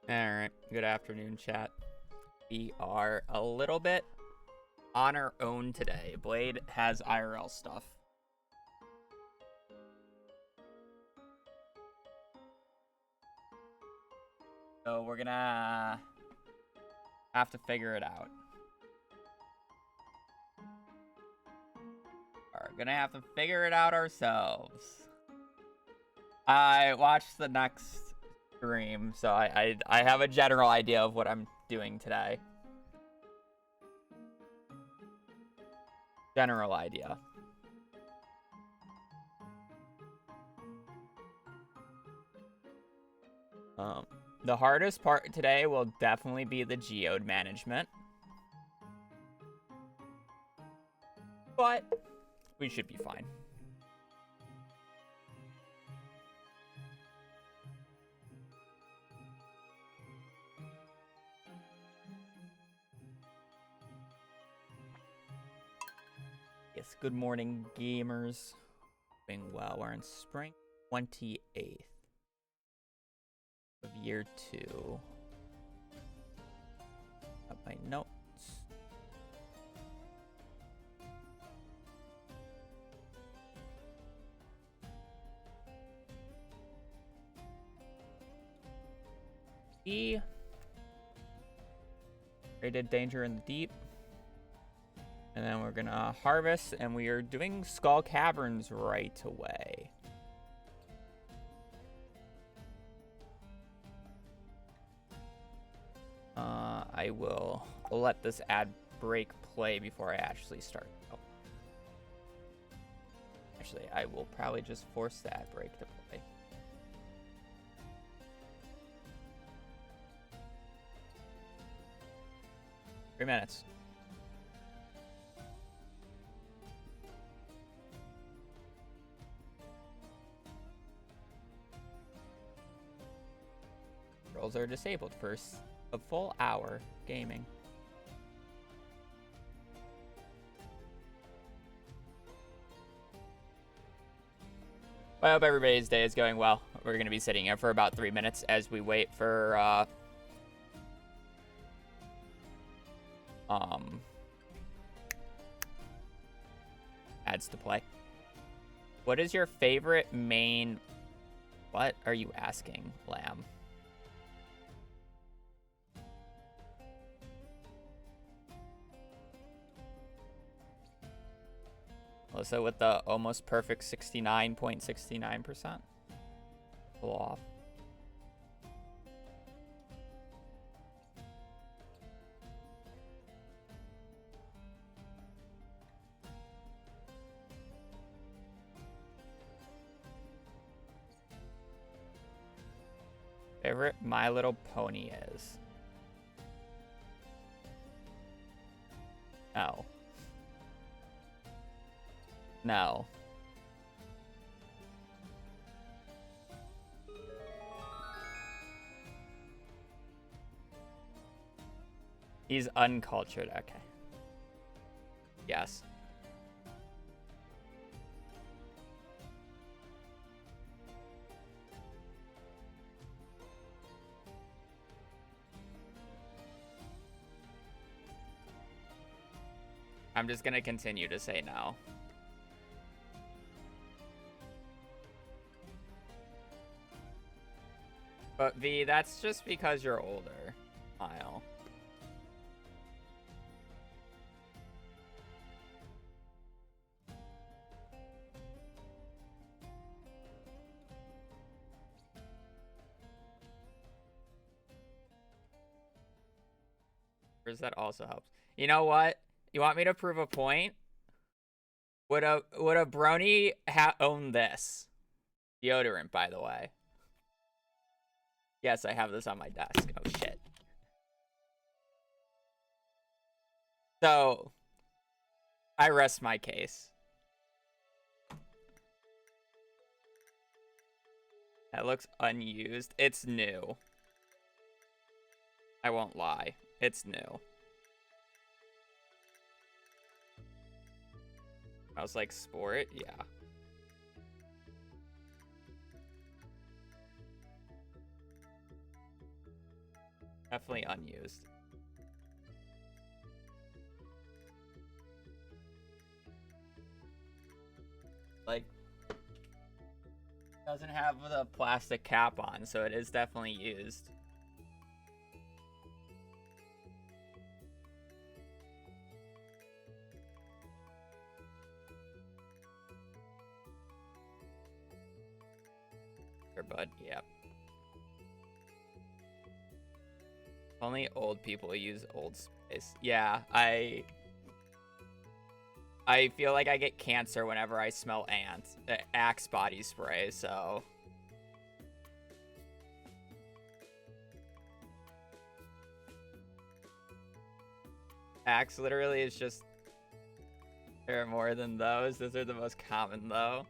Alright, good afternoon, chat. We are a little bit on our own today. Blade has IRL stuff. So we're gonna have to figure it out. We're gonna have to figure it out ourselves. I watched the next stream, so I have a general idea of what I'm doing today. General idea. The hardest part today will definitely be the Geode management. But we should be fine. Yes, good morning, gamers. Doing well. We're in spring 28th of year 2. Up my notes. E. Rated danger in the deep. And then we're gonna harvest, and we are doing skull caverns right away. I will let this ad break play before I actually start. Oh. Actually, I will probably just force the ad break to play. Three minutes. Controls are disabled first. A full hour gaming. I hope everybody's day is going well. We're going to be sitting here for about 3 minutes as we wait for ads to play. What is your favorite main... What are you asking, Lamb? Also with the almost perfect 69.69%. Pull off. Favorite My Little Pony is? No. No. He's uncultured. Okay. Yes. I'm just gonna continue to say no. But V, that's just because you're older, Mile. That also helps. You know what? You want me to prove a point? Would a brony own this? Deodorant, by the way. Yes, I have this on my desk. Oh, shit. So, I rest my case. That looks unused. It's new. I won't lie. It's new. I was like, sport? Yeah. Definitely unused. Like, doesn't have the plastic cap on, so it is definitely used. Bud, yep. Only old people use Old Spice. Yeah, I feel like I get cancer whenever I smell Axe body spray, so. Axe literally is just, there are more than those. Those are the most common though.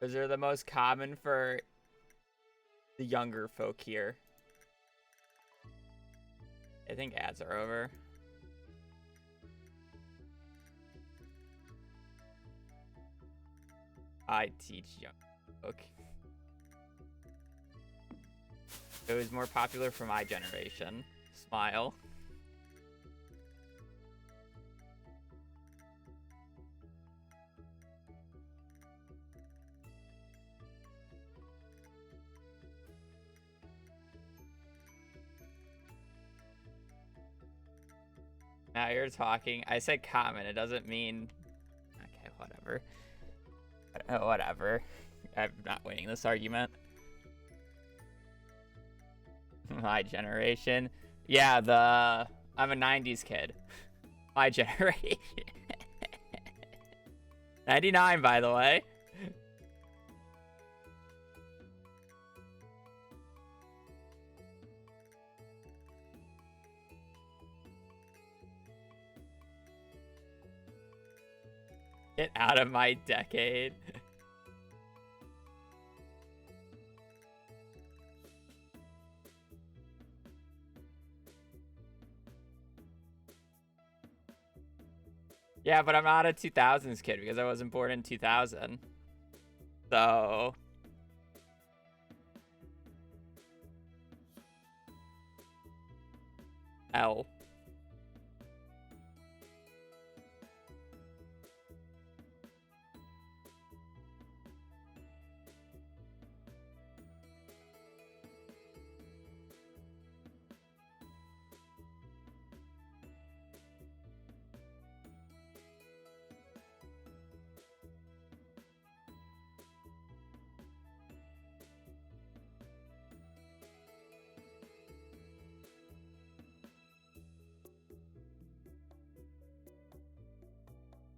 Those are the most common for the younger folk here. I think ads are over. I teach young folk. It was more popular for my generation. Smile. Now you're talking. I said common. It doesn't mean... Okay, whatever. Whatever. I'm not winning this argument. My generation. Yeah, I'm a 90s kid. My generation. 99, by the way. Get out of my decade. Yeah, but I'm not a 2000s kid because I wasn't born in 2000. So... L.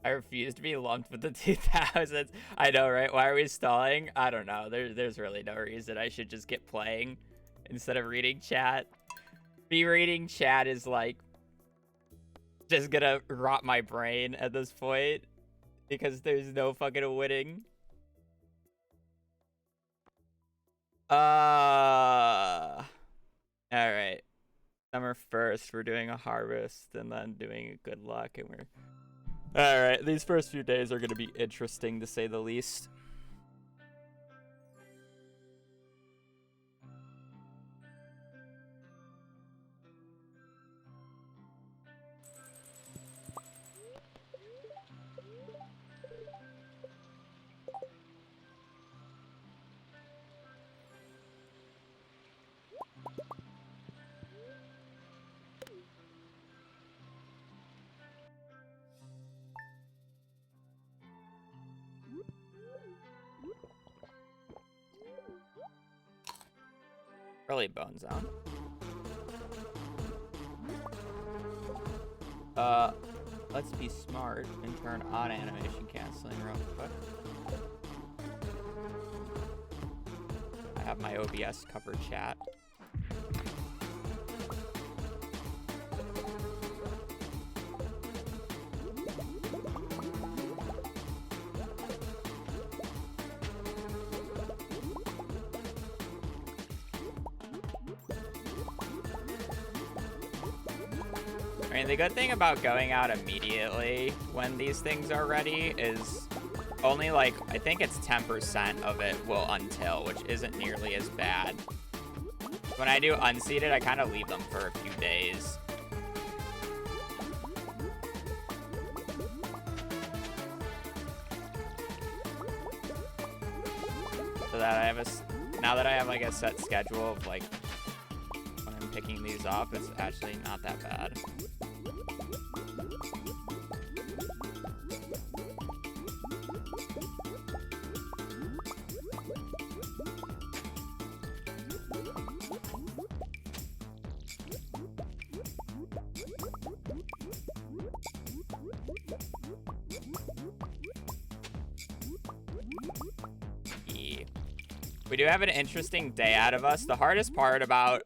I refuse to be lumped with the 2000s. I know, right? Why are we stalling? I don't know. There's really no reason. I should just get playing instead of reading chat. Me reading chat is like just gonna rot my brain at this point because there's no fucking winning. All right. Summer 1st, we're doing a harvest and then doing a good luck, and we're... Alright, these first few days are going to be interesting, to say the least. Early bone zone. Let's be smart and turn on animation canceling real quick. I have my OBS covered chat. I mean, the good thing about going out immediately when these things are ready is only like, I think it's 10% of it will untill, which isn't nearly as bad. When I do unseeded, I kind of leave them for a few days. So that I have now that I have like a set schedule of like when I'm picking these off, it's actually not that bad. We do have an interesting day ahead of us. The hardest part about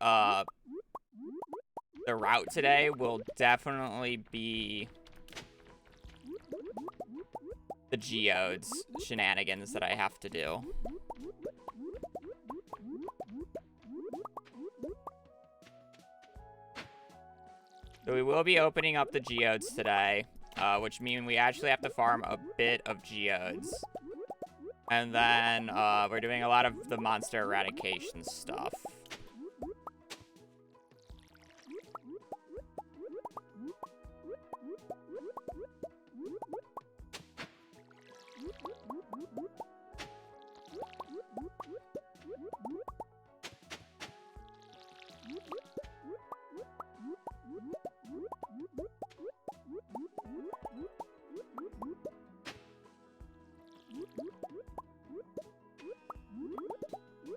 the route today will definitely be the geodes shenanigans that I have to do. So we will be opening up the geodes today, which means we actually have to farm a bit of geodes. And then we're doing a lot of the monster eradication stuff.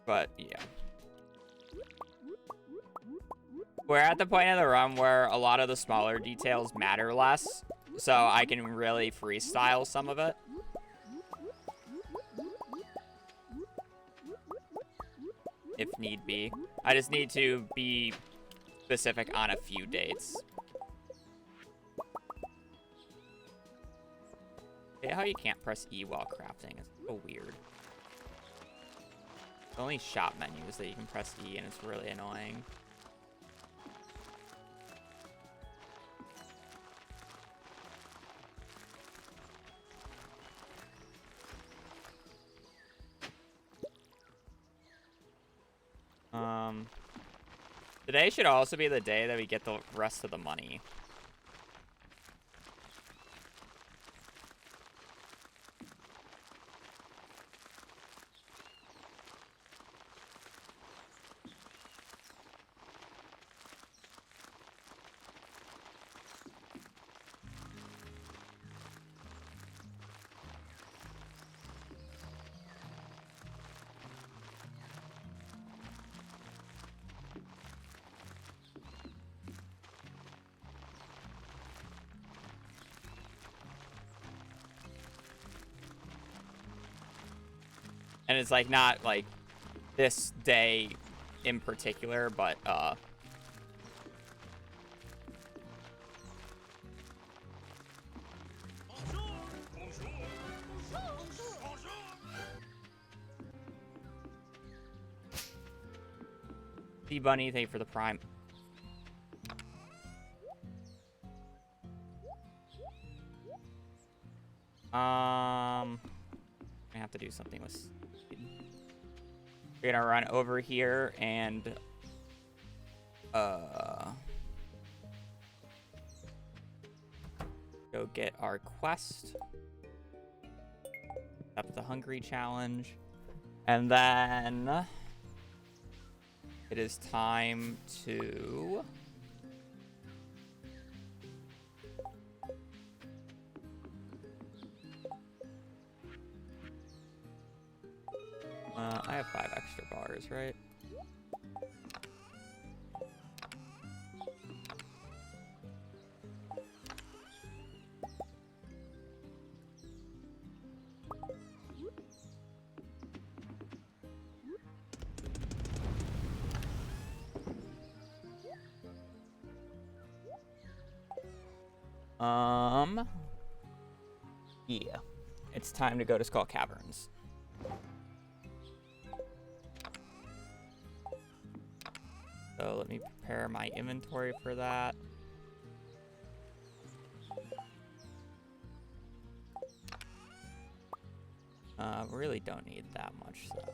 But, yeah. We're at the point of the run where a lot of the smaller details matter less, so I can really freestyle some of it. If need be. I just need to be specific on a few dates. How you can't press E while crafting is so weird. It's only shop menus that you can press E, and it's really annoying. Today should also be the day that we get the rest of the money. And it's like not like this day in particular, but the bunny, thank you for the prime. I have to do something with. We're gonna run over here and go get our quest. Up the hungry challenge. And then it is time to I have 5 extra bars, right? Yeah. It's time to go to Skull Caverns. So let me prepare my inventory for that. Really don't need that much stuff.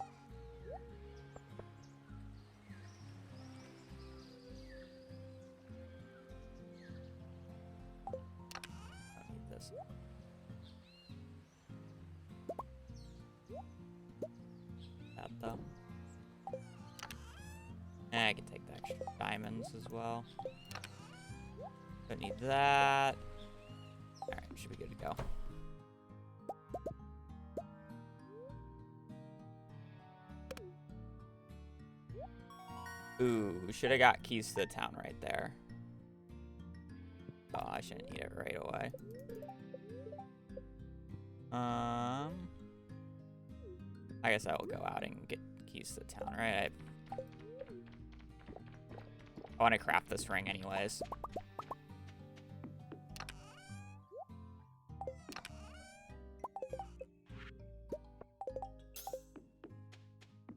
Don't need this. That though. I can take the extra diamonds as well. Don't need that. Alright, should be good to go. Ooh, should have got keys to the town right there. Oh, I shouldn't need it right away. I guess I will go out and get keys to the town, right? I want to craft this ring anyways.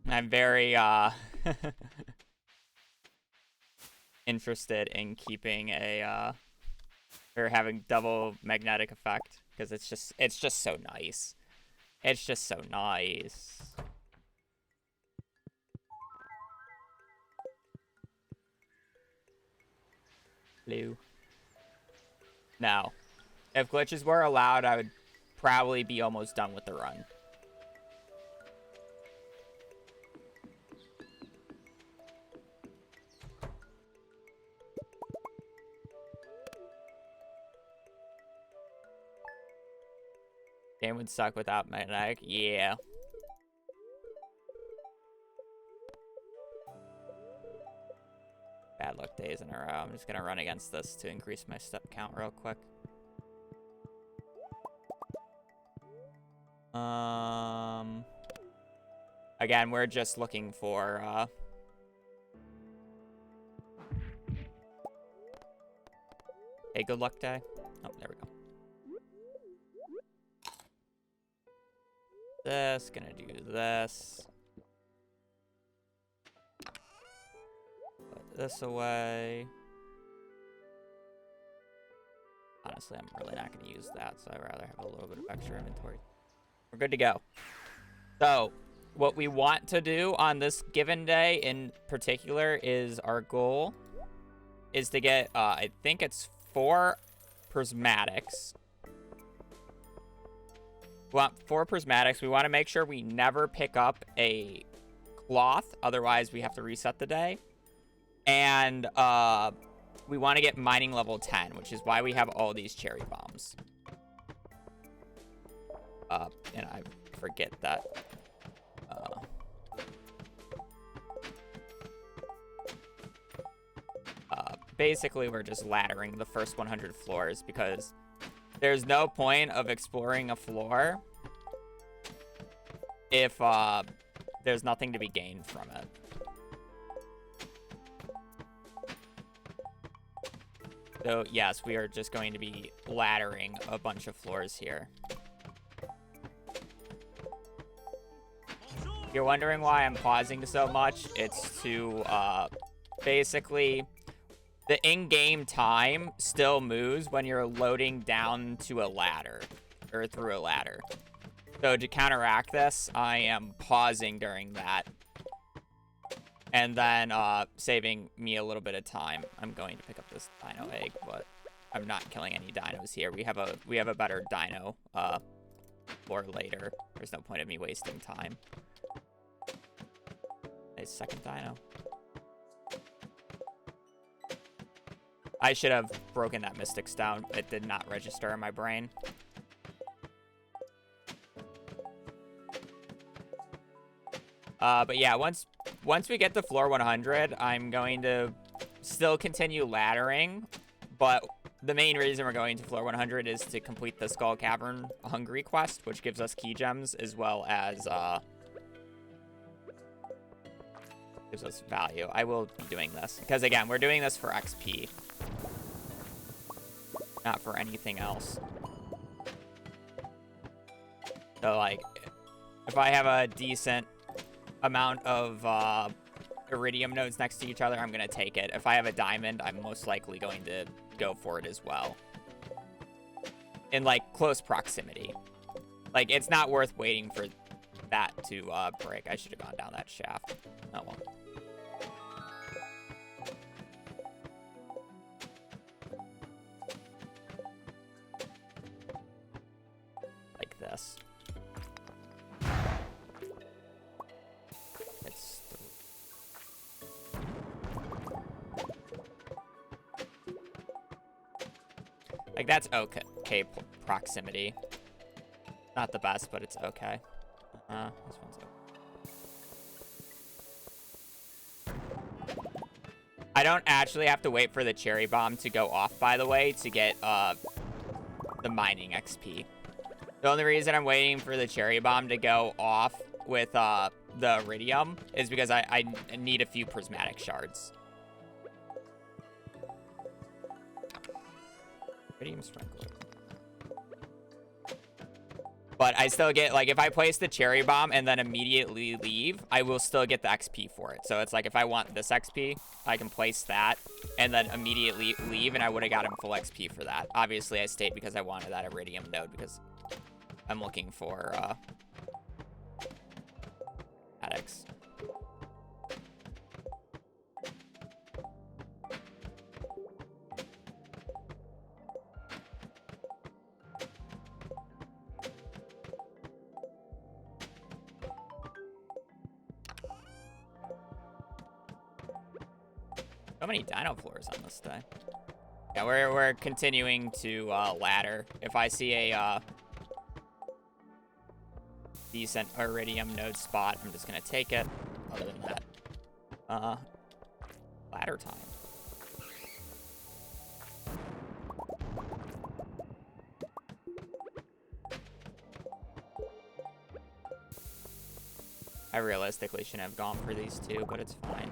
I'm very, interested in keeping a, or having double magnetic effect, because it's just so nice. It's just so nice. Blue. Now, if glitches were allowed, I would probably be almost done with the run. Game would suck without magnetic. Yeah. Bad luck days in a row. I'm just gonna run against this to increase my step count real quick. Again, we're just looking for a good luck day. Oh, there we go. this, gonna do this. Put this away. Honestly, I'm really not gonna use that, so I'd rather have a little bit of extra inventory. We're good to go. So, what we want to do on this given day in particular is our goal is to get, I think it's 4 prismatics. We want 4 prismatics. We want to make sure we never pick up a cloth. Otherwise, we have to reset the day. And we want to get mining level 10, which is why we have all these cherry bombs. And I forget that. Basically, we're just laddering the first 100 floors because there's no point of exploring a floor if there's nothing to be gained from it. So, yes, we are just going to be laddering a bunch of floors here. If you're wondering why I'm pausing so much, it's to basically... The in-game time still moves when you're loading down to a ladder, or through a ladder. So to counteract this, I am pausing during that. And then saving me a little bit of time. I'm going to pick up this dino egg, but I'm not killing any dinos here. We have a better dino for later. There's no point of me wasting time. Nice second dino. I should have broken that Mystic Stone. It did not register in my brain. But yeah, once we get to floor 100, I'm going to still continue laddering. But the main reason we're going to floor 100 is to complete the Skull Cavern Hungry quest, which gives us key gems as well as gives us value. I will be doing this because again, we're doing this for XP. Not for anything else. So, like, if I have a decent amount of iridium nodes next to each other, I'm going to take it. If I have a diamond, I'm most likely going to go for it as well. In, like, close proximity. Like, it's not worth waiting for that to break. I should have gone down that shaft. Oh, well. This. It's like that's okay proximity. Not the best, but it's okay. This one's okay. I don't actually have to wait for the cherry bomb to go off, by the way, to get the mining XP. The only reason I'm waiting for the cherry bomb to go off with the iridium is because I need a few prismatic shards. Iridium sprinkler. But I still get, like, if I place the cherry bomb and then immediately leave, I will still get the XP for it. So it's like if I want this XP, I can place that and then immediately leave, and I would have gotten full XP for that. Obviously, I stayed because I wanted that iridium node because I'm looking for addicts. So many dino floors on this day. Yeah, we're continuing to ladder. If I see a decent iridium node spot, I'm just gonna take it. Other than that, ladder time. I realistically shouldn't have gone for these two, but it's fine.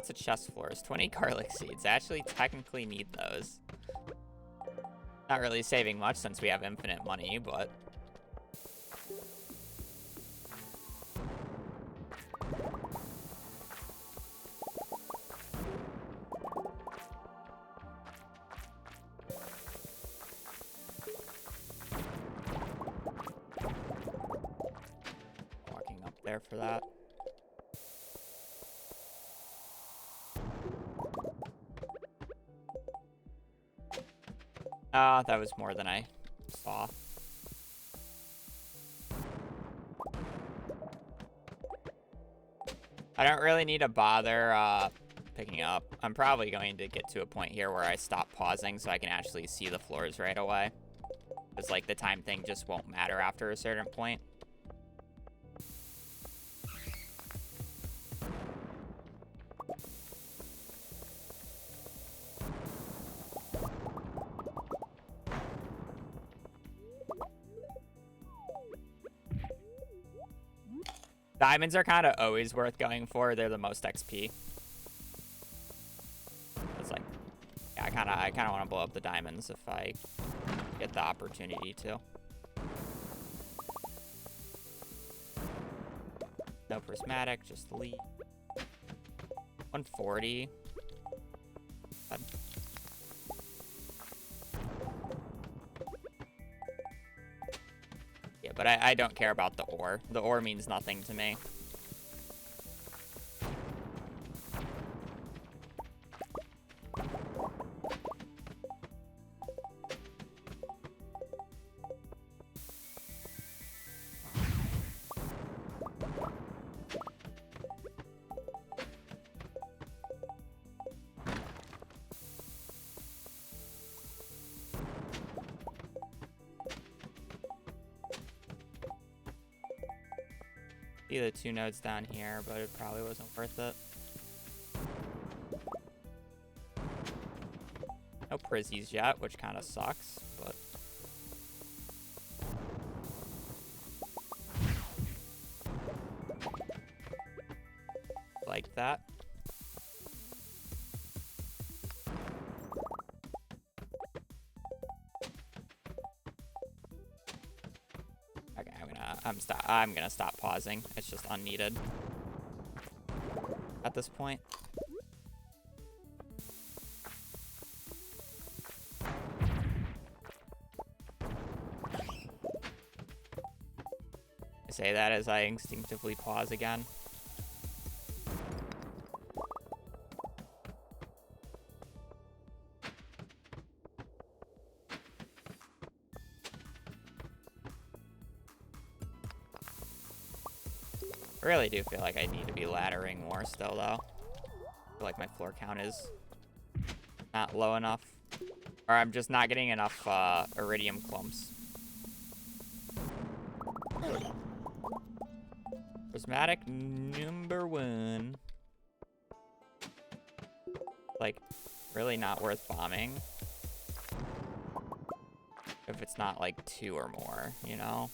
Lots of chest floors. 20 garlic seeds. I actually technically need those. Not really saving much since we have infinite money, but... Walking up there for that. That was more than I saw. I don't really need to bother picking up. I'm probably going to get to a point here where I stop pausing so I can actually see the floors right away. Because, like, the time thing just won't matter after a certain point. Diamonds are kind of always worth going for. They're the most XP. It's like, yeah, I kind of want to blow up the diamonds if I get the opportunity to. No prismatic, just lead. 140. Yeah, but I don't care about the ore. The ore means nothing to me. See the 2 nodes down here, but it probably wasn't worth it. No prizzies yet, which kind of sucks, but... like that. Okay, I'm gonna stop pausing. It's just unneeded at this point. I say that as I instinctively pause again. I really do feel like I need to be laddering more still, though. I feel like my floor count is not low enough. Or I'm just not getting enough iridium clumps. Prismatic number 1. Like, really not worth bombing. If it's not, like, 2 or more, you know?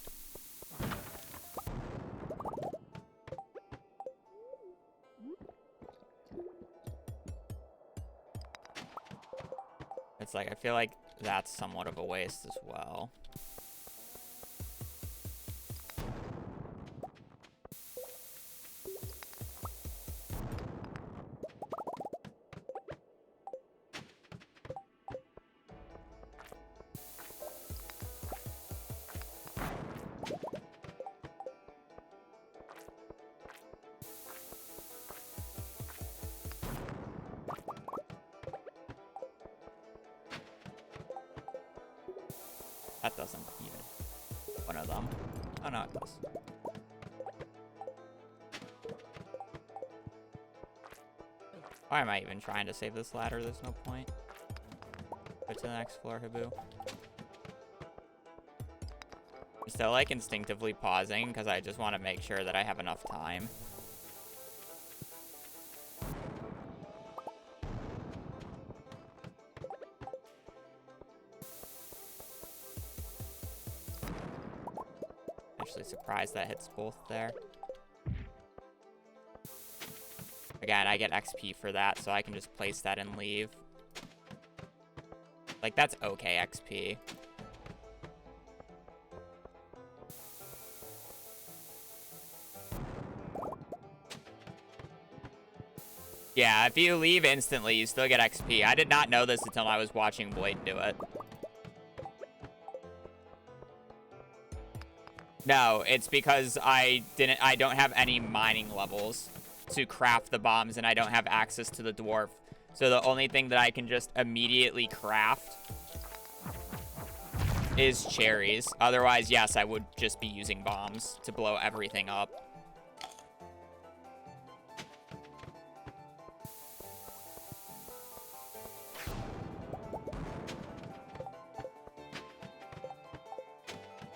It's like, I feel like that's somewhat of a waste as well. That doesn't even. One of them. Oh no, it does. Why am I even trying to save this ladder? There's no point. Go to the next floor, Habu. I'm still like instinctively pausing because I just want to make sure that I have enough time. Actually surprised that hits both there. Again, I get XP for that, so I can just place that and leave. Like, that's okay XP. Yeah, if you leave instantly, you still get XP. I did not know this until I was watching Blade do it. No, it's because I don't have any mining levels to craft the bombs, and I don't have access to the dwarf. So the only thing that I can just immediately craft is cherries. Otherwise, yes, I would just be using bombs to blow everything up.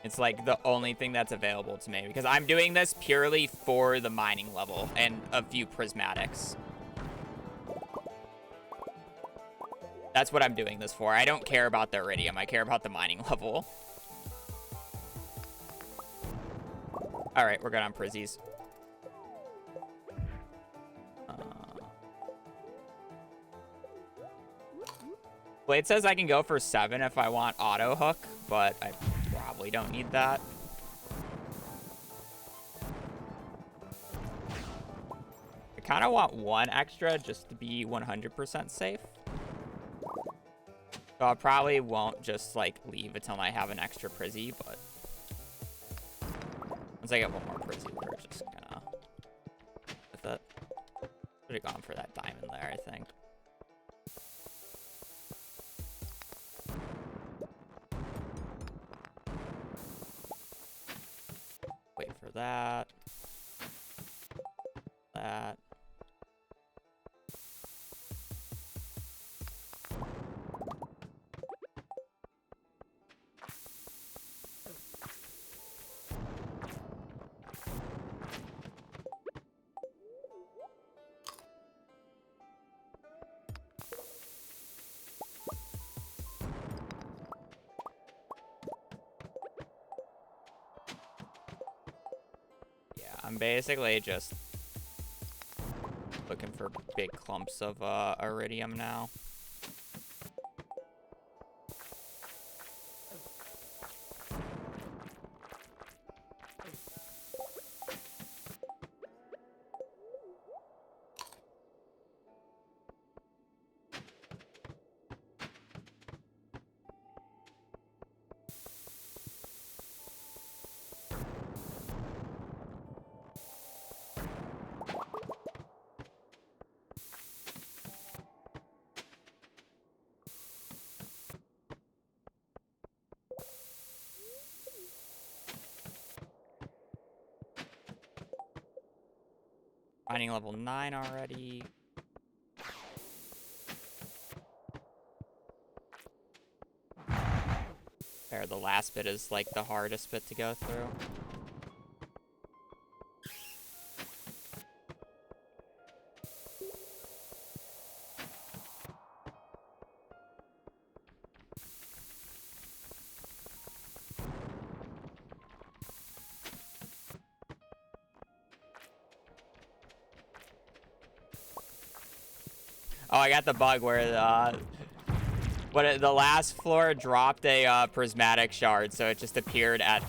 It's like the only thing that's available to me because I'm doing this purely for the mining level and a few prismatics. That's what I'm doing this for. I don't care about the iridium. I care about the mining level. All right, we're good on prizzies. Blade says I can go for 7 if I want auto hook, but I probably don't need that. I kind of want 1 extra just to be 100% safe. So I probably won't just like leave until I have an extra prizzy, but once I get 1 more prizzy, we're just gonna with it. Should have gone for that diamond there, I think. Wait for that. That. I'm basically just looking for big clumps of iridium now. Mining level 9 already. There, the last bit is like the hardest bit to go through. Oh, I got the bug where the last floor dropped a prismatic shard, so it just appeared at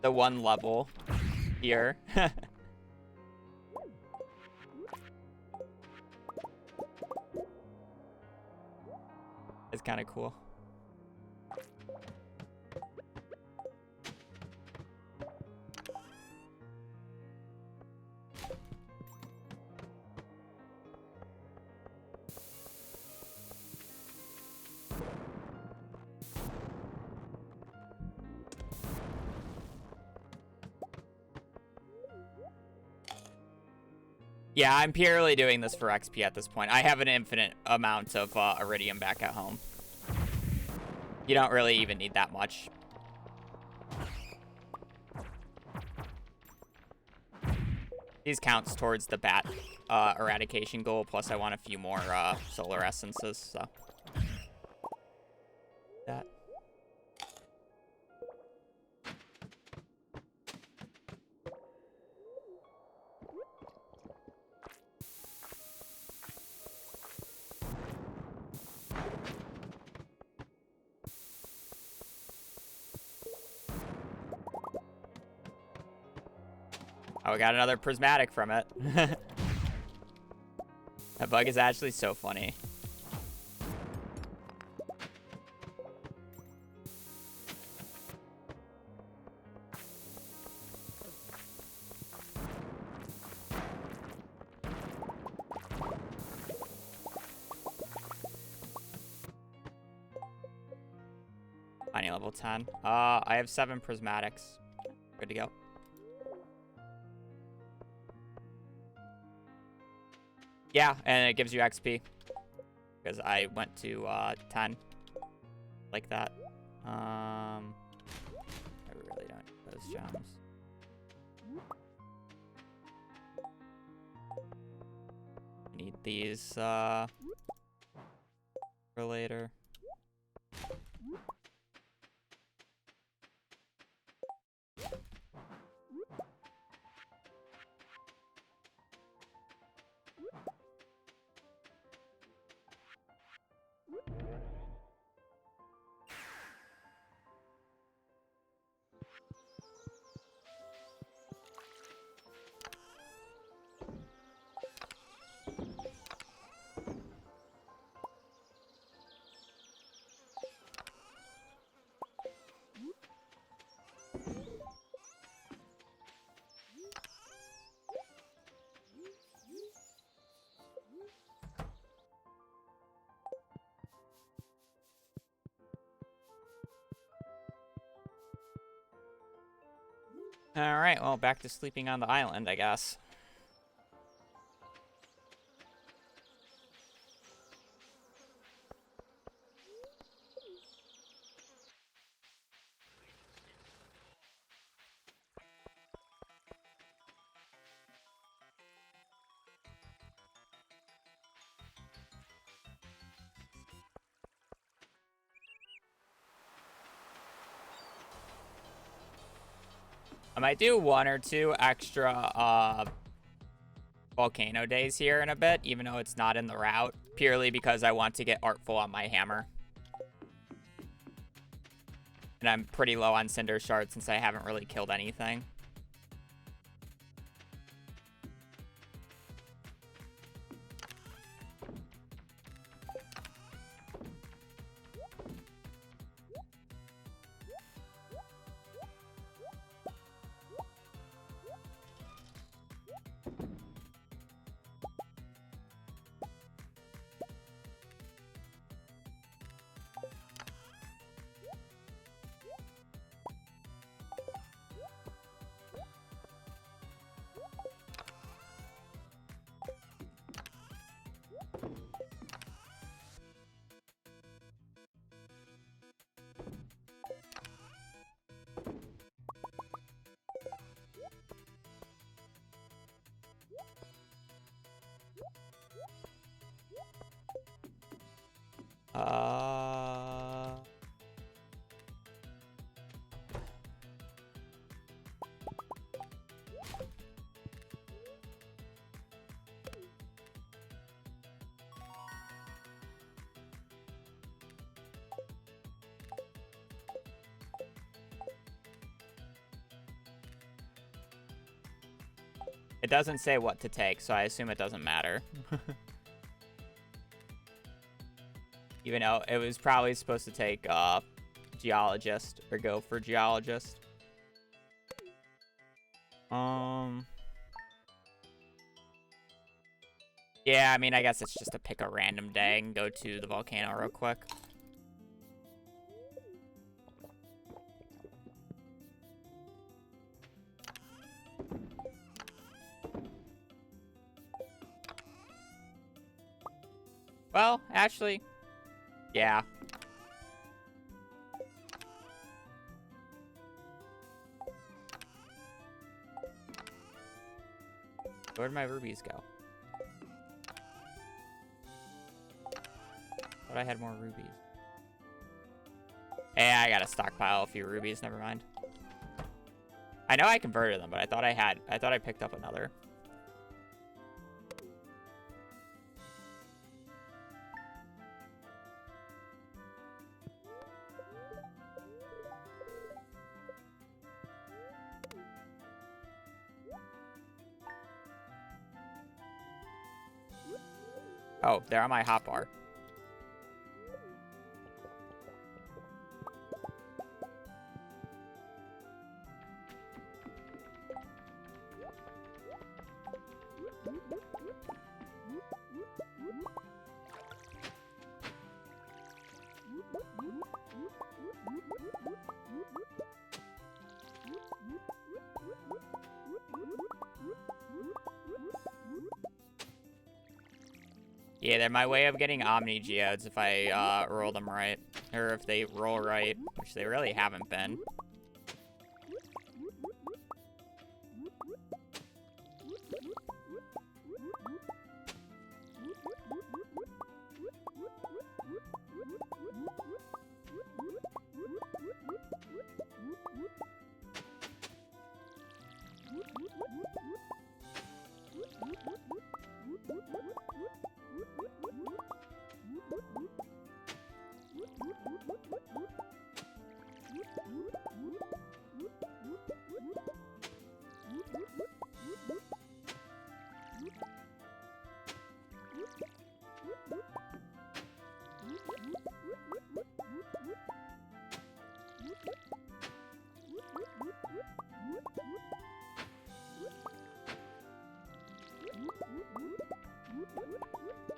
the 1 level here. It's kind of cool. Yeah, I'm purely doing this for XP at this point. I have an infinite amount of iridium back at home. You don't really even need that much. These counts towards the bat eradication goal, plus I want a few more solar essences, so. That. Oh, we got another prismatic from it. That bug is actually so funny. Tiny level 10. I have 7 prismatics. Good to go. Yeah, and it gives you XP. Because I went to 10. Like that. I really don't need those gems. I need these for later. Alright, well, back to sleeping on the island, I guess. I might do 1 or 2 extra volcano days here in a bit, even though it's not in the route, purely because I want to get artful on my hammer. And I'm pretty low on cinder shards since I haven't really killed anything. It doesn't say what to take, so I assume it doesn't matter. Even though it was probably supposed to take Geologist, or go for Geologist. Yeah, I mean, I guess it's just to pick a random day and go to the volcano real quick. Well, actually, yeah. Where'd my rubies go? Thought I had more rubies. Hey, I gotta stockpile a few rubies, never mind. I know I converted them, but I thought I picked up another. Oh, they're on my hotbar. Yeah, they're my way of getting Omni Geodes if I roll them right. Or if they roll right, which they really haven't been.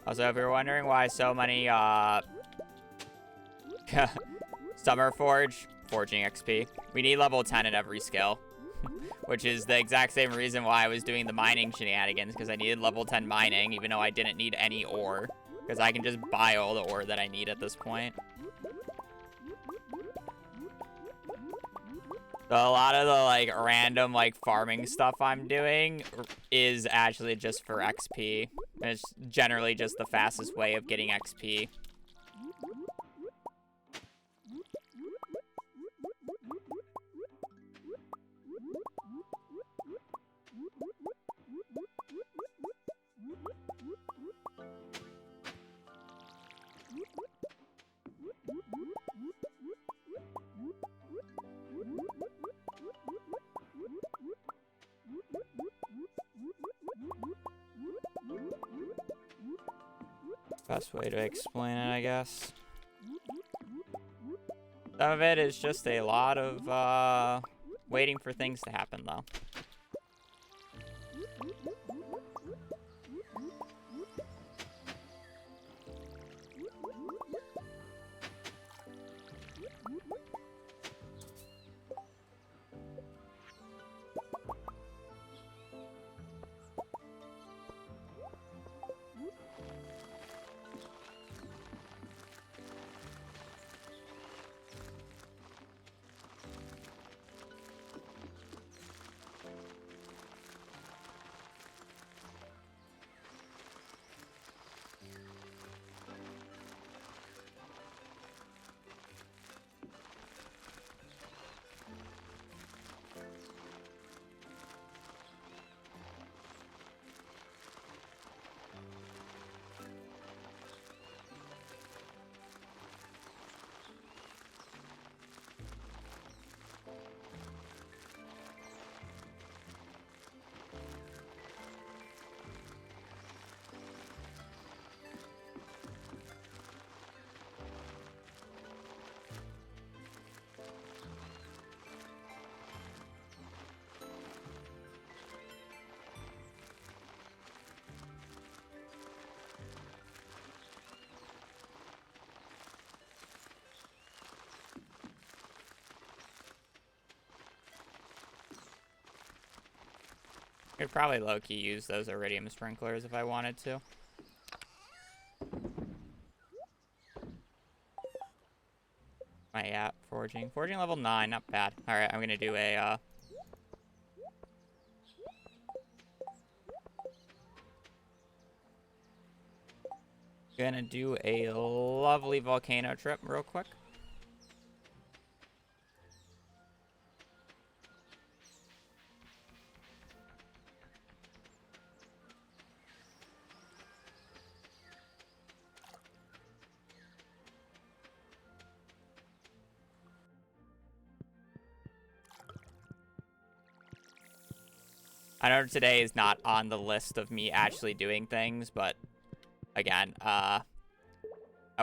Also, if you're wondering why so many, Summer Forge, forging XP, we need level 10 in every skill. Which is the exact same reason why I was doing the mining shenanigans, because I needed level 10 mining, even though I didn't need any ore. Because I can just buy all the ore that I need at this point. So a lot of the, like, random, like, farming stuff I'm doing is actually just for XP. And it's generally just the fastest way of getting XP. Best way to explain it, I guess. Some of it is just a lot of, waiting for things to happen, though. Could probably low-key use those iridium sprinklers if I wanted to. My app forging. Forging level 9, not bad. Alright, I'm gonna do a, gonna do a lovely volcano trip real quick. I know today is not on the list of me actually doing things, but again. I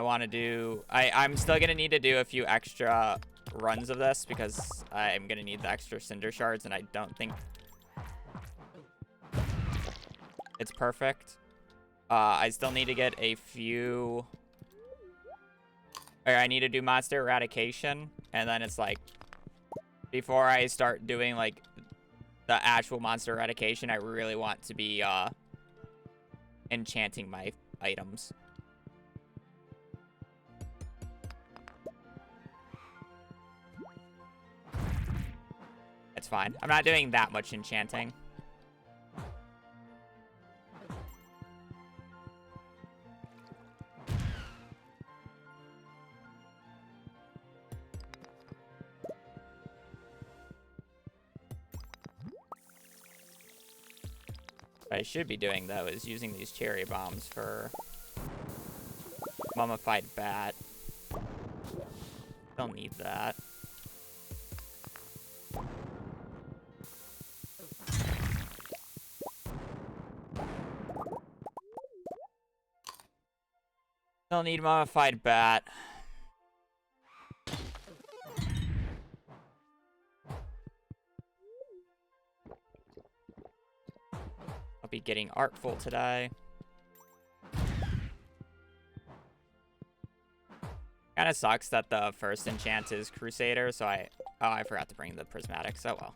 want to do... I'm still going to need to do a few extra runs of this because I'm going to need the extra cinder shards, and I don't think it's perfect. I still need to get a few... Or I need to do monster eradication, and then it's like... Before I start doing, like, the actual monster eradication, I really want to be enchanting my items. It's fine. I'm not doing that much enchanting. What I should be doing, though, is using these cherry bombs for mummified bat. Don't need that. Don't need mummified bat. I'll be getting artful today. Kind of sucks that the first enchant is Crusader, so I forgot to bring the prismatics. Oh well.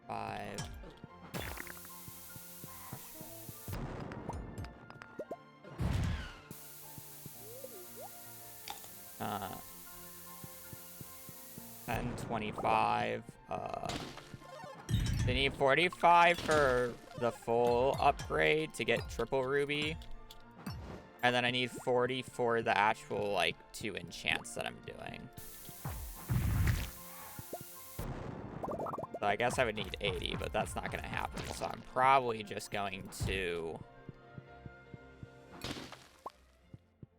Five. Uh, 10, 25. They need 45 for the full upgrade to get triple ruby. And then I need 40 for the actual, like, 2 enchants that I'm doing. So I guess I would need 80, but that's not going to happen. So I'm probably just going to...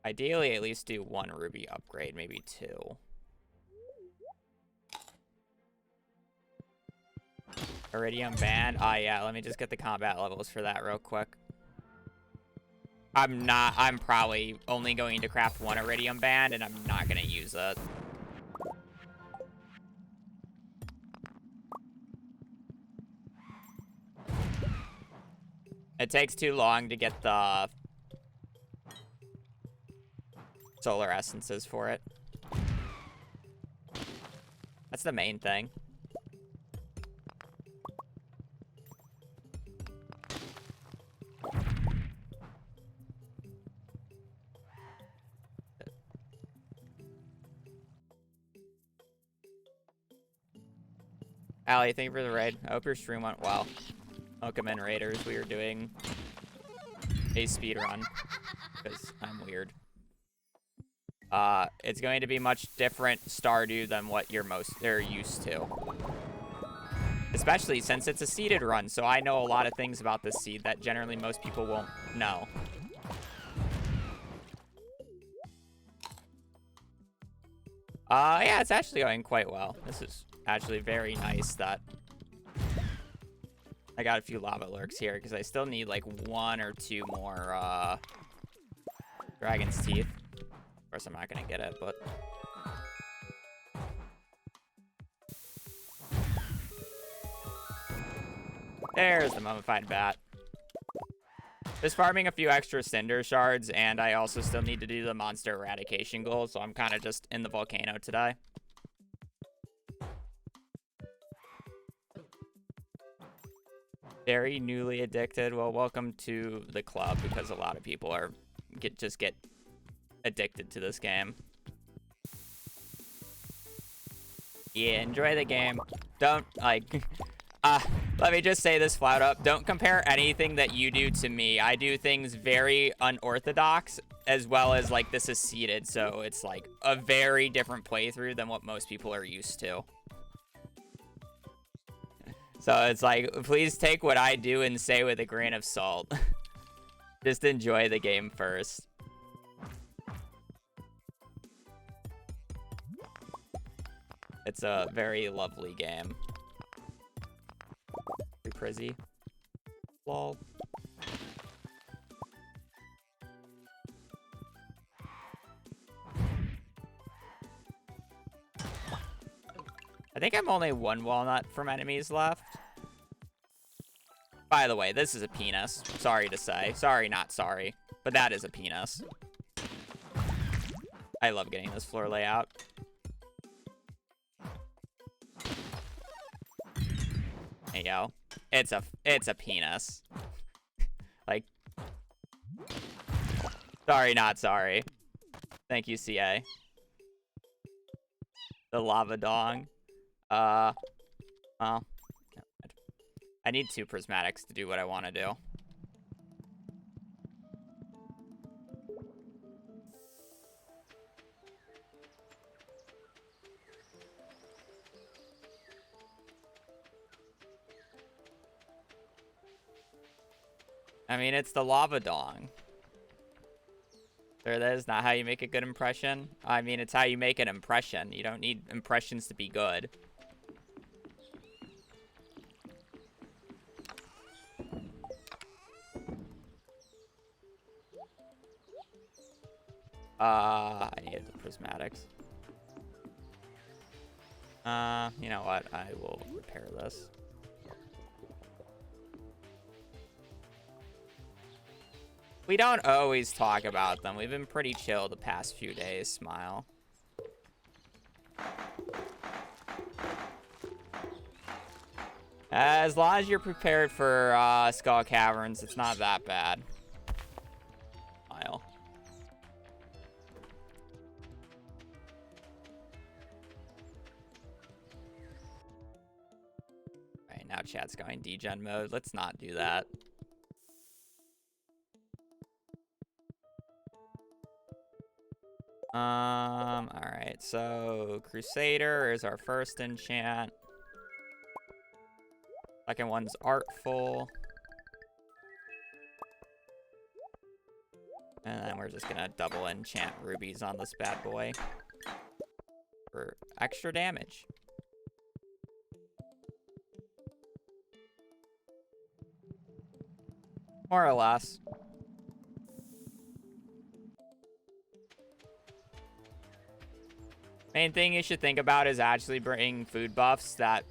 Ideally, at least do 1 ruby upgrade, maybe 2. Iridium band. Yeah, let me just get the combat levels for that real quick. I'm probably only going to craft 1 iridium band, and I'm not going to use it. It takes too long to get the solar essences for it. That's the main thing. Allie, thank you for the raid. I hope your stream went well. Welcome in, Raiders. We are doing a speedrun because I'm weird. It's going to be much different Stardew than what they're used to. Especially since it's a seeded run, so I know a lot of things about this seed that generally most people won't know. Yeah, it's actually going quite well. This is actually very nice that I got a few lava lurks here because I still need like 1 or 2 more dragon's teeth. Of course, I'm not gonna get it, but there's the mummified bat. Just farming a few extra cinder shards, and I also still need to do the monster eradication goal, so I'm kind of just in the volcano today. Very newly addicted. Well, welcome to the club, because a lot of people just get addicted to this game. Yeah, enjoy the game. Don't, like... let me just say this flat up. Don't compare anything that you do to me. I do things very unorthodox, as well as, like, this is seeded, so it's, like, a very different playthrough than what most people are used to. So it's like, please take what I do and say with a grain of salt. Just enjoy the game first. It's a very lovely game. Pretty prizzy. Lol. I think I'm only one walnut from enemies left. By the way, this is a penis. Sorry to say. Sorry, not sorry. But that is a penis. I love getting this floor layout. There you go. It's a penis. Like, sorry, not sorry. Thank you, CA. The lava dong. Well, I need 2 prismatics to do what I want to do. I mean, it's the lava dong. That is not how you make a good impression. I mean, it's how you make an impression. You don't need impressions to be good. I needed the prismatics. You know what? I will repair this. We don't always talk about them. We've been pretty chill the past few days, Smile. As long as you're prepared for Skull Caverns, it's not that bad. Smile. Alright, now chat's going degen mode. Let's not do that. Alright, so Crusader is our first enchant. Second one's Artful. And then we're just gonna double enchant rubies on this bad boy for extra damage. More or less. Main thing you should think about is actually bringing food buffs that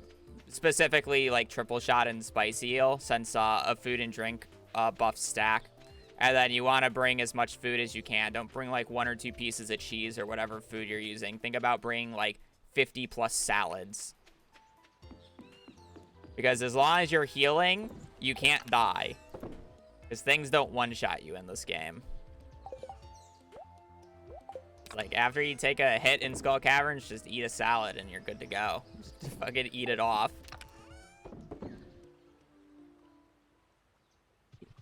specifically like triple shot and spicy eel, since a food and drink buff stack. And then you want to bring as much food as you can. Don't bring like 1 or 2 pieces of cheese or whatever food you're using. Think about bringing like 50 plus salads. Because as long as you're healing, you can't die. Because things don't one-shot you in this game. Like, after you take a hit in Skull Caverns, just eat a salad and you're good to go. Just fucking eat it off.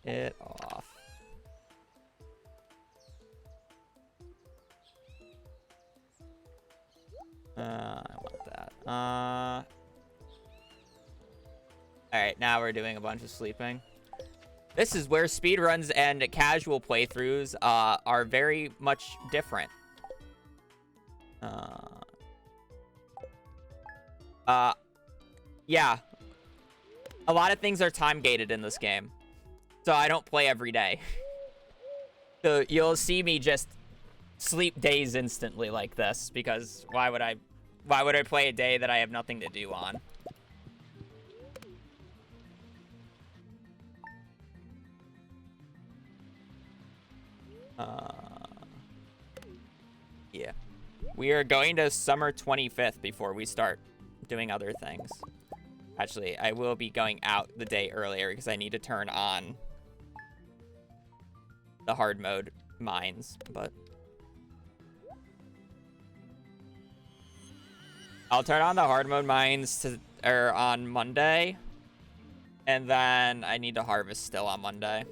Eat it off. I want that. Alright, now we're doing a bunch of sleeping. This is where speedruns and casual playthroughs are very much different. Yeah. A lot of things are time-gated in this game. So I don't play every day. So you'll see me just sleep days instantly like this, because why would I play a day that I have nothing to do on? Yeah. We are going to summer 25th before we start doing other things. Actually, I will be going out the day earlier because I need to turn on the hard mode mines, but I'll turn on the hard mode mines on Monday, and then I need to harvest still on Monday.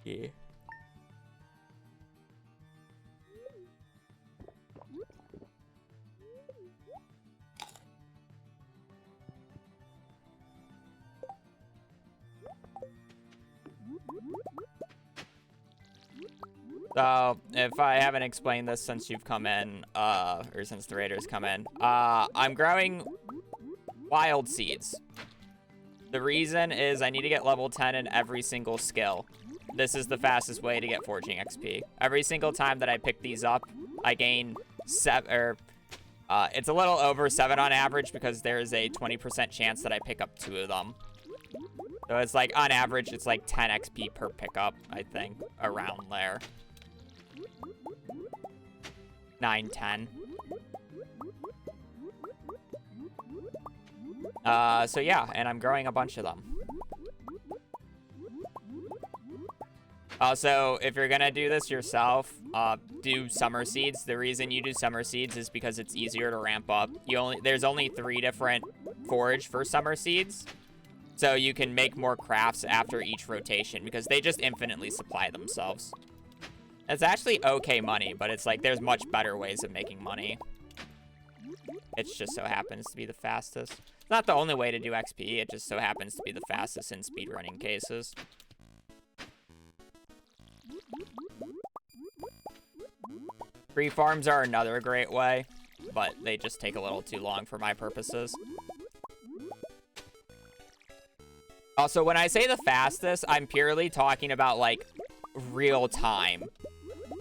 Yeah. So, if I haven't explained this since you've come in, or since the raiders come in, I'm growing wild seeds. The reason is I need to get level 10 in every single skill. This is the fastest way to get forging XP. Every single time that I pick these up, I gain 7, or it's a little over 7 on average because there's a 20% chance that I pick up 2 of them. So it's like, on average, it's like 10 XP per pickup, I think, around there. 9, 10. So yeah, and I'm growing a bunch of them. Also, if you're gonna do this yourself, do summer seeds. The reason you do summer seeds is because it's easier to ramp up. There's only 3 different forage for summer seeds. So you can make more crafts after each rotation because they just infinitely supply themselves. It's actually okay money, but it's like there's much better ways of making money. It just so happens to be the fastest. It's not the only way to do XP, it just so happens to be the fastest in speedrunning cases. Free farms are another great way, but they just take a little too long for my purposes. Also, when I say the fastest, I'm purely talking about, like, real time.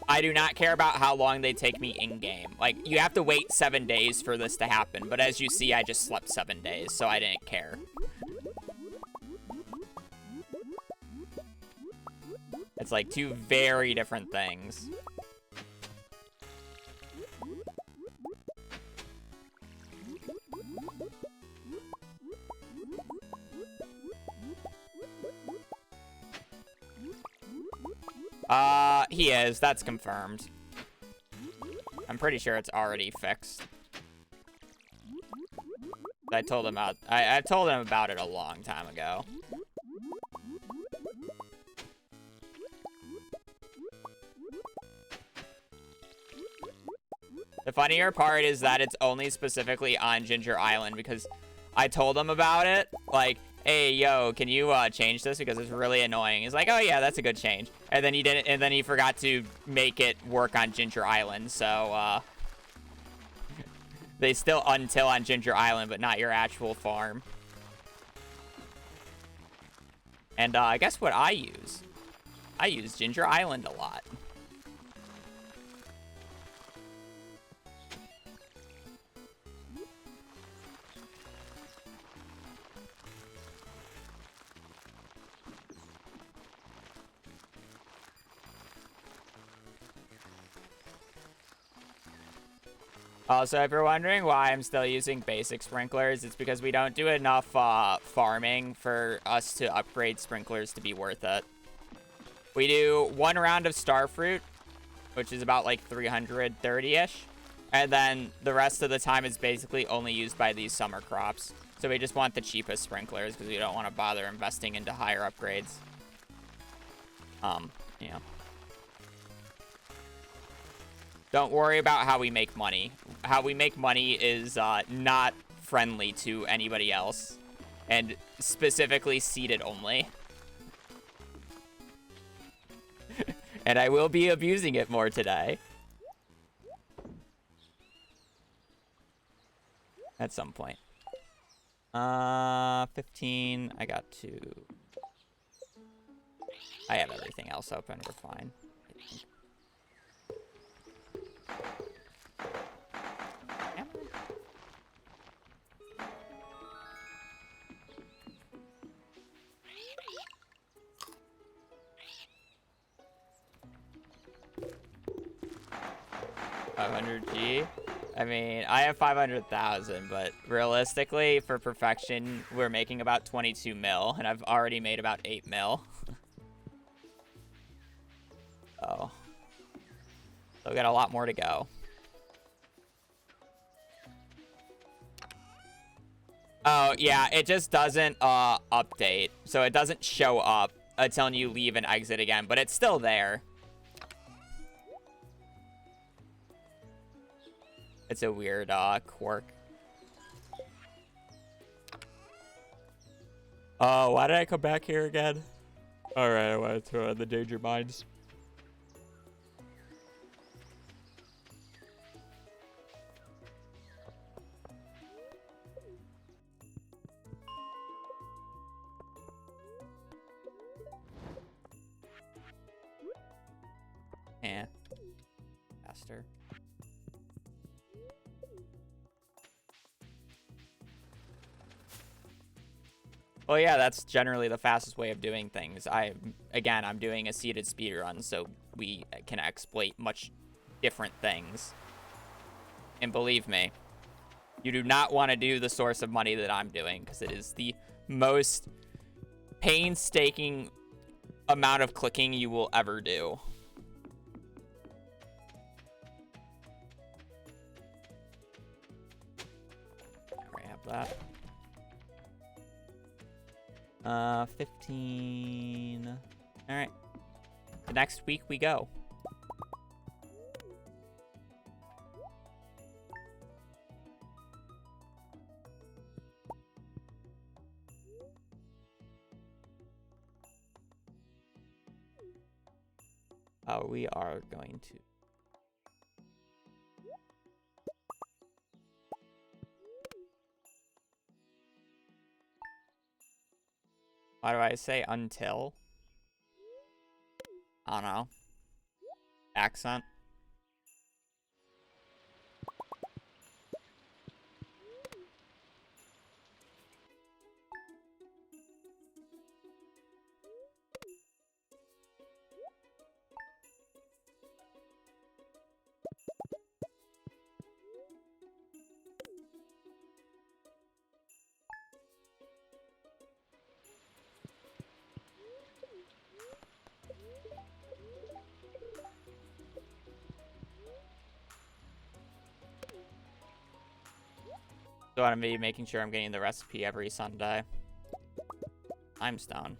I do not care about how long they take me in-game. Like, you have to wait 7 days for this to happen, but as you see, I just slept 7 days, so I didn't care. It's like 2 very different things. He is. That's confirmed. I'm pretty sure it's already fixed. I told him about. I told him about it a long time ago. The funnier part is that it's only specifically on Ginger Island because I told him about it. Like, hey, yo, can you change this because it's really annoying? He's like, oh yeah, that's a good change. And then he didn't, and then he forgot to make it work on Ginger Island. So they still untill on Ginger Island, but not your actual farm. And guess what I use? I use Ginger Island a lot. Also, if you're wondering why I'm still using basic sprinklers, it's because we don't do enough farming for us to upgrade sprinklers to be worth it. We do 1 round of starfruit, which is about like 330-ish. And then the rest of the time is basically only used by these summer crops. So we just want the cheapest sprinklers because we don't want to bother investing into higher upgrades. Yeah. Don't worry about how we make money. How we make money is not friendly to anybody else. And specifically seeded only. And I will be abusing it more today. At some point. 15. I got 2. I have everything else open. We're fine. 500G. I mean, I have 500,000, but realistically, for perfection, we're making about 22 mil, and I've already made about 8 mil. Oh. Still got a lot more to go. Oh, yeah, it just doesn't update. So it doesn't show up until you leave and exit again, but it's still there. It's a weird quirk. Oh, why did I come back here again? Alright, I want to throw in the danger mines. faster. Well, yeah, that's generally the fastest way of doing things. Again, I'm doing a seeded speedrun, so we can exploit much different things. And believe me, you do not want to do the source of money that I'm doing, because it is the most painstaking amount of clicking you will ever do. I have that. 15. All right. The next week we go. We are going to. Why do I say until? I don't know. Accent. So I'm going to be making sure I'm getting the recipe every Sunday. Limestone.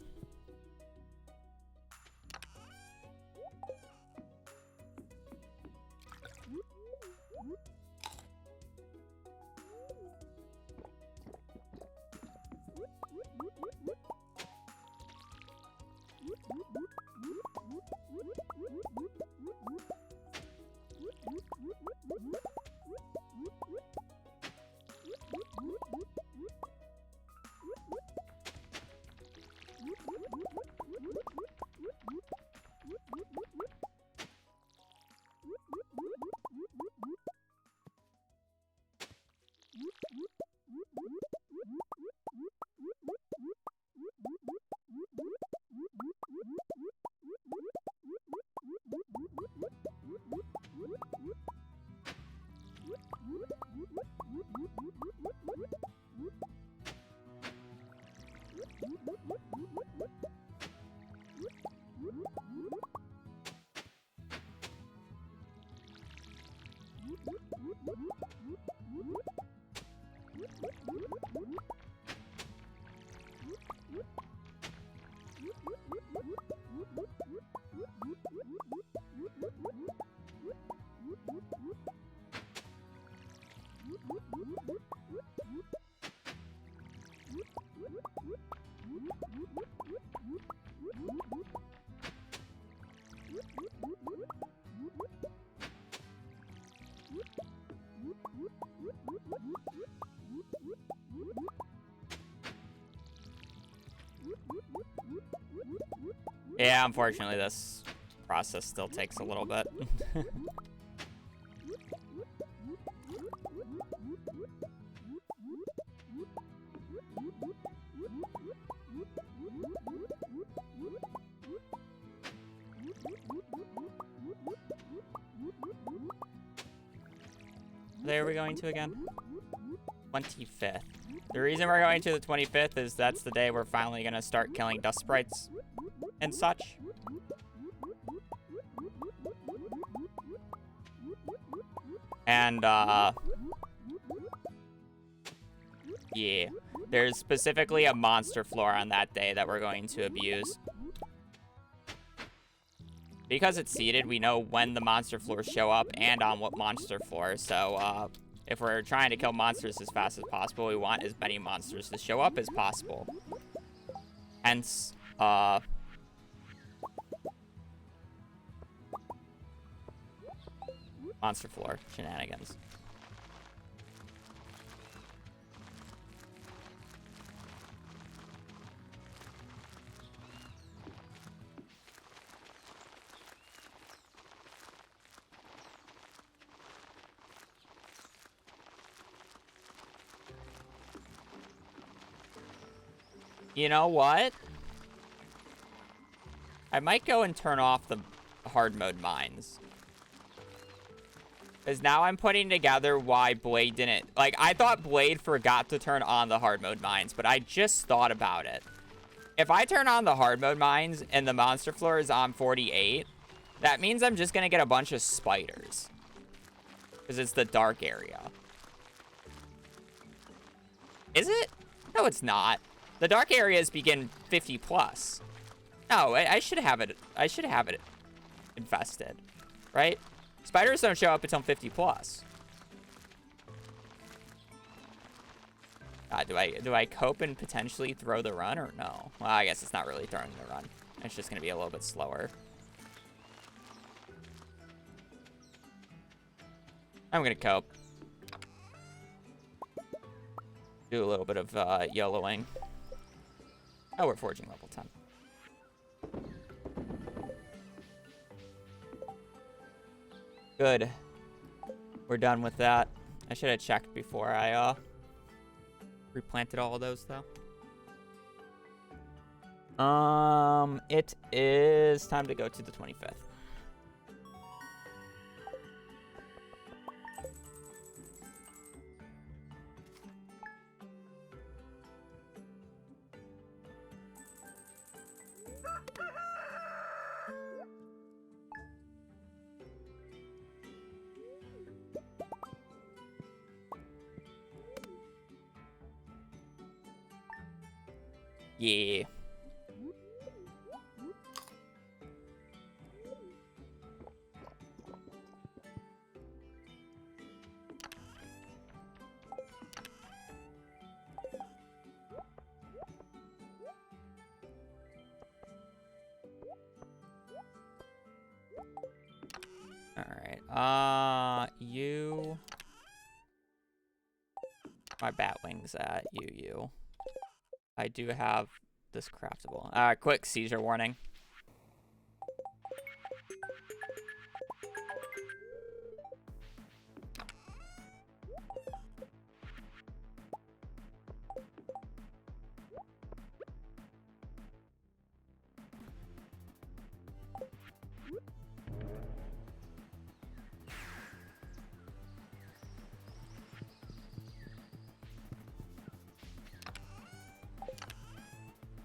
Yeah, unfortunately, this process still takes a little bit. There are we going to again? 25th. The reason we're going to the 25th is that's the day we're finally going to start killing dust sprites and such. And, yeah. There's specifically a monster floor on that day that we're going to abuse. Because it's seeded, we know when the monster floors show up and on what monster floor. So, if we're trying to kill monsters as fast as possible, we want as many monsters to show up as possible. Hence, monster floor shenanigans. You know what? I might go and turn off the hard mode mines. Because now I'm putting together why Blade didn't... Like, I thought Blade forgot to turn on the hard mode mines, but I just thought about it. If I turn on the hard mode mines and the monster floor is on 48, that means I'm just going to get a bunch of spiders. Because it's the dark area. Is it? No, it's not. The dark areas begin 50 plus. No, I should have it. I should have it infested, right? Spiders don't show up until 50 plus. Do I cope and potentially throw the run or no? Well, I guess it's not really throwing the run. It's just gonna be a little bit slower. I'm gonna cope. Do a little bit of YOLOing. Oh, we're forging level 10. Good. We're done with that. I should have checked before I replanted all of those though. It is time to go to the 25th. Yeah. All right. You. My bat wings at you. I do have this craftable. Quick seizure warning.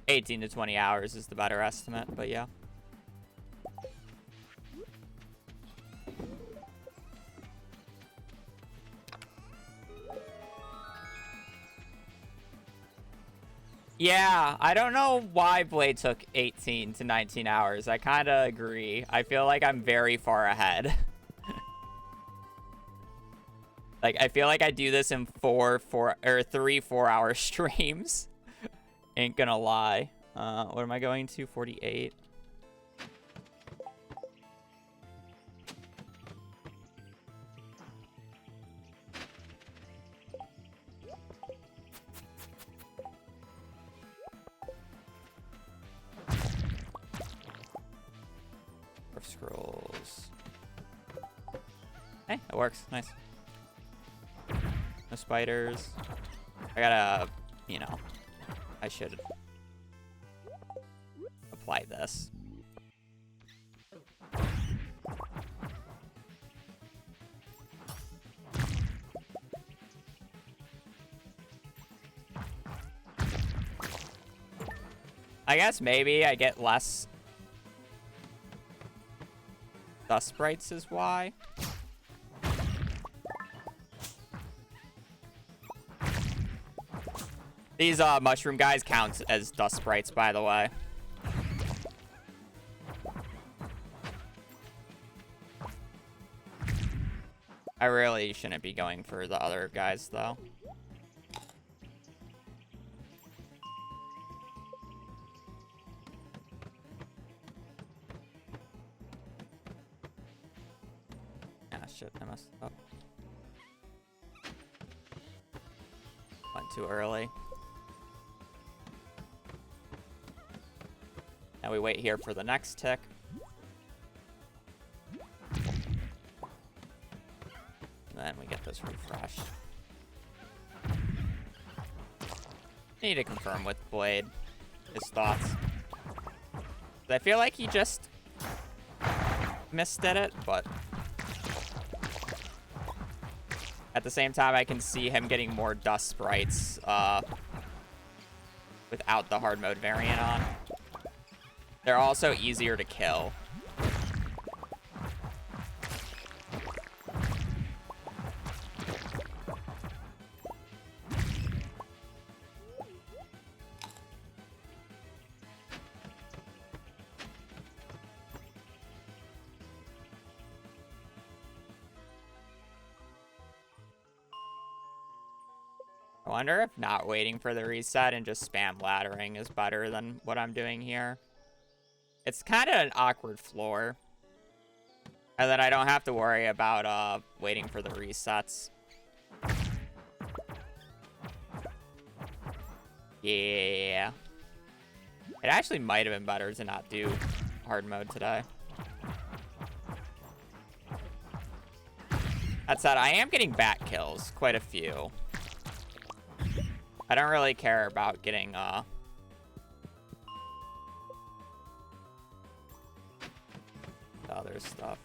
$18 to 20 hours is the better estimate, but yeah. Yeah, I don't know why Blade took 18 to 19 hours. I kind of agree. I feel like I'm very far ahead. Like, I feel like I do this in 3 4-hour streams. Ain't gonna lie. What am I going to? 48. Scrolls. Hey, it works. Nice. No spiders. I gotta, you know, I should apply this. I guess maybe I get less dust sprites is why. These mushroom guys count as dust sprites, by the way. I really shouldn't be going for the other guys, though. Ah, shit, I messed up. Went too early. Now we wait here for the next tick. And then we get this refreshed. Need to confirm with Blade. his thoughts. I feel like he just misdid it, but at the same time, I can see him getting more dust sprites without the hard mode variant on. They're also easier to kill. I wonder if not waiting for the reset and just spam laddering is better than what I'm doing here. It's kind of an awkward floor. And then I don't have to worry about waiting for the resets. Yeah. It actually might have been better to not do hard mode today. That said, I am getting bat kills, quite a few. I don't really care about getting the other stuff.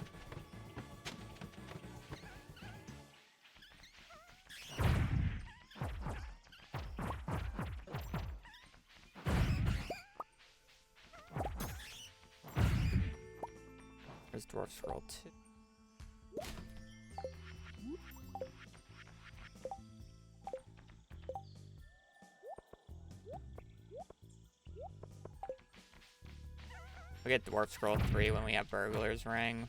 There's Dwarf Scroll 2. We'll get Dwarf Scroll 3 when we have Burglar's Ring.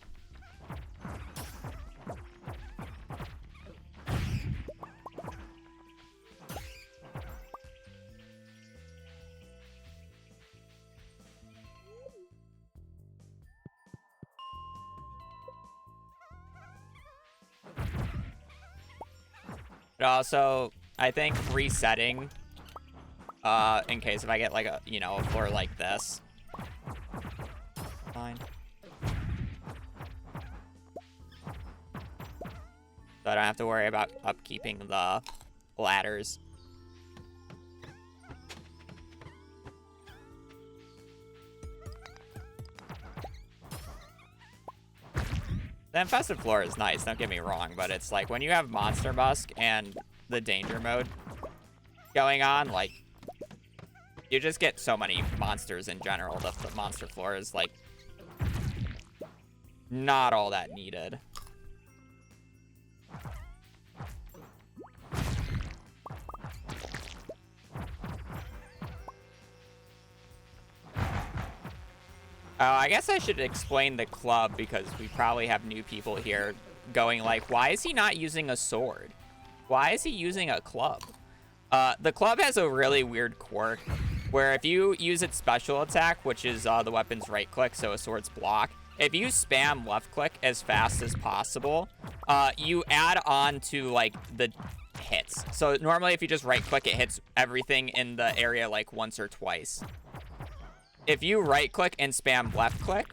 But also, I think resetting, in case if I get like a, you know, a floor like this. Fine. So I don't have to worry about upkeeping the ladders. The infested floor is nice, don't get me wrong, but it's like when you have Monster Musk and the danger mode going on, like, you just get so many monsters in general. The monster floor is like not all that needed. I guess I should explain the club because we probably have new people here going like, why is he not using a sword? Why is he using a club? The club has a really weird quirk where if you use its special attack, which is the weapon's right click, so a sword's block, if you spam left click as fast as possible, you add on to like the hits. So normally if you just right click, it hits everything in the area like once or twice. If you right click and spam left click,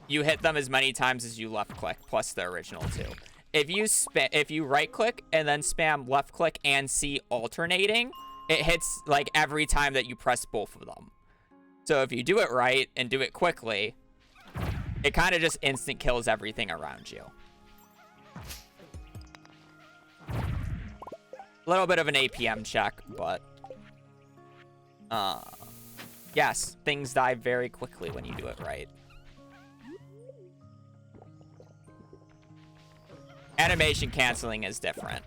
you hit them as many times as you left click plus the original two. If you right click and then spam left click and C alternating, it hits like every time that you press both of them. So if you do it right and do it quickly, it kind of just instant kills everything around you. A little bit of an APM check, but yes, things die very quickly when you do it right. Animation canceling is different.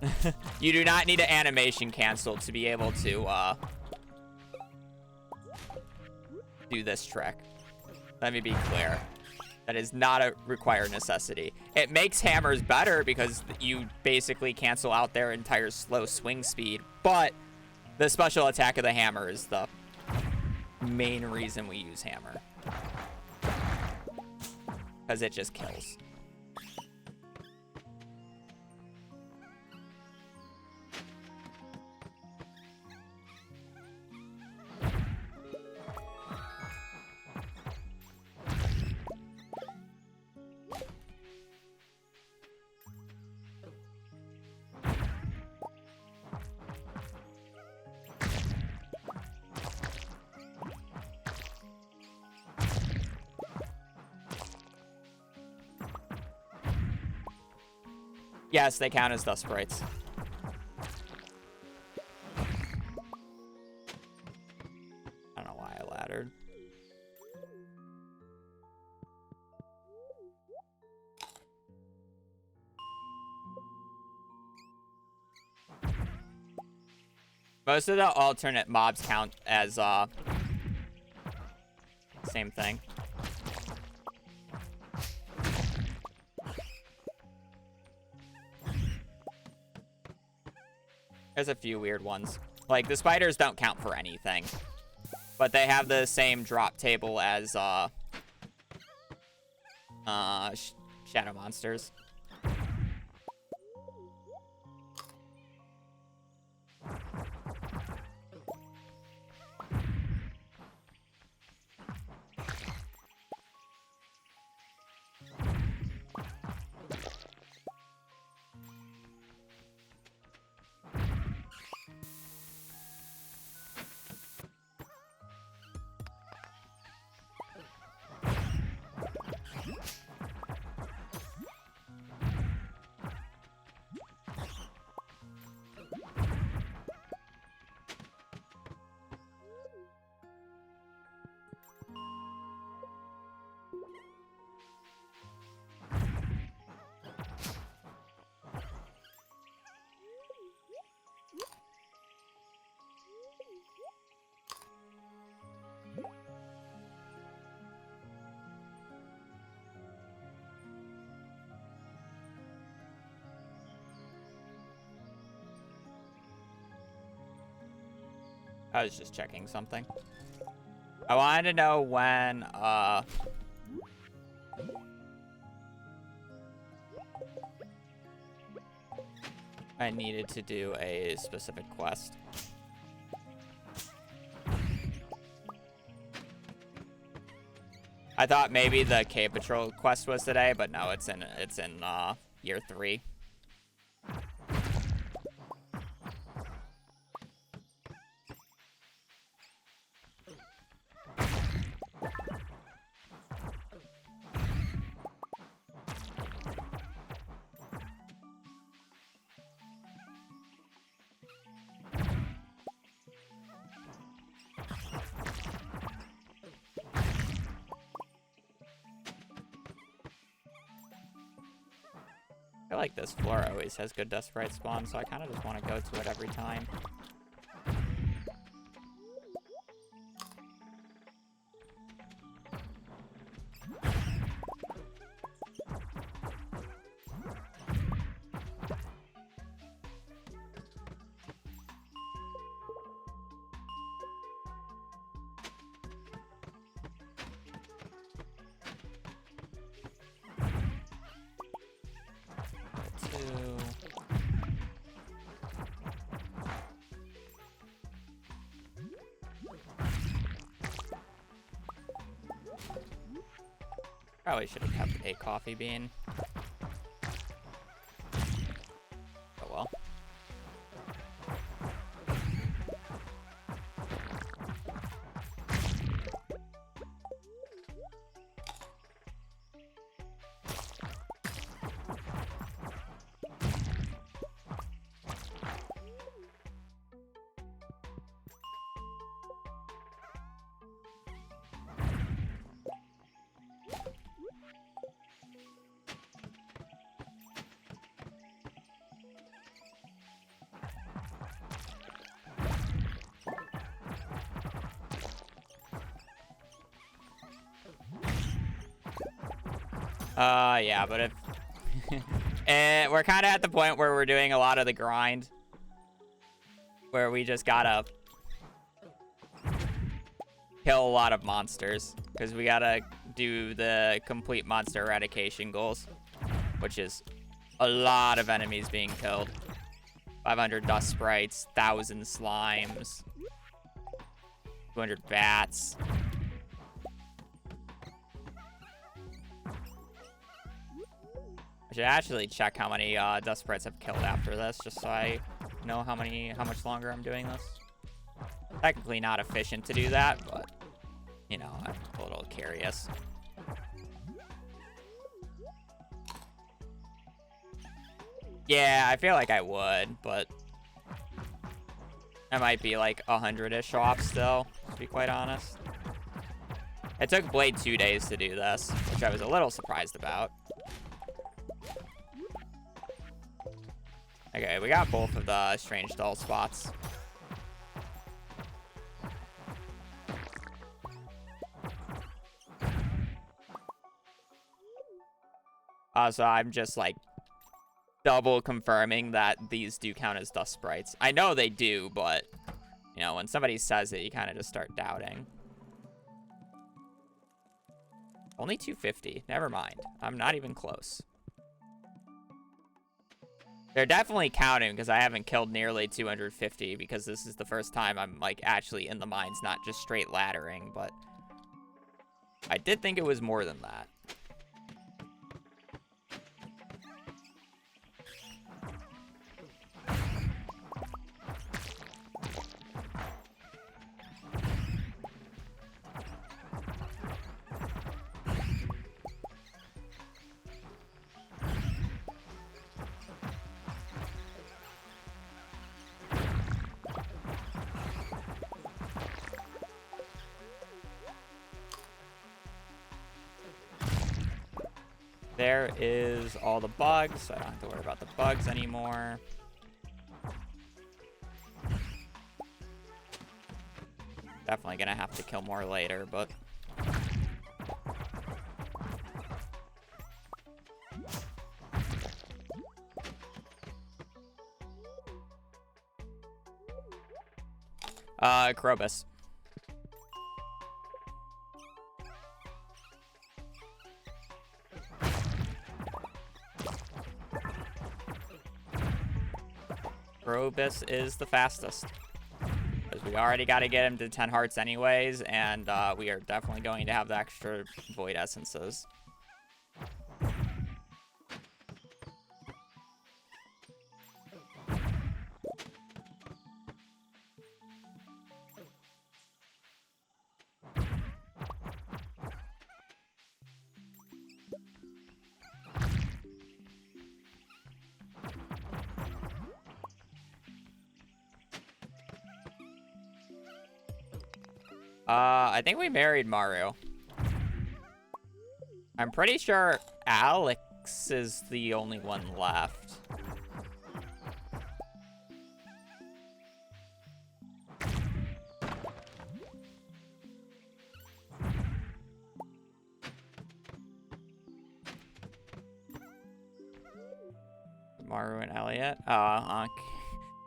You do not need an animation cancel to be able to do this trick. Let me be clear. That is not a required necessity. It makes hammers better because you basically cancel out their entire slow swing speed, but the special attack of the hammer is the main reason we use hammer. Because it just kills. Yes, they count as dust sprites. I don't know why I laddered. Most of the alternate mobs count as same thing. There's a few weird ones. Like, the spiders don't count for anything. But they have the same drop table as shadow monsters. I was just checking something. I wanted to know when, I needed to do a specific quest. I thought maybe the Cave Patrol quest was today, but no, it's in year 3. I feel like this floor always has good dust sprite spawn, so I kind of just want to go to it every time. Probably should have kept a coffee bean. Oh well. Yeah, but if... we're kind of at the point where we're doing a lot of the grind. Where we just gotta... kill a lot of monsters. Because we gotta do the complete monster eradication goals. Which is a lot of enemies being killed. 500 dust sprites, 1,000 slimes. 200 bats. I should actually check how many dust sprites I've killed after this, just so I know how much longer I'm doing this. Technically not efficient to do that, but you know, I'm a little curious. Yeah, I feel like I would, but I might be like 100-ish off still, to be quite honest. It took Blade 2 days to do this, which I was a little surprised about. Okay, we got both of the strange dull spots. So I'm just like double confirming that these do count as dust sprites. I know they do, but you know, when somebody says it, you kind of just start doubting. Only 250. Never mind. I'm not even close. They're definitely counting because I haven't killed nearly 250 because this is the first time I'm like actually in the mines, not just straight laddering, but I did think it was more than that. There is all the bugs, so I don't have to worry about the bugs anymore. Definitely gonna have to kill more later, but... Krobus. Krobus is the fastest. Because we already got to get him to 10 hearts anyways, and we are definitely going to have the extra void essences. I think we married Maru. I'm pretty sure Alex is the only one left. Maru and Elliot. Okay.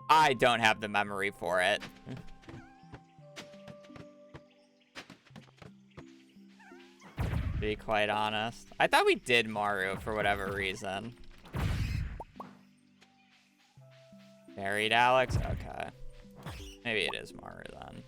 I don't have the memory for it. To be quite honest. I thought we did Maru for whatever reason. Married Alex? Okay. Maybe it is Maru then.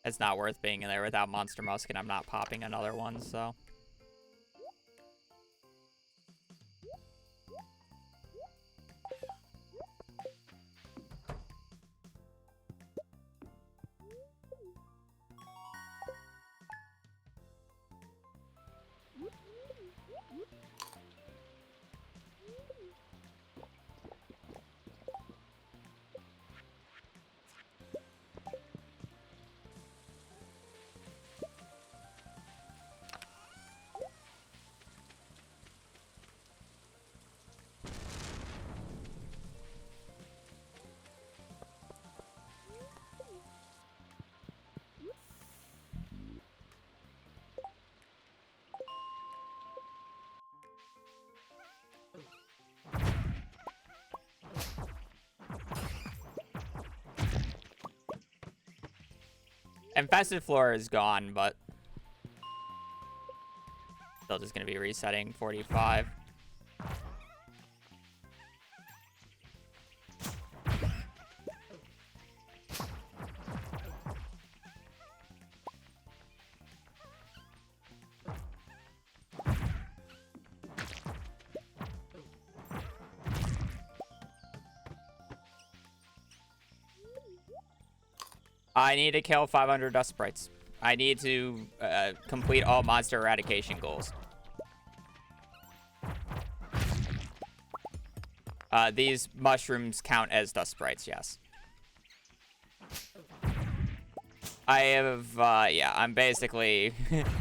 It's not worth being in there without Monster Musk, and I'm not popping another one, so... Infested floor is gone, but still just gonna be resetting 45. I need to kill 500 dust sprites. I need to complete all monster eradication goals. These mushrooms count as dust sprites, yes. I have, yeah, I'm basically...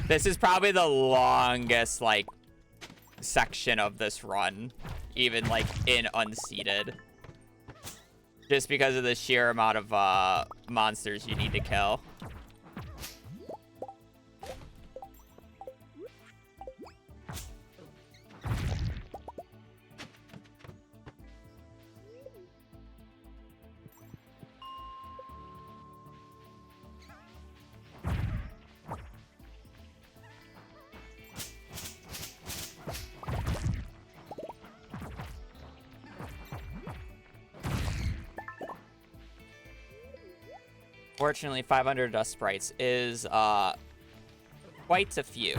this is probably the longest, like, section of this run. Even, like, in unseeded. Just because of the sheer amount of monsters you need to kill. Fortunately, 500 dust sprites is quite a few.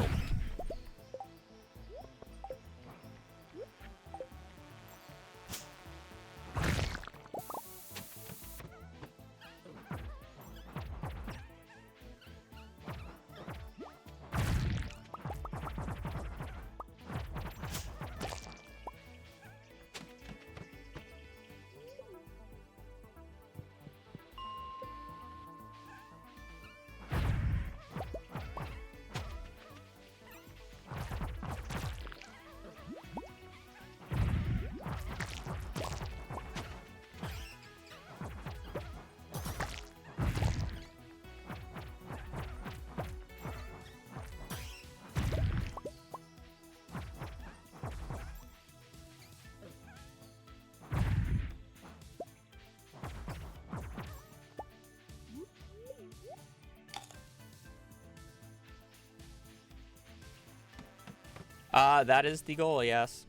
That is the goal, yes.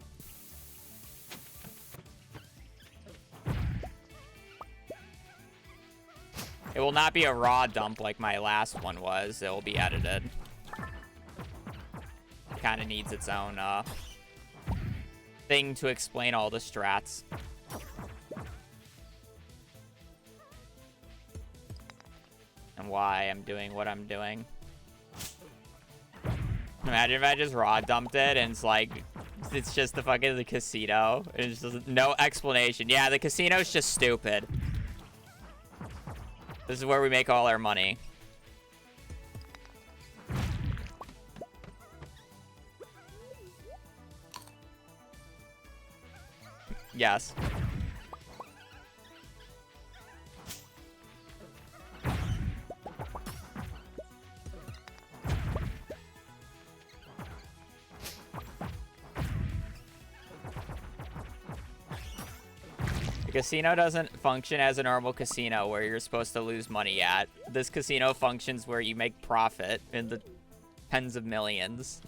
It will not be a raw dump like my last one was. It will be edited. It kind of needs its own thing to explain all the strats. And why I'm doing what I'm doing. Imagine if I just raw dumped it and it's like, it's just the fucking casino. It's just no explanation. Yeah, the casino's just stupid. This is where we make all our money. Yes. Casino doesn't function as a normal casino where you're supposed to lose money at. This casino functions where you make profit in the tens of millions.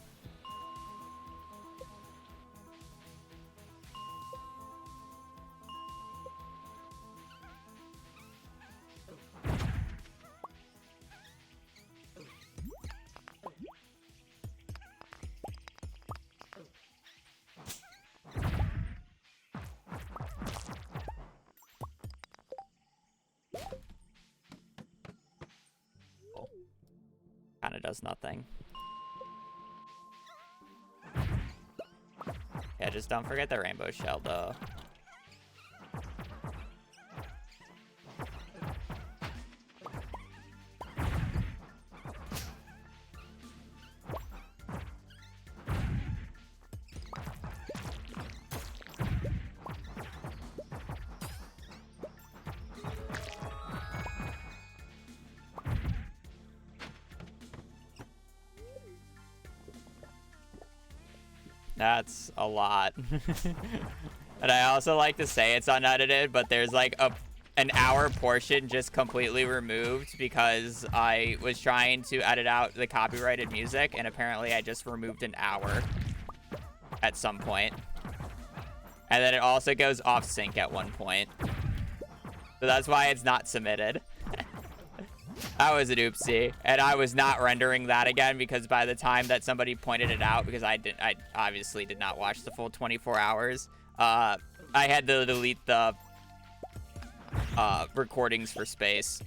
Kinda does nothing. Yeah, just don't forget the rainbow shell, though. That's a lot. And I also like to say it's unedited, but there's like an hour portion just completely removed because I was trying to edit out the copyrighted music, and apparently I just removed an hour at some point. And then it also goes off sync at one point. So that's why it's not submitted. That was an oopsie. And I was not rendering that again because by the time that somebody pointed it out, because I obviously did not watch the full 24 hours, I had to delete the recordings for space.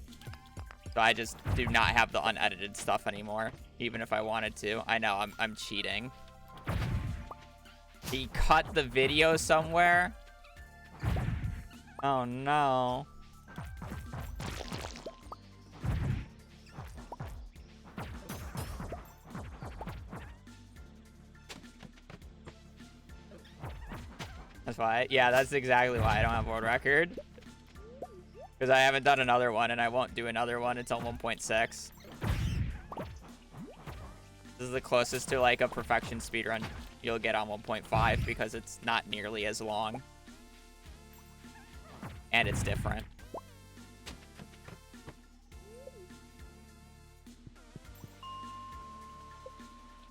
So I just do not have the unedited stuff anymore, even if I wanted to. I know, I'm cheating. He cut the video somewhere? Oh no. That's why, yeah, that's exactly why I don't have world record. Because I haven't done another one, and I won't do another one until 1.6. This is the closest to, like, a perfection speedrun you'll get on 1.5, because it's not nearly as long. And it's different.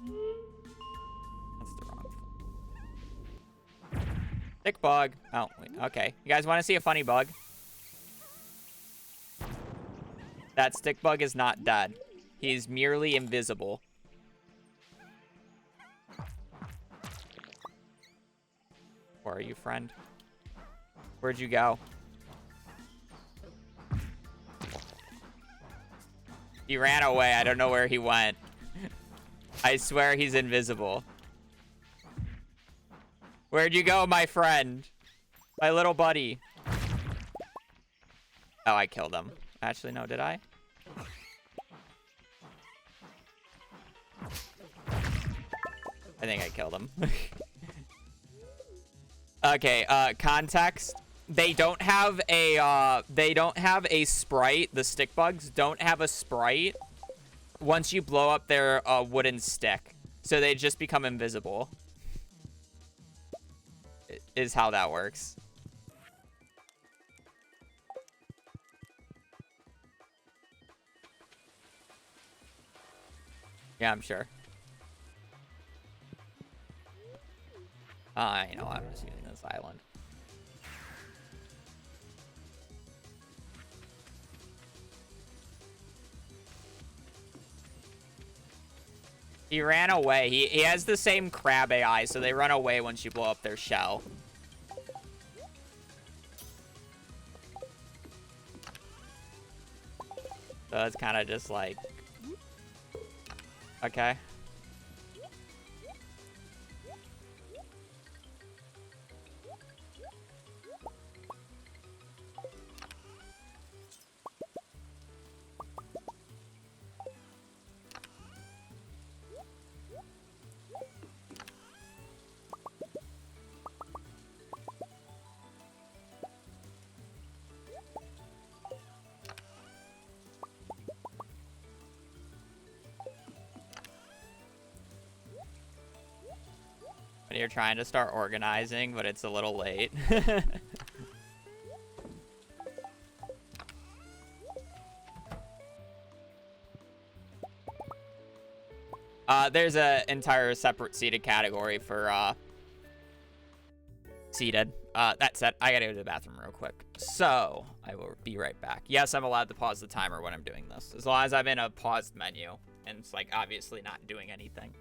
That's the wrong... Thick bug. Oh, wait, okay. You guys want to see a funny bug? That stick bug is not dead. He's merely invisible. Where are you, friend? Where'd you go? He ran away. I don't know where he went. I swear he's invisible. Where'd you go, my friend? My little buddy. Oh, I killed him. Actually, no, did I? I think I killed him. Okay, context. They don't have a sprite. The stick bugs don't have a sprite once you blow up their wooden stick. So they just become invisible. Is how that works. Yeah, I'm sure. You know, I'm just using this island. He ran away. He has the same crab AI, so they run away once you blow up their shell. So it's kind of just like... Okay. When you're trying to start organizing, but it's a little late. There's an entire separate seated category for seated. That said, I gotta go to the bathroom real quick. So, I will be right back. Yes, I'm allowed to pause the timer when I'm doing this, as long as I'm in a paused menu, and it's, like, obviously not doing anything.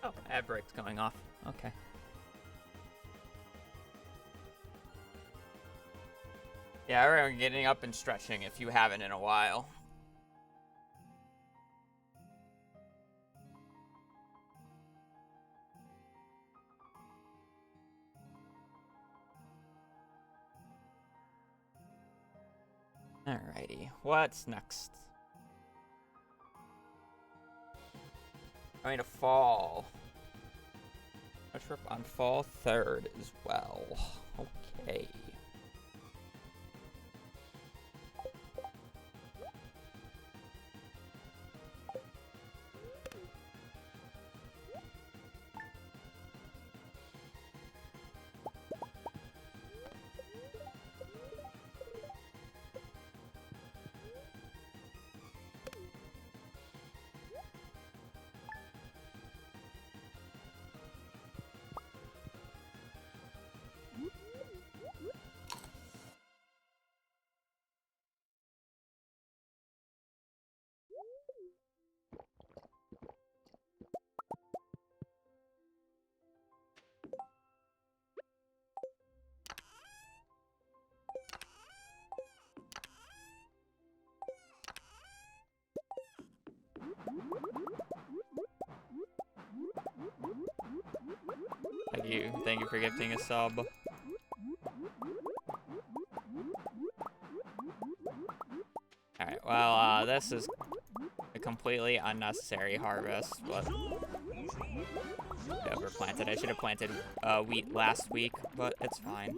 Oh, ad break's going off. Okay. Yeah, everyone getting up and stretching if you haven't in a while. Alrighty, what's next? Going to fall. A trip on fall 3rd as well. Okay. Thank you for gifting a sub. Alright, well, this is a completely unnecessary harvest, but whatever planted. I should have planted wheat last week, but it's fine.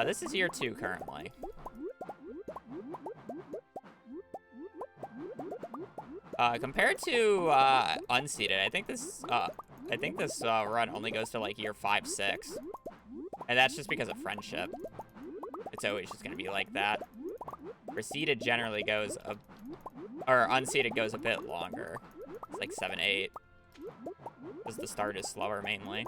This is year 2 currently. Compared to unseeded, I think this run only goes to like year 5, 6, and that's just because of friendship. It's always just gonna be like that. Where seeded generally goes or unseeded goes a bit longer. It's like 7, 8. Because the start is slower mainly.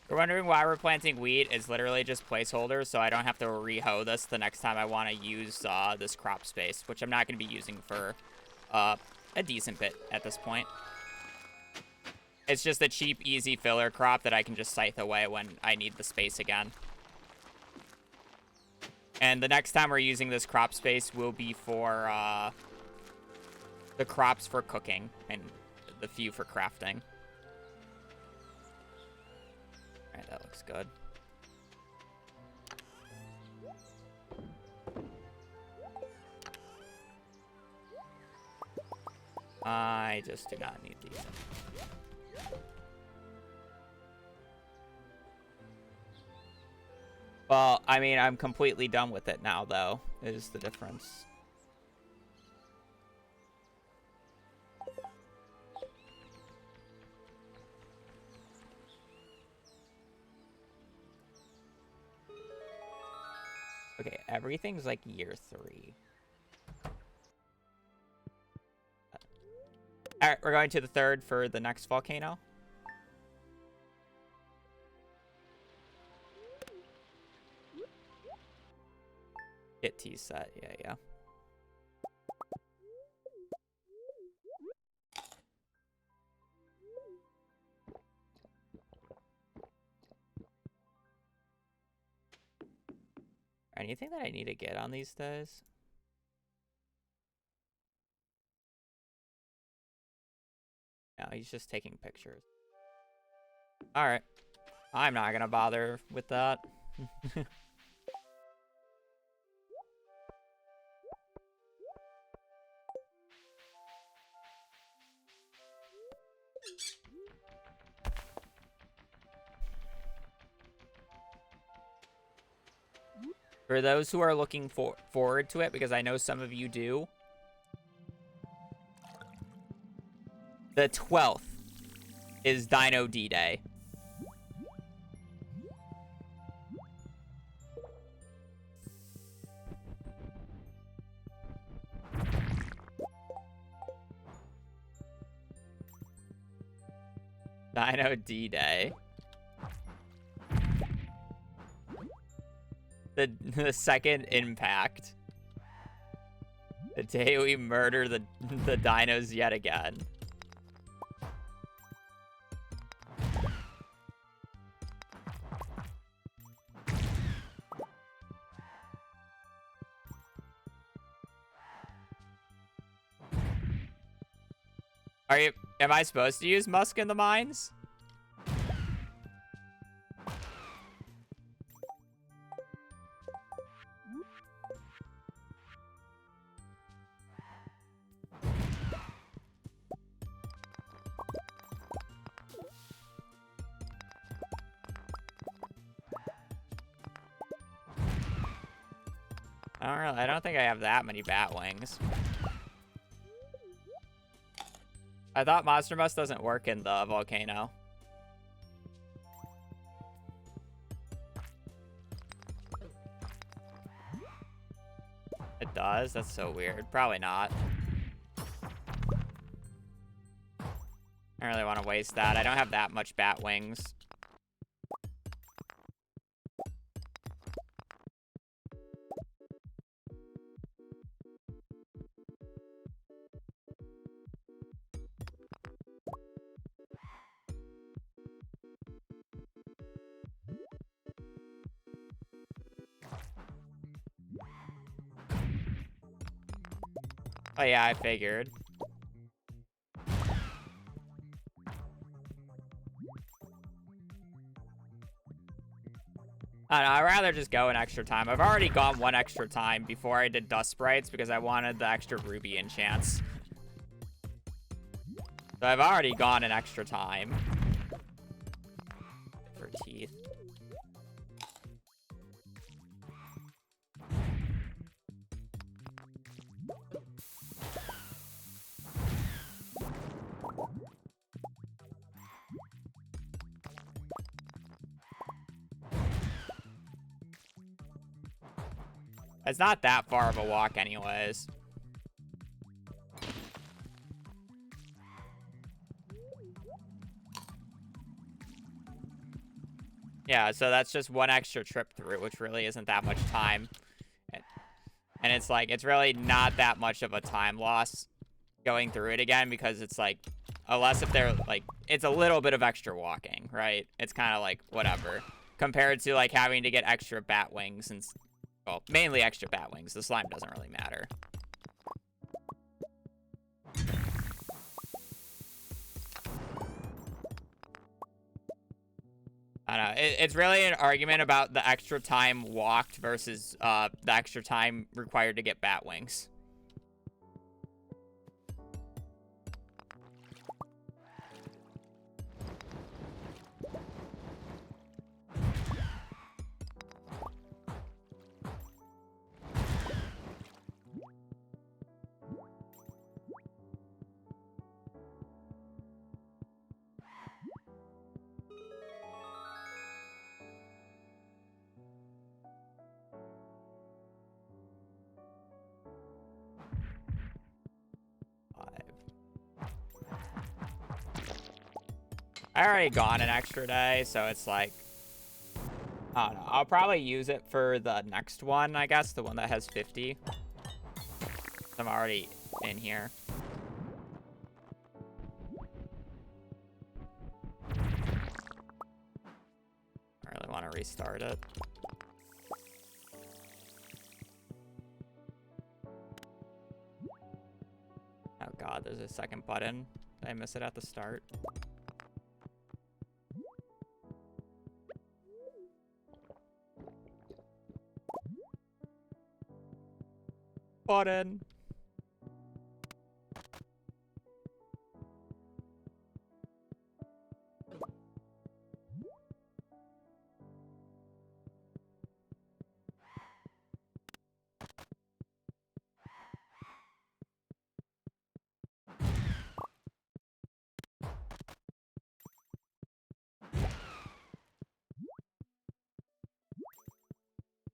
You're wondering why we're planting wheat? It's literally just placeholders, so I don't have to re-hoe this the next time I want to use this crop space, which I'm not going to be using for a decent bit at this point. It's just a cheap, easy filler crop that I can just scythe away when I need the space again. And the next time we're using this crop space will be for the crops for cooking and the few for crafting. Alright, that looks good. I just do not need these. Well, I mean, I'm completely done with it now, though, is the difference. Okay, everything's like year 3. Alright, we're going to the 3rd for the next volcano. Get T set, yeah. Anything that I need to get on these days? No, he's just taking pictures. Alright. I'm not gonna bother with that. For those who are looking forward to it, because I know some of you do, the 12th is Dino D-Day. Dino D-Day. The second impact. The day we murder the dinos yet again. Am I supposed to use Musk in the mines? I don't think I have that many bat wings. I thought Monster Bus doesn't work in the volcano. It does? That's so weird. Probably not. I don't really want to waste that. I don't have that much bat wings. Oh yeah, I figured. I don't know, I'd rather just go an extra time. I've already gone one extra time before I did Dust Sprites because I wanted the extra ruby enchants. So I've already gone an extra time. For teeth. It's not that far of a walk anyways. Yeah, so that's just one extra trip through, which really isn't that much time. And it's like, it's really not that much of a time loss going through it again because it's like, unless if they're like, it's a little bit of extra walking, right? It's kind of like, whatever. Compared to like having to get extra bat wings and, well, mainly extra bat wings. The slime doesn't really matter. I don't know. It's really an argument about the extra time walked versus the extra time required to get bat wings. I already gone an extra day, so it's like, I don't know. I'll probably use it for the next one, I guess, the one that has 50. I'm already in here. I really want to restart it. Oh god, there's a second button. Did I miss it at the start? Button!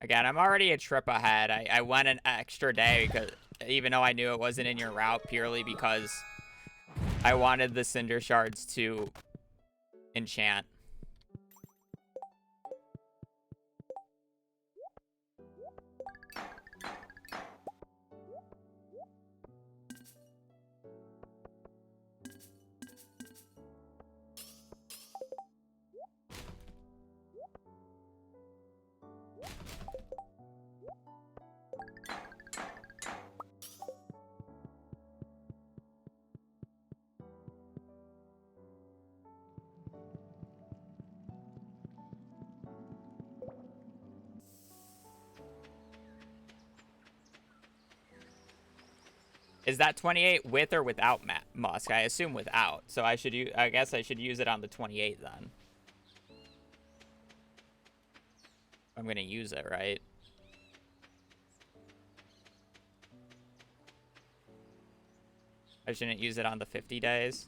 Again, I'm already a trip ahead. I went an extra day because even though I knew it wasn't in your route purely because I wanted the Cinder Shards to enchant. Is that 28 with or without Musk? I assume without. So I guess I should use it on the 28 then. I'm gonna use it, right? I shouldn't use it on the 50 days.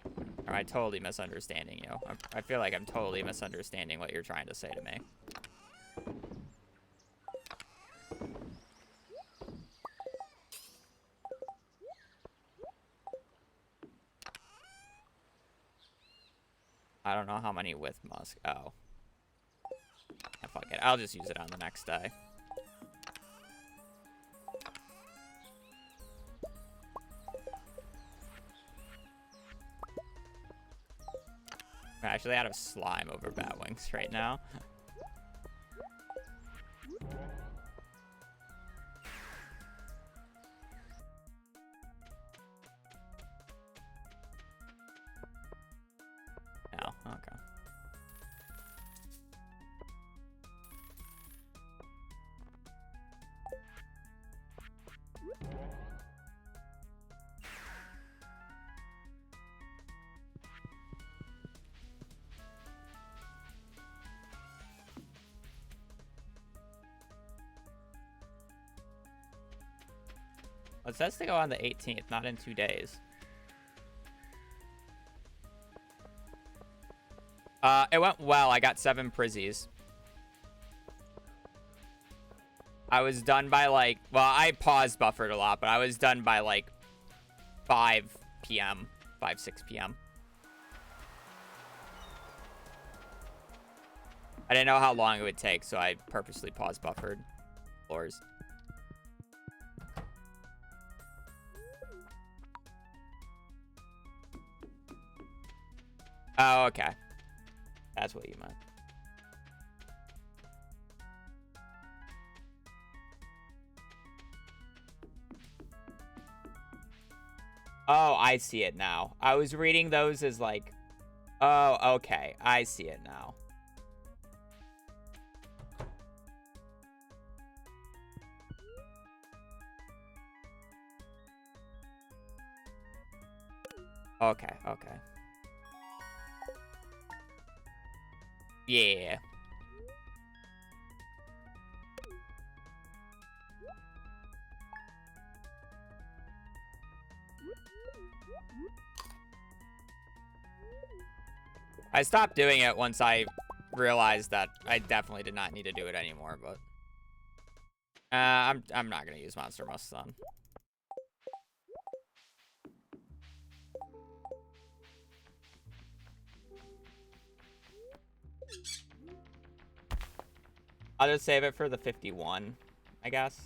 Or am I totally misunderstanding you? I feel like I'm totally misunderstanding what you're trying to say to me. I don't know how many with Musk. Oh. Yeah, fuck it. I'll just use it on the next day. I'm actually out of slime over Batwings right now. Oh, okay. Well, it says to go on the 18th, not in 2 days. It went well. I got 7 prizzies. I was done by like, well, I paused buffered a lot, but I was done by like 5 p.m., 6 p.m. I didn't know how long it would take, so I purposely paused buffered floors. Oh, okay. That's what you meant. Oh, I see it now. I was reading those as like, oh, okay. I see it now. Okay, okay. Yeah. I stopped doing it once I realized that I definitely did not need to do it anymore, but I'm not gonna use Monster Musk then. I'll just save it for the 51, I guess.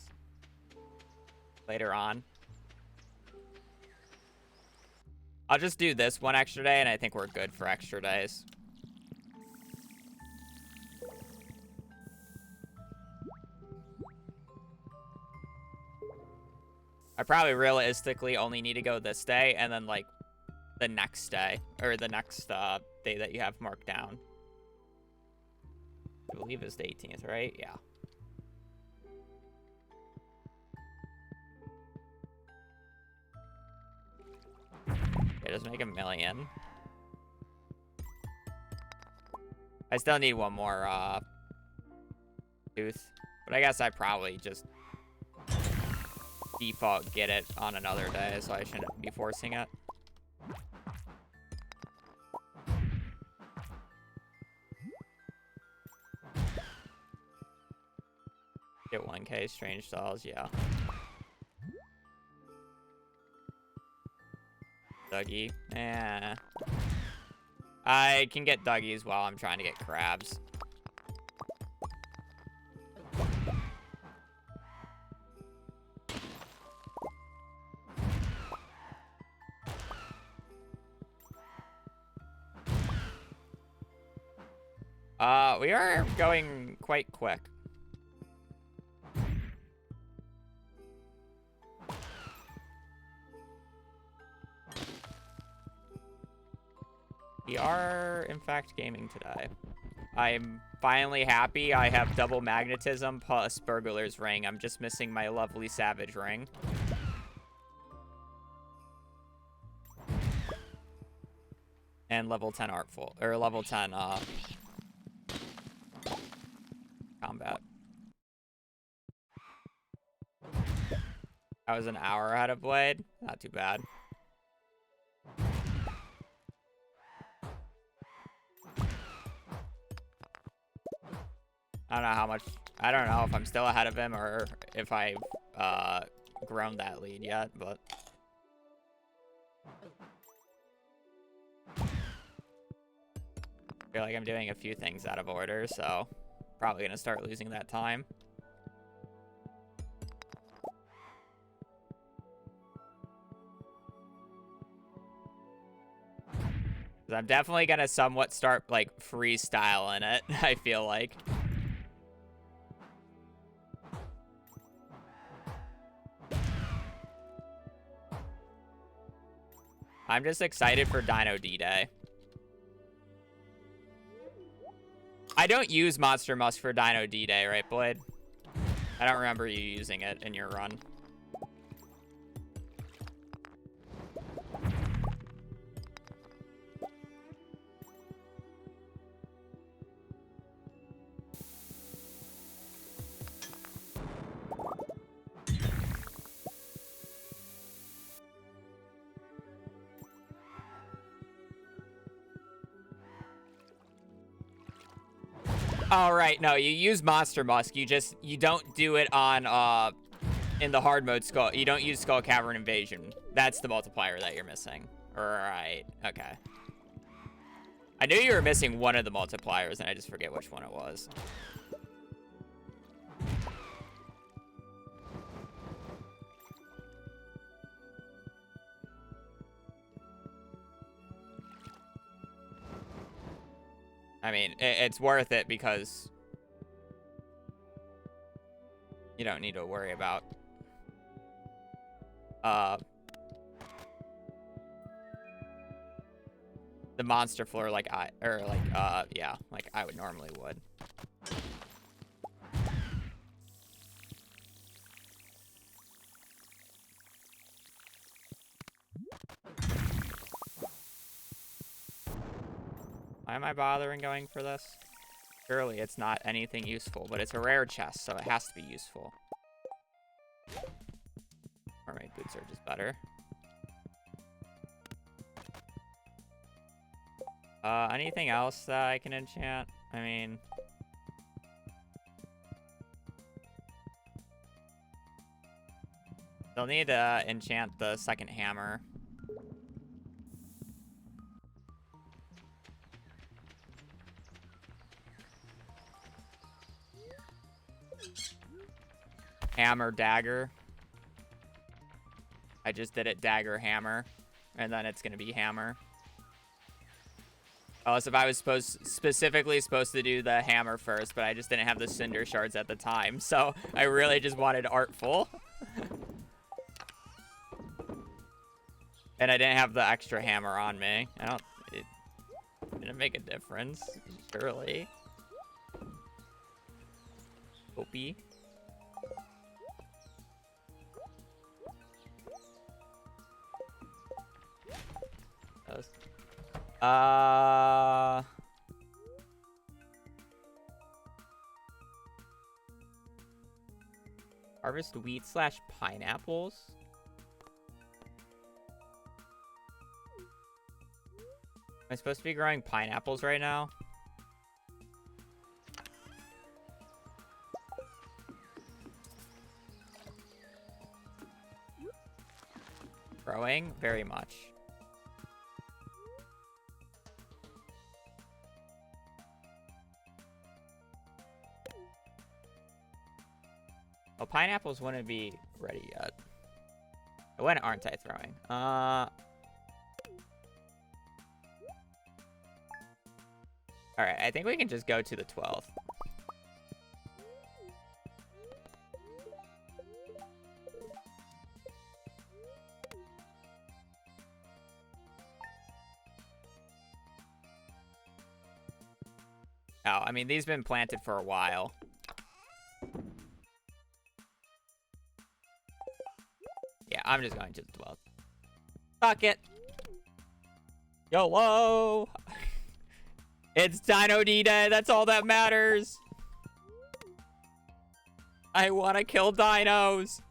Later on. I'll just do this one extra day, and I think we're good for extra days. I probably realistically only need to go this day, and then, like, the next day. Or the next day that you have marked down. I believe it's the 18th, right? Yeah. It does make 1 million. I still need one more tooth. But I guess I probably just default get it on another day, so I shouldn't be forcing it. Get 1K strange stalls, yeah. Dougie. Eh. I can get Dougies while I'm trying to get crabs. We are going quite quick. We are, in fact, gaming today. I'm finally happy I have double magnetism plus burglar's ring. I'm just missing my lovely savage ring. And level 10 artful, or level 10 combat. I was an hour ahead of Blade. Not too bad. I don't know how much. I don't know if I'm still ahead of him or if I've grown that lead yet, but. I feel like I'm doing a few things out of order, so probably gonna start losing that time. I'm definitely gonna somewhat start like freestyling it, I feel like. I'm just excited for Dino D-Day. I don't use Monster Musk for Dino D-Day, right, Blade? I don't remember you using it in your run. Oh, right. No, you use Monster Musk. You don't do it on, in the hard mode Skull. You don't use Skull Cavern Invasion. That's the multiplier that you're missing. Right. Okay. I knew you were missing one of the multipliers, and I just forget which one it was. I mean, it's worth it because you don't need to worry about the monster floor like yeah, like I would normally would. Why am I bothering going for this? Surely it's not anything useful, but it's a rare chest, so it has to be useful. Mermaid boots are just better. Anything else that I can enchant? I mean... they'll need to enchant the second hammer. Hammer, dagger. I just did it dagger, hammer. And then it's going to be hammer. Unless if I was specifically supposed to do the hammer first, but I just didn't have the cinder shards at the time. So I really just wanted artful. And I didn't have the extra hammer on me. It didn't make a difference, surely. Opie. Harvest wheat / pineapples. Am I supposed to be growing pineapples right now? Growing? Very much. Well, pineapples wouldn't be ready yet. When aren't I throwing? Alright, I think we can just go to the 12th. Oh, I mean, these have been planted for a while. Yeah, I'm just going to the 12th. Fuck it. YOLO! It's Dino D-Day, that's all that matters! I wanna kill dinos!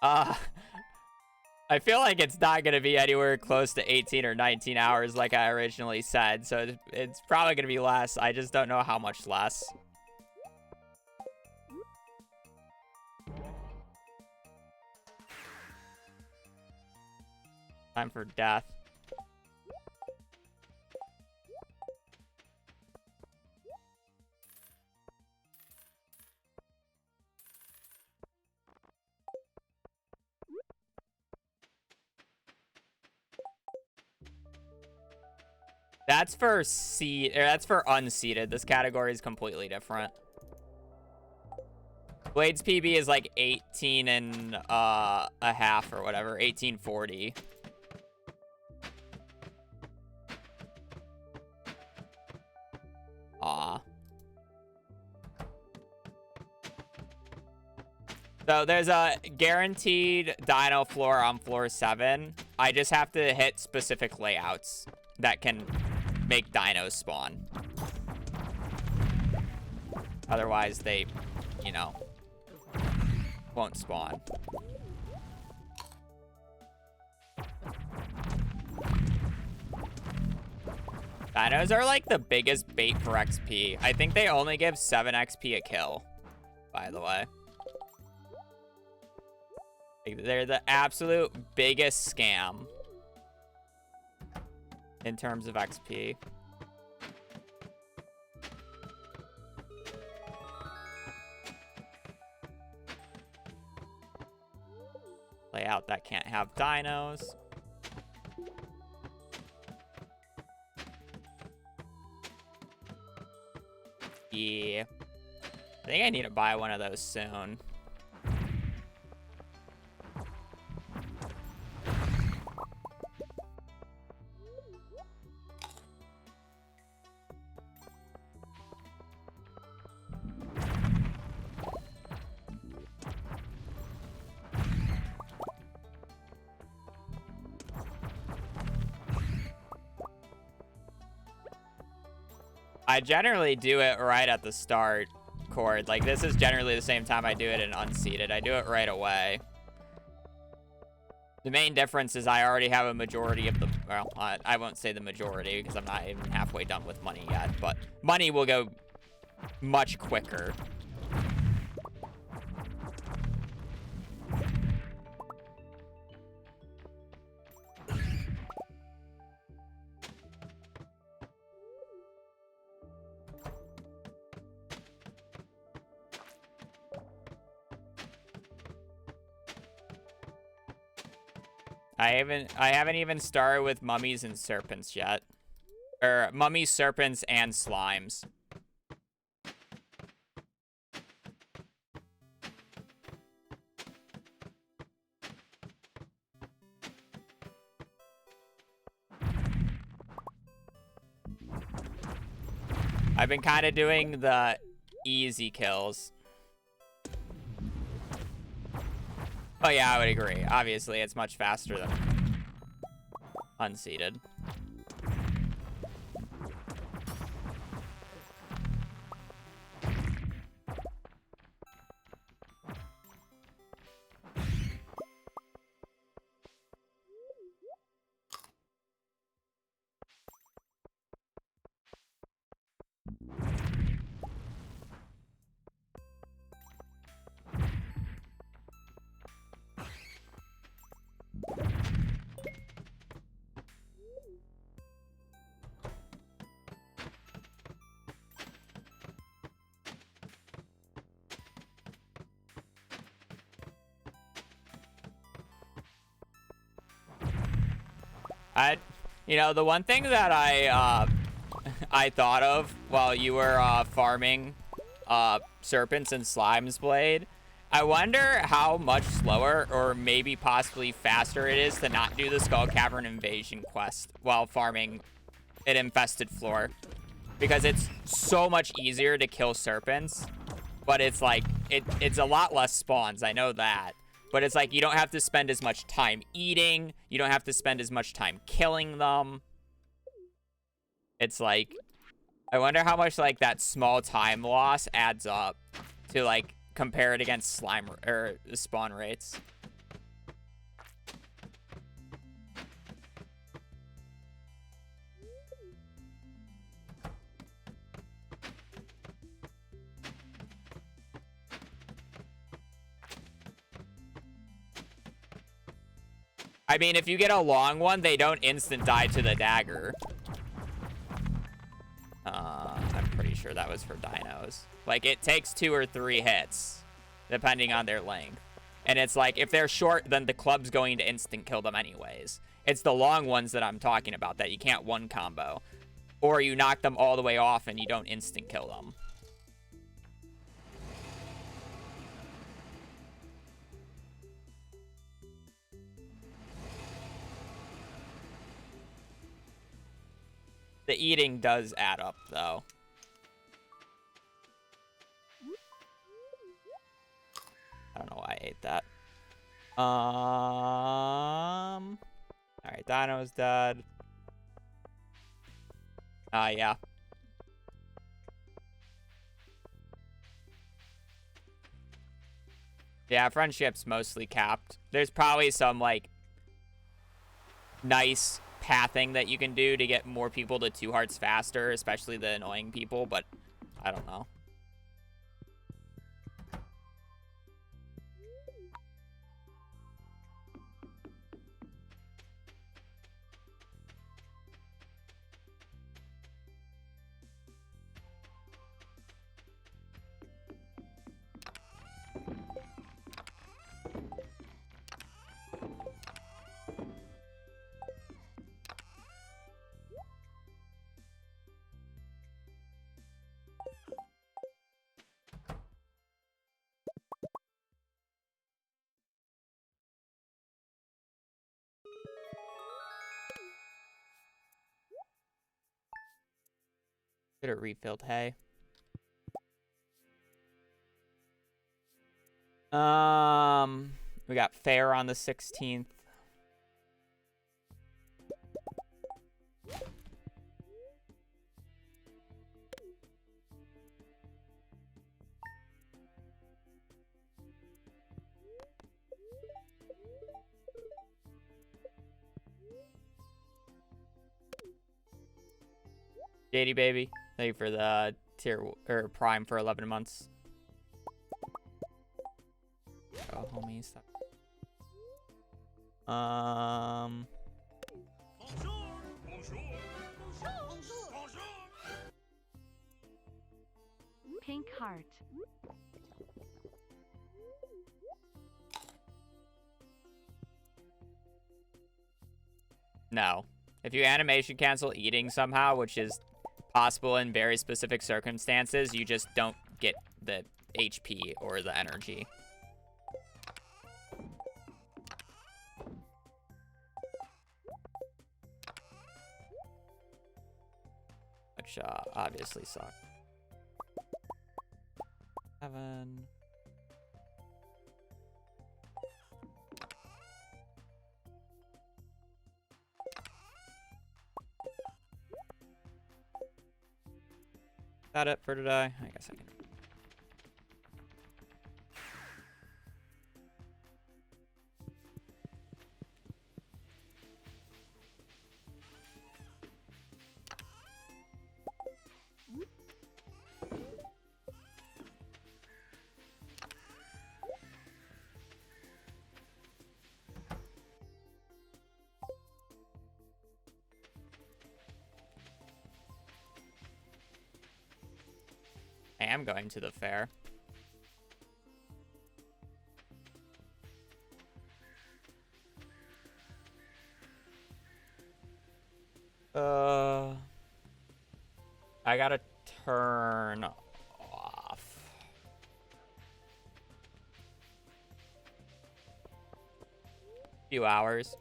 I feel like it's not going to be anywhere close to 18 or 19 hours like I originally said, so it's probably going to be less. I just don't know how much less. Time for death. That's for that's for unseeded. This category is completely different. Blade's PB is like 18 and a half or whatever, 1840. Aw. So there's a guaranteed dino floor on floor 7. I just have to hit specific layouts that can make dinos spawn. Otherwise, they, you know, won't spawn. Dinos are like the biggest bait for XP. I think they only give 7 XP a kill, by the way. They're the absolute biggest scam in terms of XP. Layout that can't have dinos. Yeah. I think I need to buy one of those soon. I generally do it right at the start, Cord. Like, this is generally the same time I do it in unseeded. I do it right away. The main difference is I already have a majority of the... Well, I won't say the majority because I'm not even halfway done with money yet. But money will go much quicker. I haven't even started with mummies and serpents yet. Or mummies, serpents, and slimes. I've been kind of doing the easy kills. Oh yeah, I would agree. Obviously, it's much faster than unseated. You know, the one thing that I thought of while you were farming serpents and slimes blade, I wonder how much slower or maybe possibly faster it is to not do the Skull Cavern invasion quest while farming an infested floor, because it's so much easier to kill serpents, but it's like it's a lot less spawns. I know that. But it's like you don't have to spend as much time eating. You don't have to spend as much time killing them. It's like, I wonder how much like that small time loss adds up to like compare it against slime or spawn rates. I mean, if you get a long one, they don't instant die to the dagger. I'm pretty sure that was for dinos. Like, it takes 2 or 3 hits, depending on their length. And it's like, if they're short, then the club's going to instant kill them anyways. It's the long ones that I'm talking about that you can't one combo. Or you knock them all the way off and you don't instant kill them. The eating does add up, though. I don't know why I ate that. Alright, Dino's dead. Yeah. Yeah, friendship's mostly capped. There's probably some, like, nice pathing that you can do to get more people to 2 hearts faster, especially the annoying people, but I don't know. Should have refilled hay. We got fair on the 16th. Geode baby, thank you for the tier or prime for 11 months. Oh, homie, stop. Pink heart. No. If you animation cancel eating somehow, which is possible in very specific circumstances, you just don't get the HP or the energy. Which obviously sucks. Cavern. Is that it for today? I guess I can. I am going to the fair. I gotta turn off. Few hours.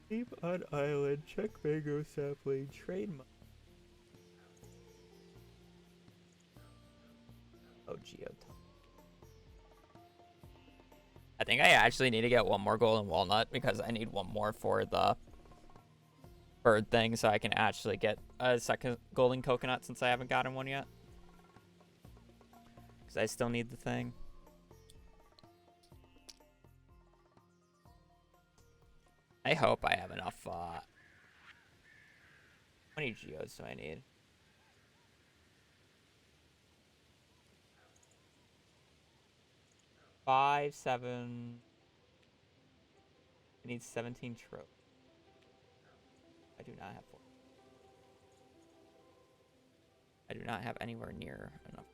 Keep on island, check mango sapling, trade Geode. I think I actually need to get one more golden walnut because I need one more for the bird thing so I can actually get a second golden coconut since I haven't gotten one yet. Because I still need the thing. I hope I have enough, how many geodes do I need? 5, 7. I need 17 tropes. I do not have 4. I do not have anywhere near enough.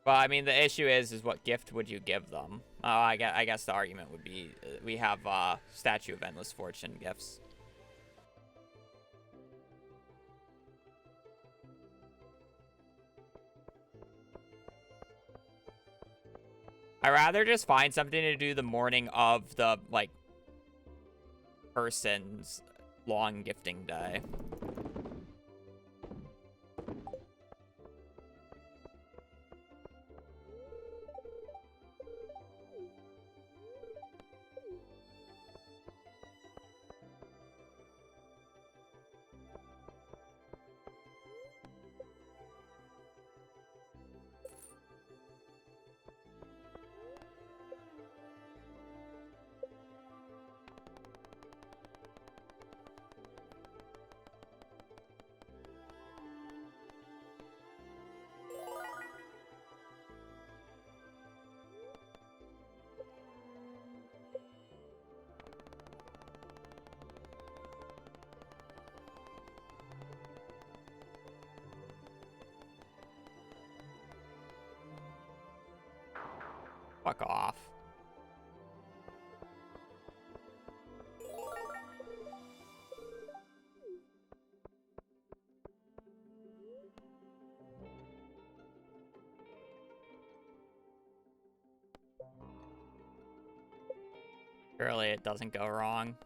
Well, I mean, the issue is what gift would you give them? I guess the argument would be we have Statue of Endless Fortune gifts. I'd rather just find something to do the morning of the, like, person's long gifting day. Fuck off. Surely it doesn't go wrong.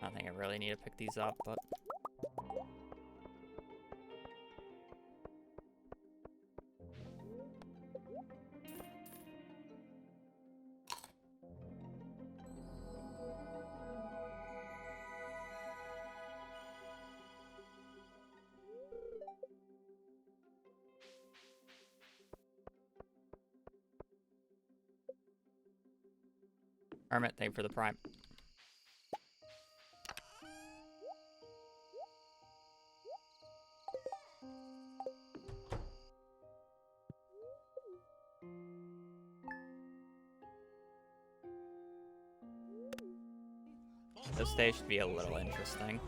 I don't think I really need to pick these up, but... Hermit, thank you for the prime. This day should be a little interesting.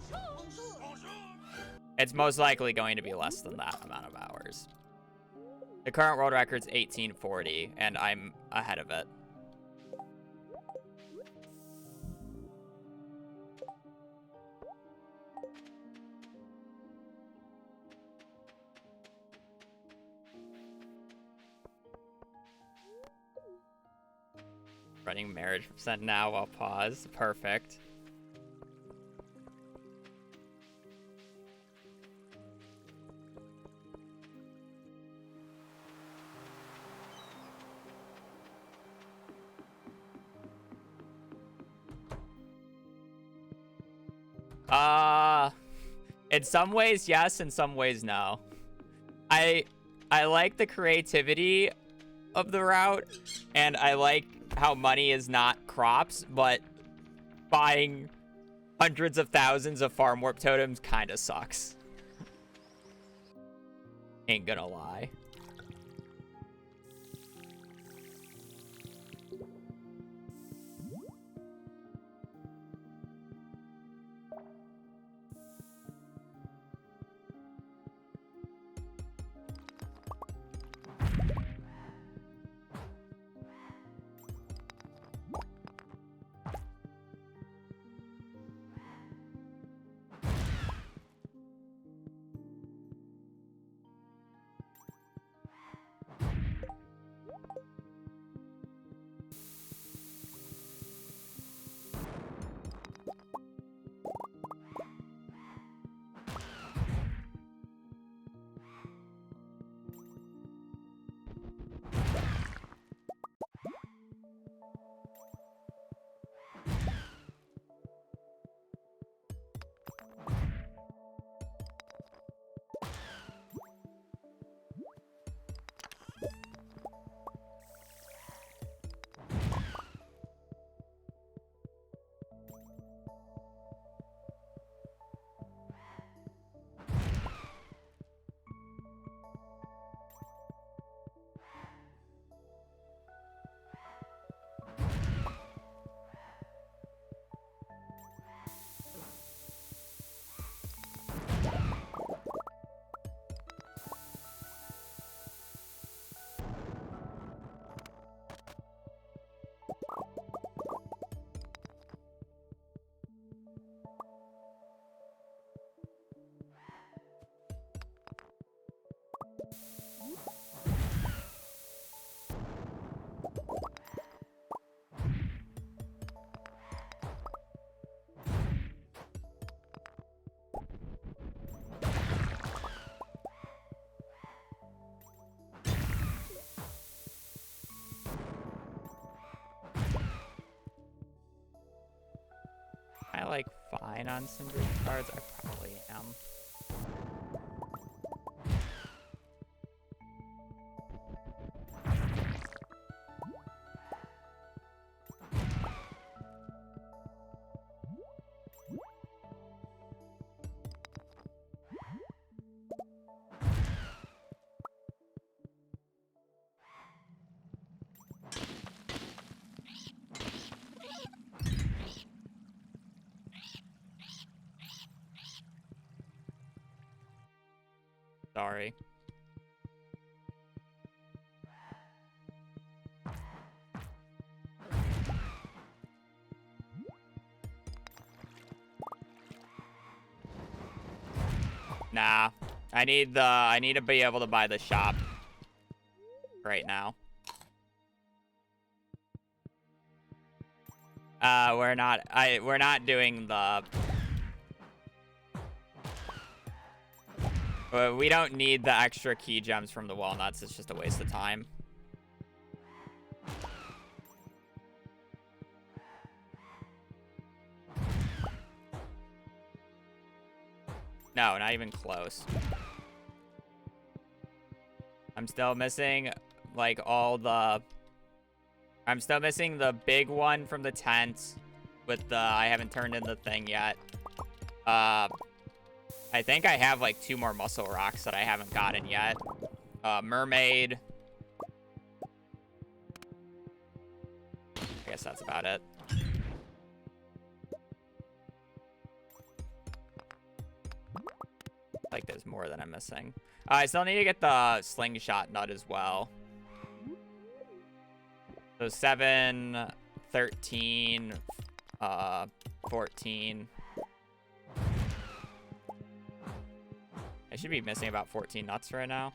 It's most likely going to be less than that amount of hours. The current world record's 1840, and I'm ahead of it. Running marriage percent now while pause. Perfect. In some ways, yes. In some ways, no. I like the creativity of the route, and I like how money is not crops, but buying hundreds of thousands of farm warp totems kind of sucks. Ain't gonna lie. I like fine on some group cards. I probably am. Sorry. Nah. I need to be able to buy the shop right now. We're not doing the we don't need the extra key gems from the walnuts. It's just a waste of time. No, not even close. I'm still missing, like, all the I'm still missing the big one from the tent with the, I haven't turned in the thing yet. I think I have like 2 more muscle rocks that I haven't gotten yet. Mermaid. I guess that's about it. Like there's more that I'm missing. I still need to get the slingshot nut as well. So 7, 13, 14. I should be missing about 14 nuts right now.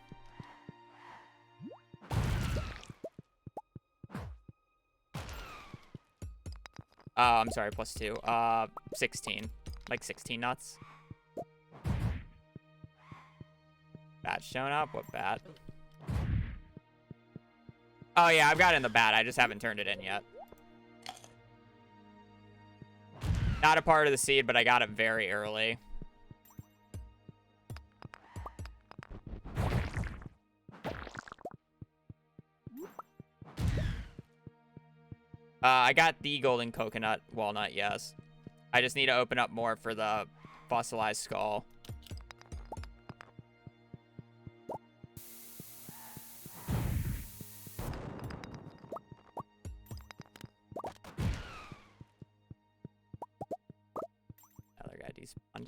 I'm sorry, plus 2. 16. Like 16 nuts. Bat showing up? What bat? Oh yeah, I've got it in the bat. I just haven't turned it in yet. Not a part of the seed, but I got it very early. I got the golden coconut walnut, yes. I just need to open up more for the fossilized skull. Other guy despawned.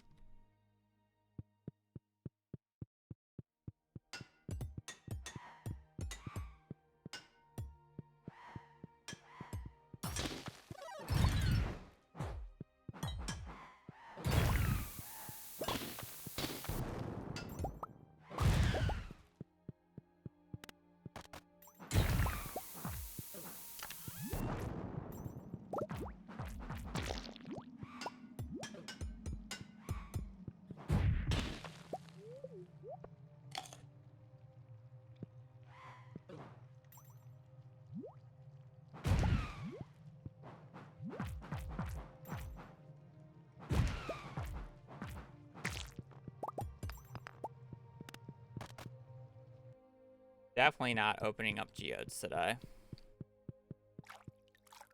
Definitely not opening up geodes today.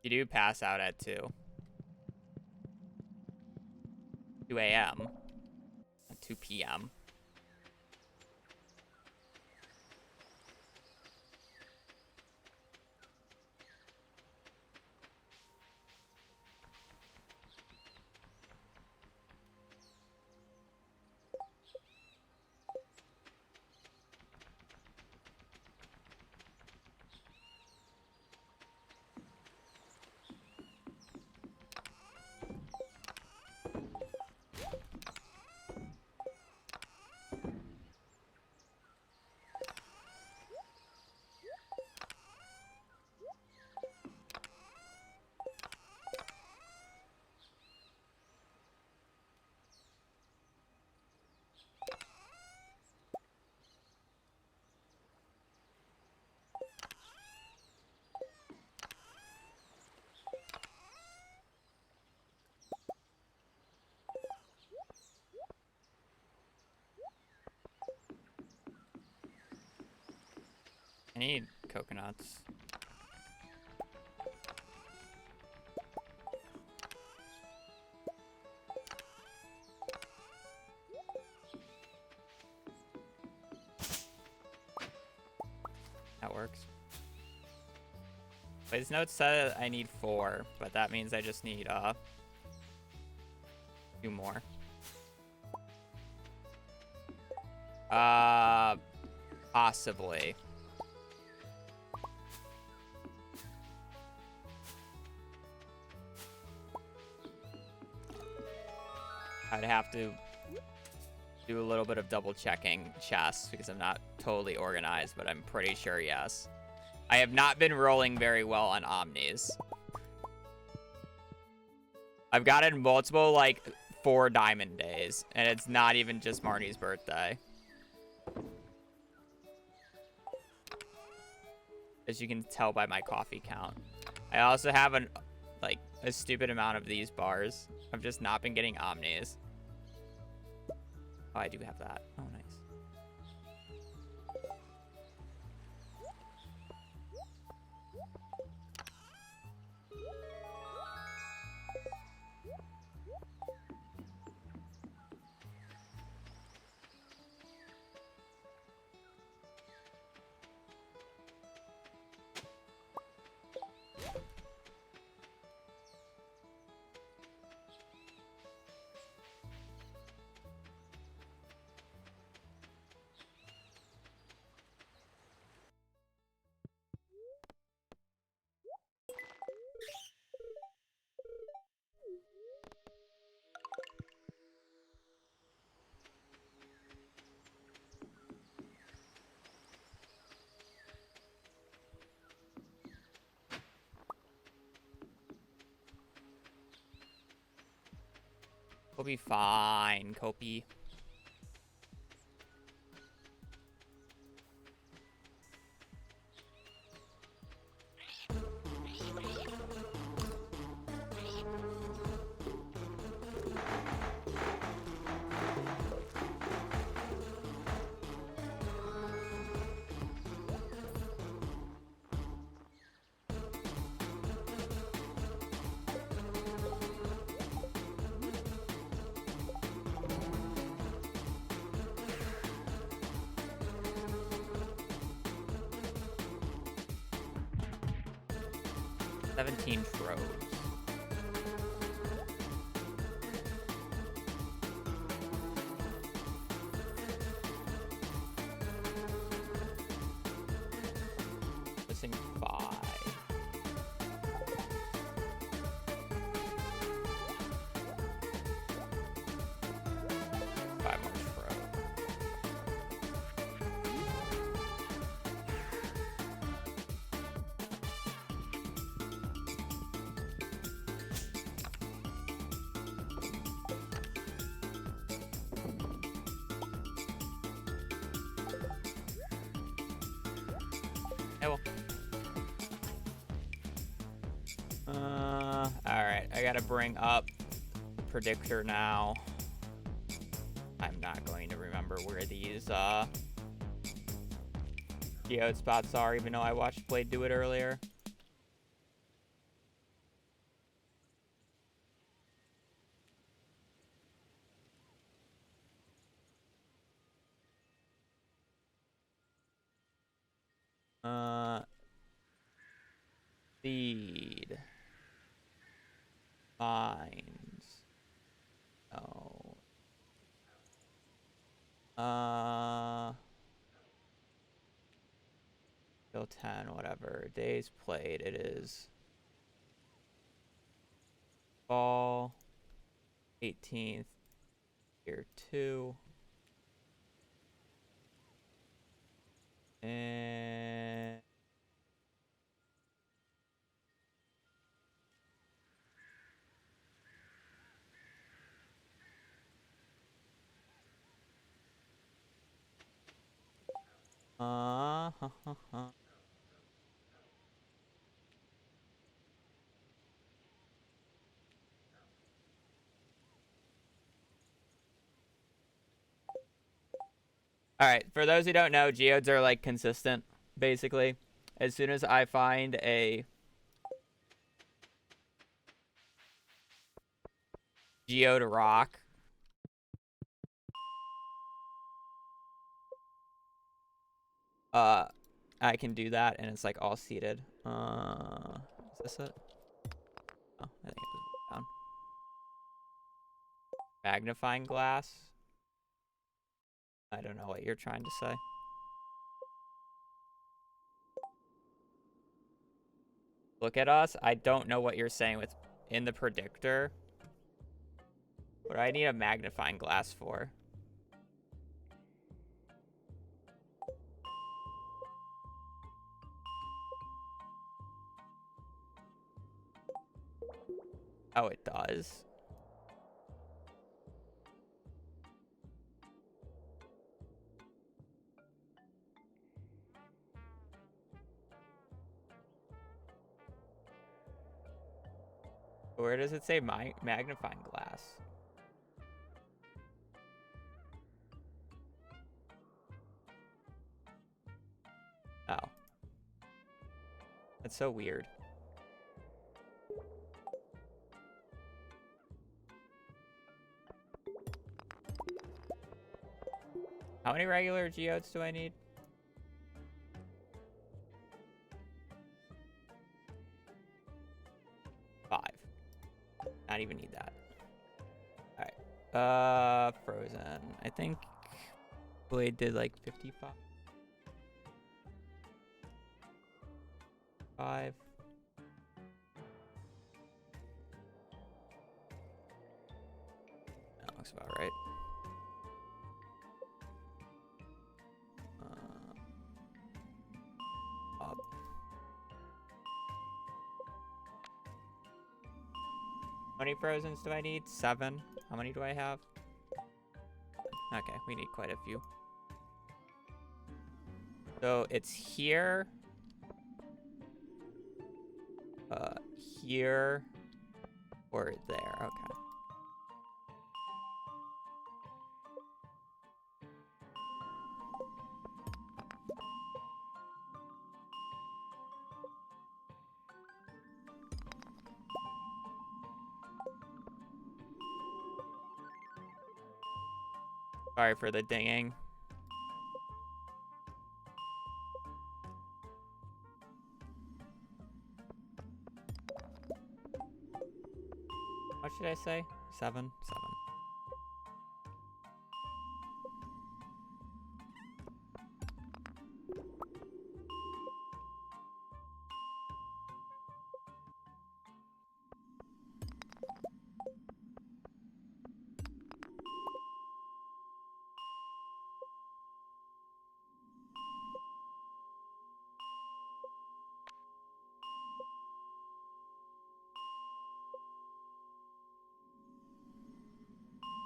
You do pass out at 2 a.m. At 2 p.m. I need coconuts. That works. Wait, this note said I need 4, but that means I just need 2 more. Possibly. I'd have to do a little bit of double checking chests because I'm not totally organized, but I'm pretty sure yes. I have not been rolling very well on omnis. I've gotten multiple like 4 diamond days, and it's not even just Marnie's birthday. As you can tell by my coffee count. I also have a stupid amount of these bars. I've just not been getting omnis. Oh, I do have that. Oh, nice. We'll be fine, Kopi. Seventeen troves. Missing 5. Five more troves. Alright, I gotta bring up predictor now. I'm not going to remember where these geode spots are, even though I watched Blade do it earlier. Seed. Mines. Oh. Till 10, whatever. Days played, it is. Fall. 18th. Year 2. And... Alright, for those who don't know, geodes are like consistent, basically. As soon as I find a geode rock, I can do that, and it's like all seated. Is this it? Oh, I think it was down. Magnifying glass. I don't know what you're trying to say. Look at us. I don't know what you're saying with in the predictor. What do I need a magnifying glass for? Oh, it does. Where does it say magnifying glass? Oh. That's so weird. How many regular geodes do I need? 5. Not even need that. Alright. Frozen. I think Blade did like 55. 5. That looks about right. Up. How many frozens do I need? 7. How many do I have? Okay, we need quite a few. So it's here. Here. Or there. Okay. Sorry for the dinging. What should I say? 7? 7.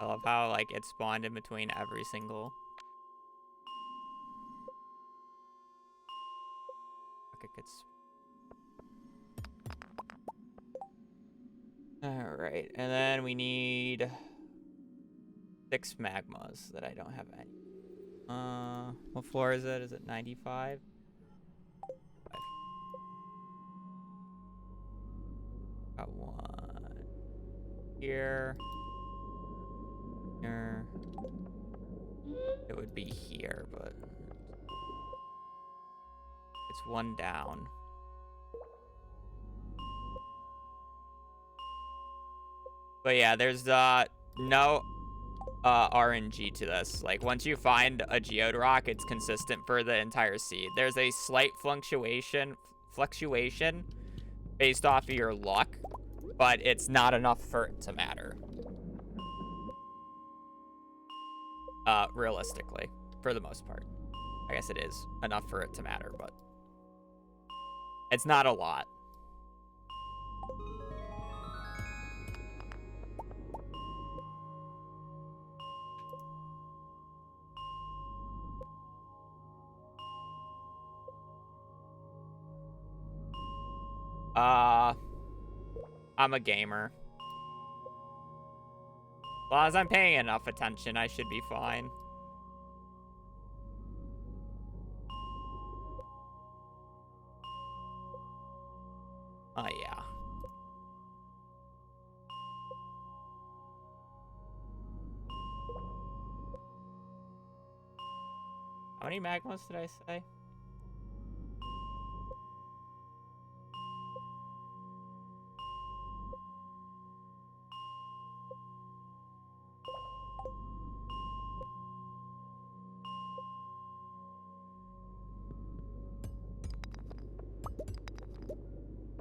I love how, like, it spawned in between every single... Okay, good. Alright, and then we need 6 magmas that I don't have any. What floor is it? Is it 95? Got one here. Here. It would be here, but it's one down. But yeah, there's no RNG to this. Like, once you find a geode rock, it's consistent for the entire seed. There's a slight fluctuation based off of your luck, but it's not enough for it to matter. Realistically, for the most part. I guess it is enough for it to matter, but it's not a lot. I'm a gamer. As long as I'm paying enough attention, I should be fine. Oh, yeah. How many magmas did I say?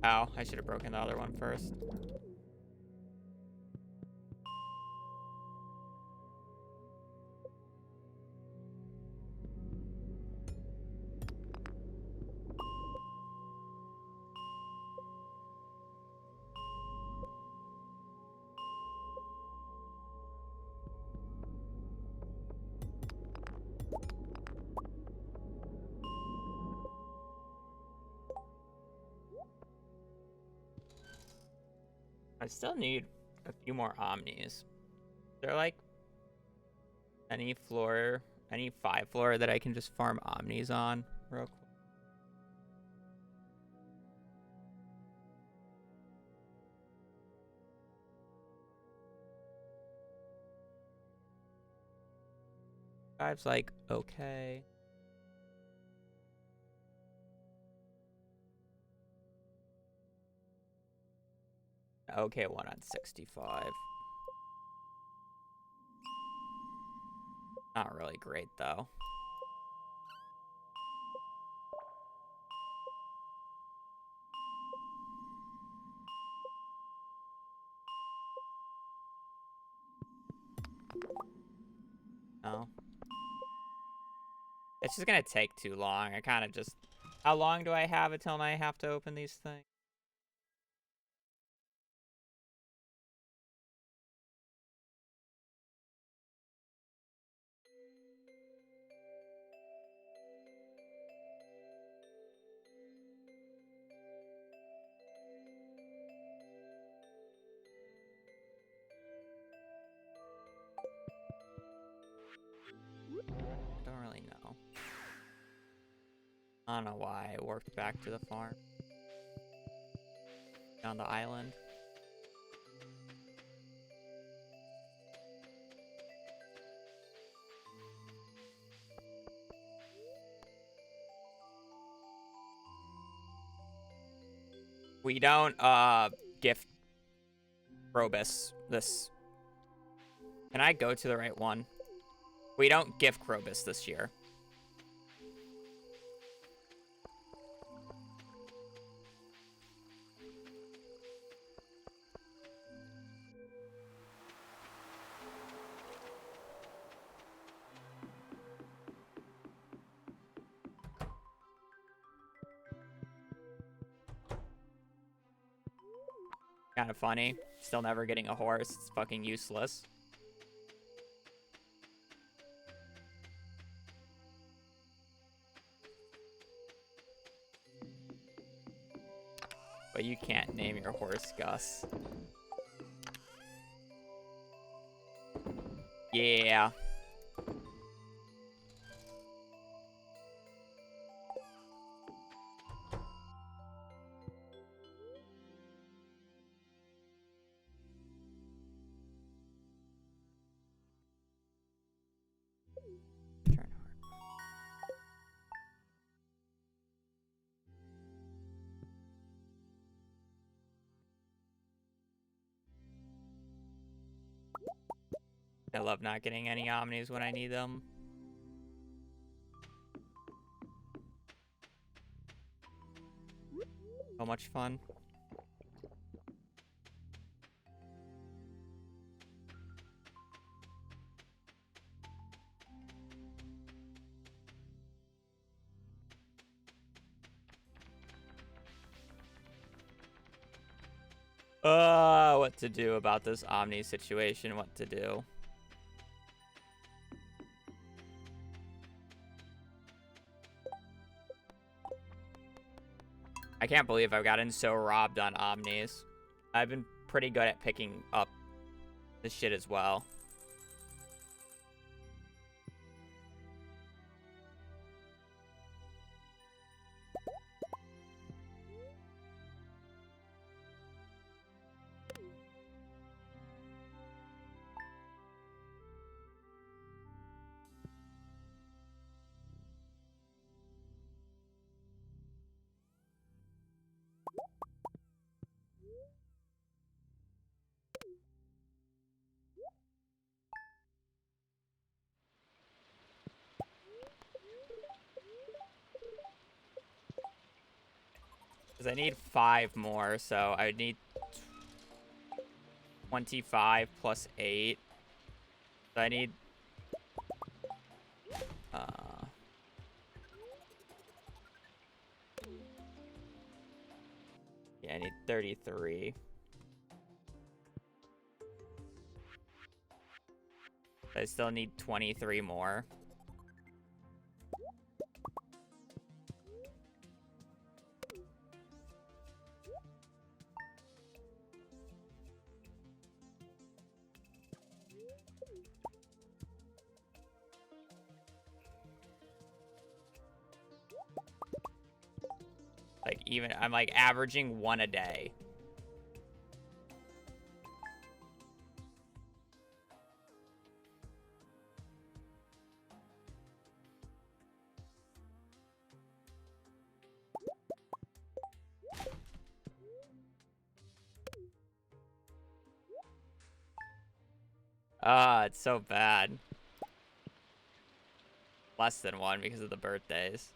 Oh, I should have broken the other one first. I still need a few more omnis. They're like any 5 floor that I can just farm omnis on real quick. Five's like, okay. Okay, 1 on 65. Not really great, though. No. It's just gonna take too long. I kind of just... How long do I have until I have to open these things? I don't know why I warped back to the farm. On the island. We don't gift Krobus this. Can I go to the right one? We don't gift Krobus this year. Kind of funny. Still never getting a horse. It's fucking useless. But you can't name your horse Gus. Yeah. I love not getting any omnis when I need them. So much fun. What to do about this omni situation? What to do? I can't believe I've gotten so robbed on omnis. I've been pretty good at picking up this shit as well. Because I need 5 more, so I need 25 plus 8. So I need... yeah, I need 33. I still need 23 more. Like, even, I'm like averaging 1 a day. Ah, it's so bad. Less than 1 because of the birthdays.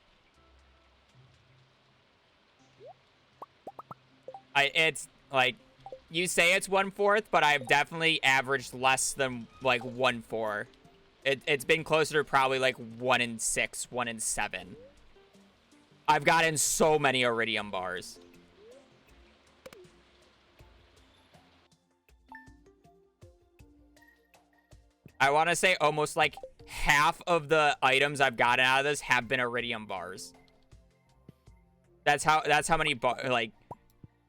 It's like, you say it's 1/4, but I've definitely averaged less than like 1/4. It's been closer to probably like 1 in 6, 1 in 7. I've gotten so many iridium bars. I want to say almost like half of the items I've gotten out of this have been iridium bars. That's how many like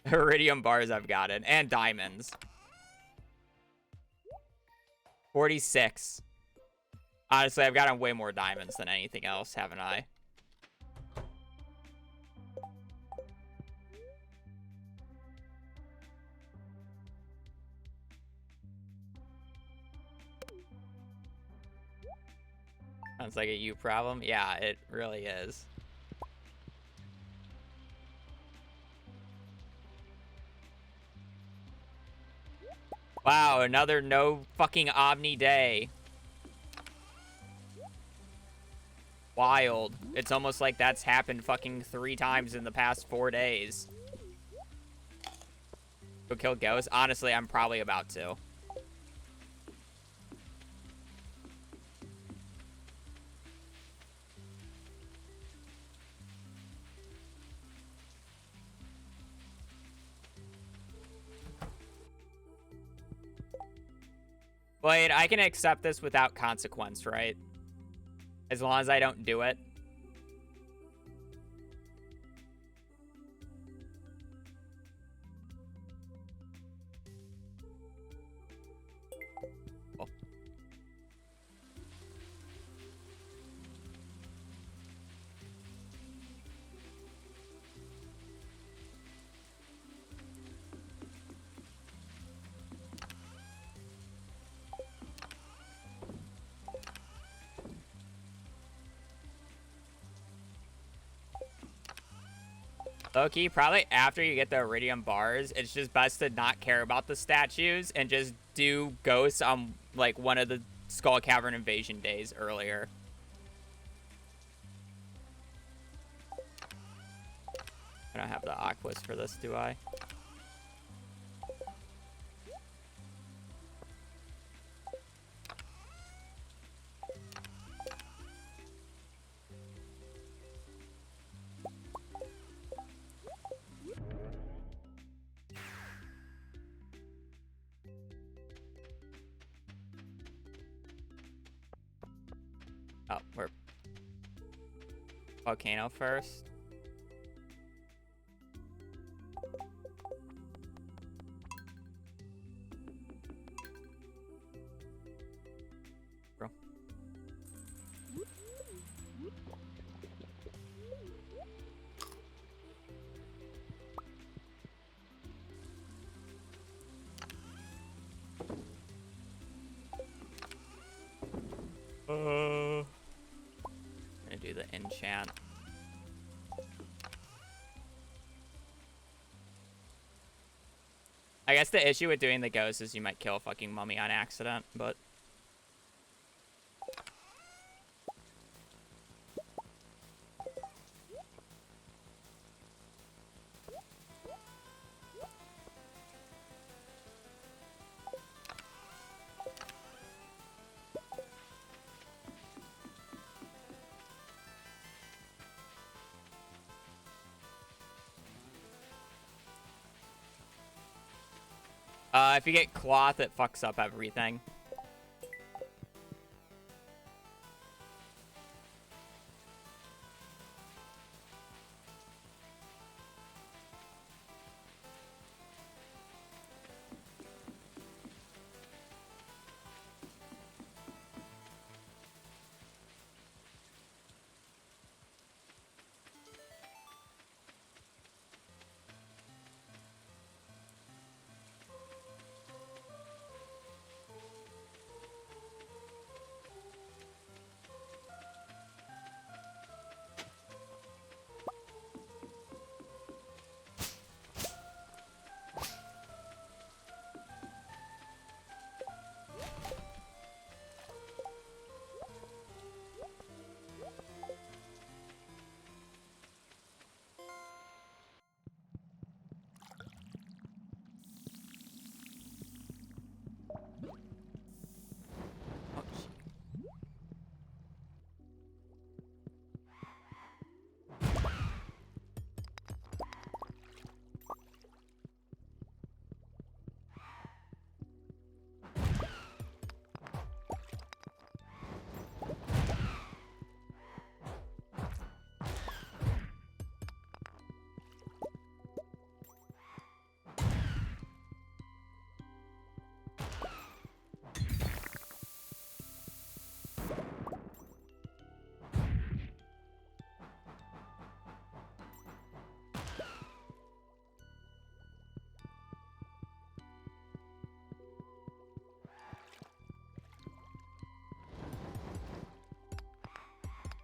iridium bars I've gotten, and diamonds. 46. Honestly, I've gotten way more diamonds than anything else, haven't I? Sounds like a you problem. Yeah, it really is. Wow, another no fucking Omni day. Wild. It's almost like that's happened fucking 3 times in the past 4 days. Go kill ghosts? Honestly, I'm probably about to. Wait, I can accept this without consequence, right? As long as I don't do it. Oh. Loki, probably after you get the Iridium bars, it's just best to not care about the statues and just do ghosts on, like, one of the Skull Cavern invasion days earlier. I don't have the Aquas for this, do I? Oh, we're Volcano first. Bro. I'm gonna do the enchant. I guess the issue with doing the ghost is you might kill a fucking mummy on accident, but... if you get cloth, it fucks up everything.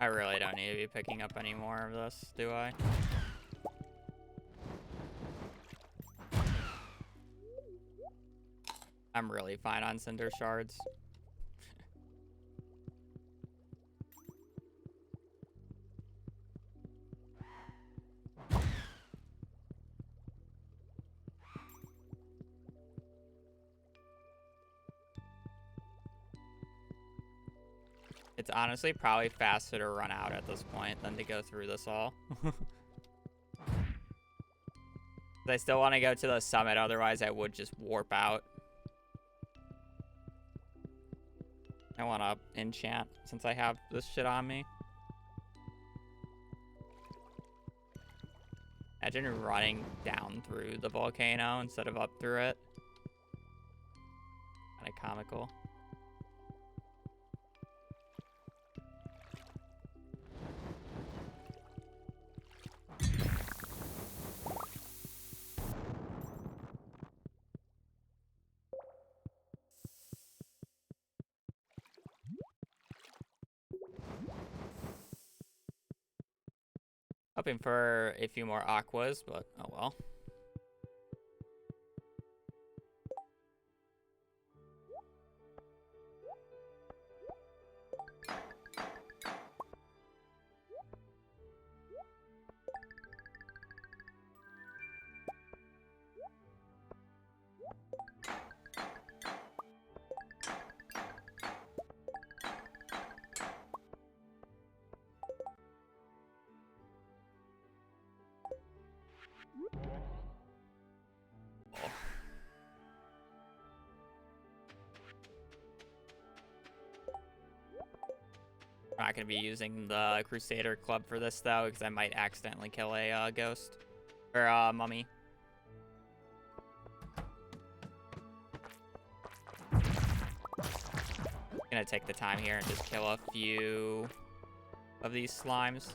I really don't need to be picking up any more of this, do I? I'm really fine on cinder shards. It's honestly probably faster to run out at this point than to go through this all. I still want to go to the summit, otherwise I would just warp out. I want to enchant since I have this shit on me. Imagine running down through the volcano instead of up through it. Kind of comical. Hoping for a few more aquas, but oh well. I'm not going to be using the Crusader Club for this, though, because I might accidentally kill a ghost. Or a mummy. Gonna take the time here and just kill a few of these slimes.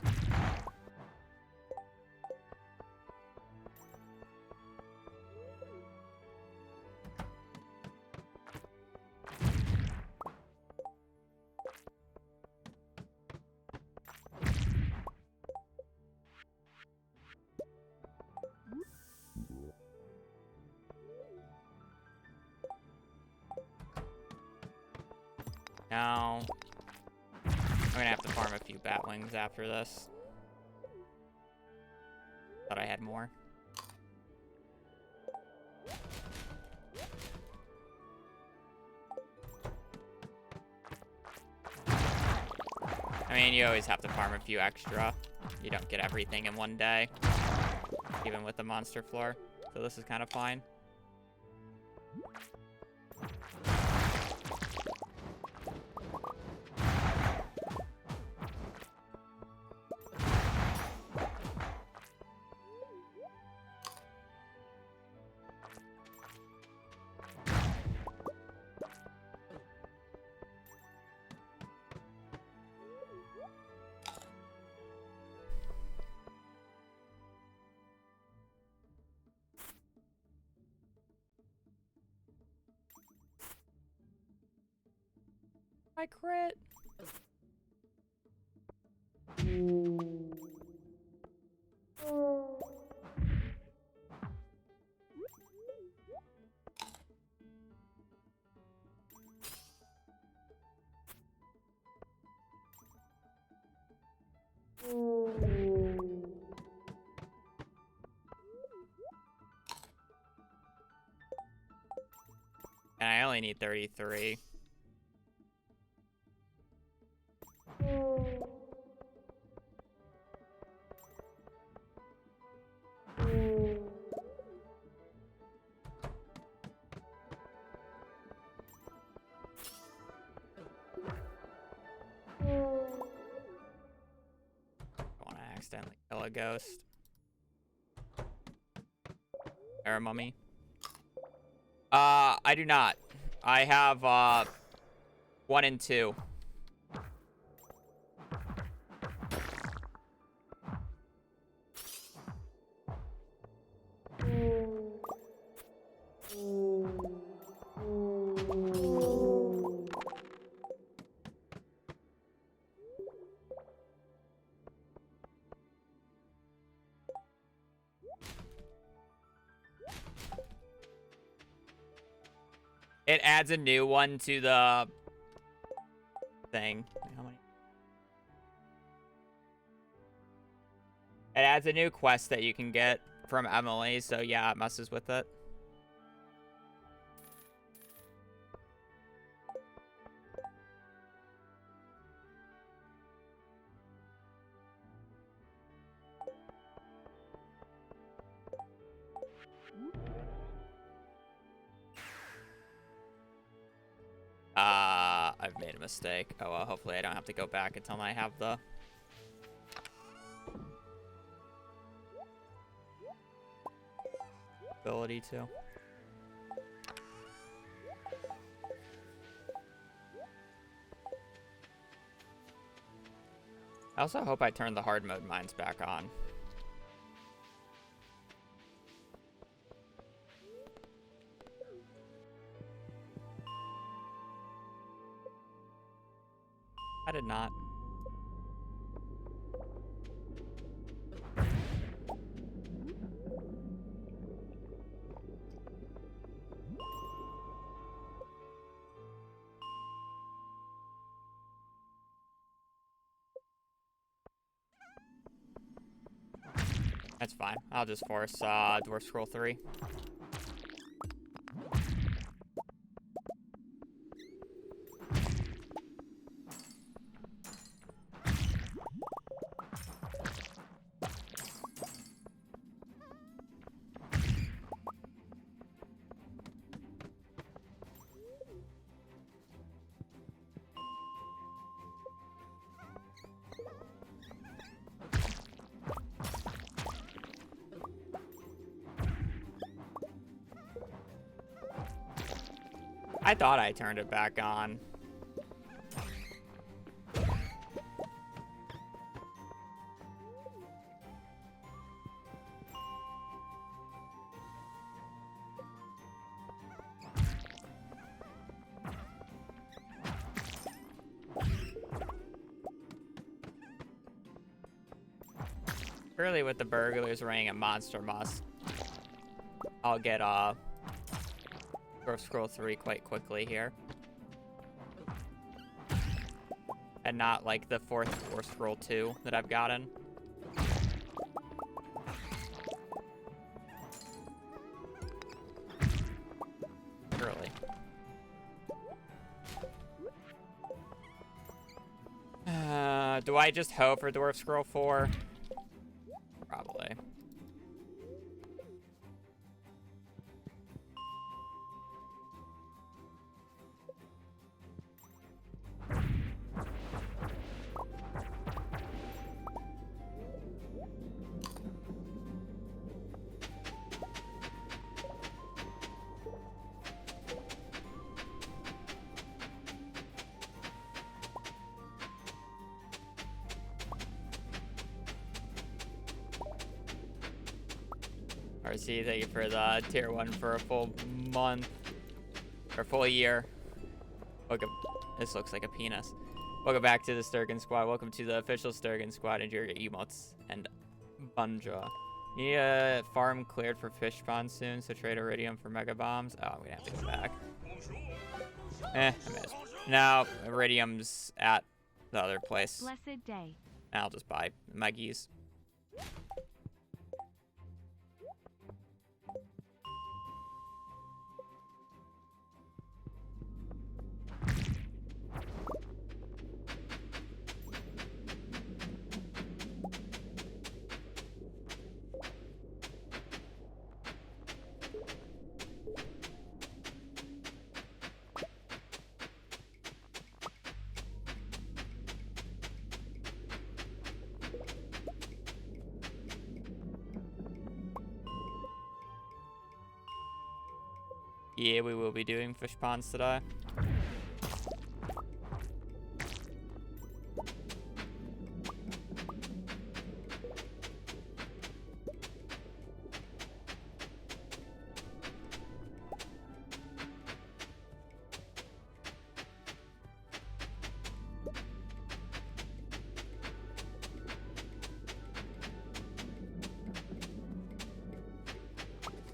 Now, I'm gonna have to farm a few bat wings after this. Thought I had more. I mean, you always have to farm a few extra. You don't get everything in one day, even with the monster floor. So this is kind of fine. I crit. And I only need 33. Accidentally kill a ghost. Or a mummy. I do not. I have 1 and 2. It adds a new one to the thing. How many? It adds a new quest that you can get from Emily, so yeah, it messes with it. I've made a mistake. Oh well, hopefully I don't have to go back until I have the ability to. I also hope I turn the hard mode mines back on. I did not. That's fine. I'll just force Dwarf Scroll 3. I thought I turned it back on. Really, with the burglars ring and monster must, I'll get Dwarf Scroll 3 quite quickly here. And not like the 4th Dwarf Scroll 2 that I've gotten. Early. Do I just hope for Dwarf Scroll 4? Probably. RC, thank you for the tier 1 for a full month. Or full year. Welcome. This looks like a penis. Welcome back to the Sturgeon Squad. Welcome to the official Sturgeon Squad. Enjoy your emotes and bunja. You need a farm cleared for fish spawn soon, so trade iridium for mega bombs. Oh, I'm gonna have to go back. I missed. No, iridium's at the other place. Blessed day. I'll just buy Meggies. Yeah, we will be doing fish ponds today.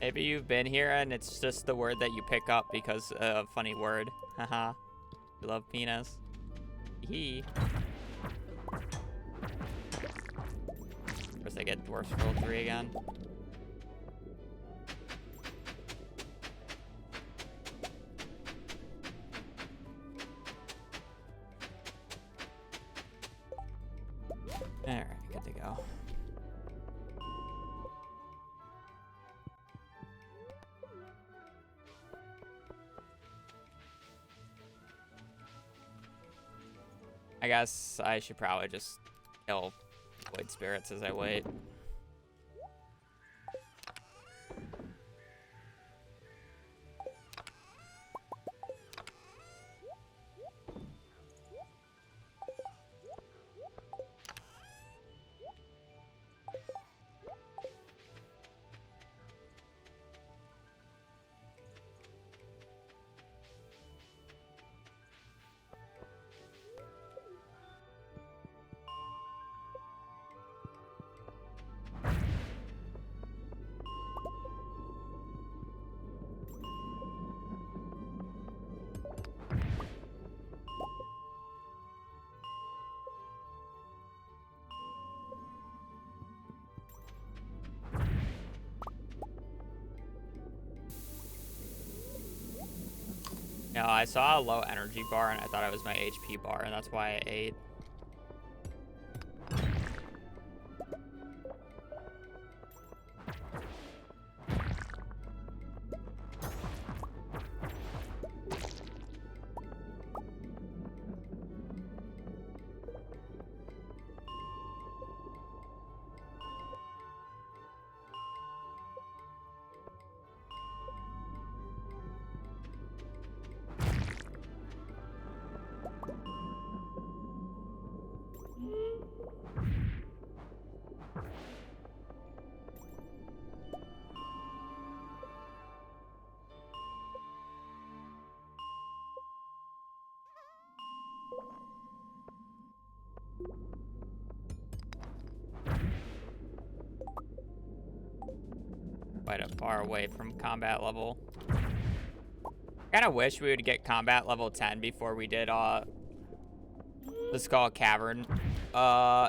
Maybe you've been here and it's just the word that you pick up because a funny word. Haha. You love penis. Hee. First I get Dwarf Scroll 3 again. Alright, good to go. I guess I should probably just kill Void Spirits as I wait. No, I saw a low energy bar and I thought it was my HP bar, and that's why I ate. Quite a far away from combat level. Kind of wish we would get combat level 10 before we did the Skull Cavern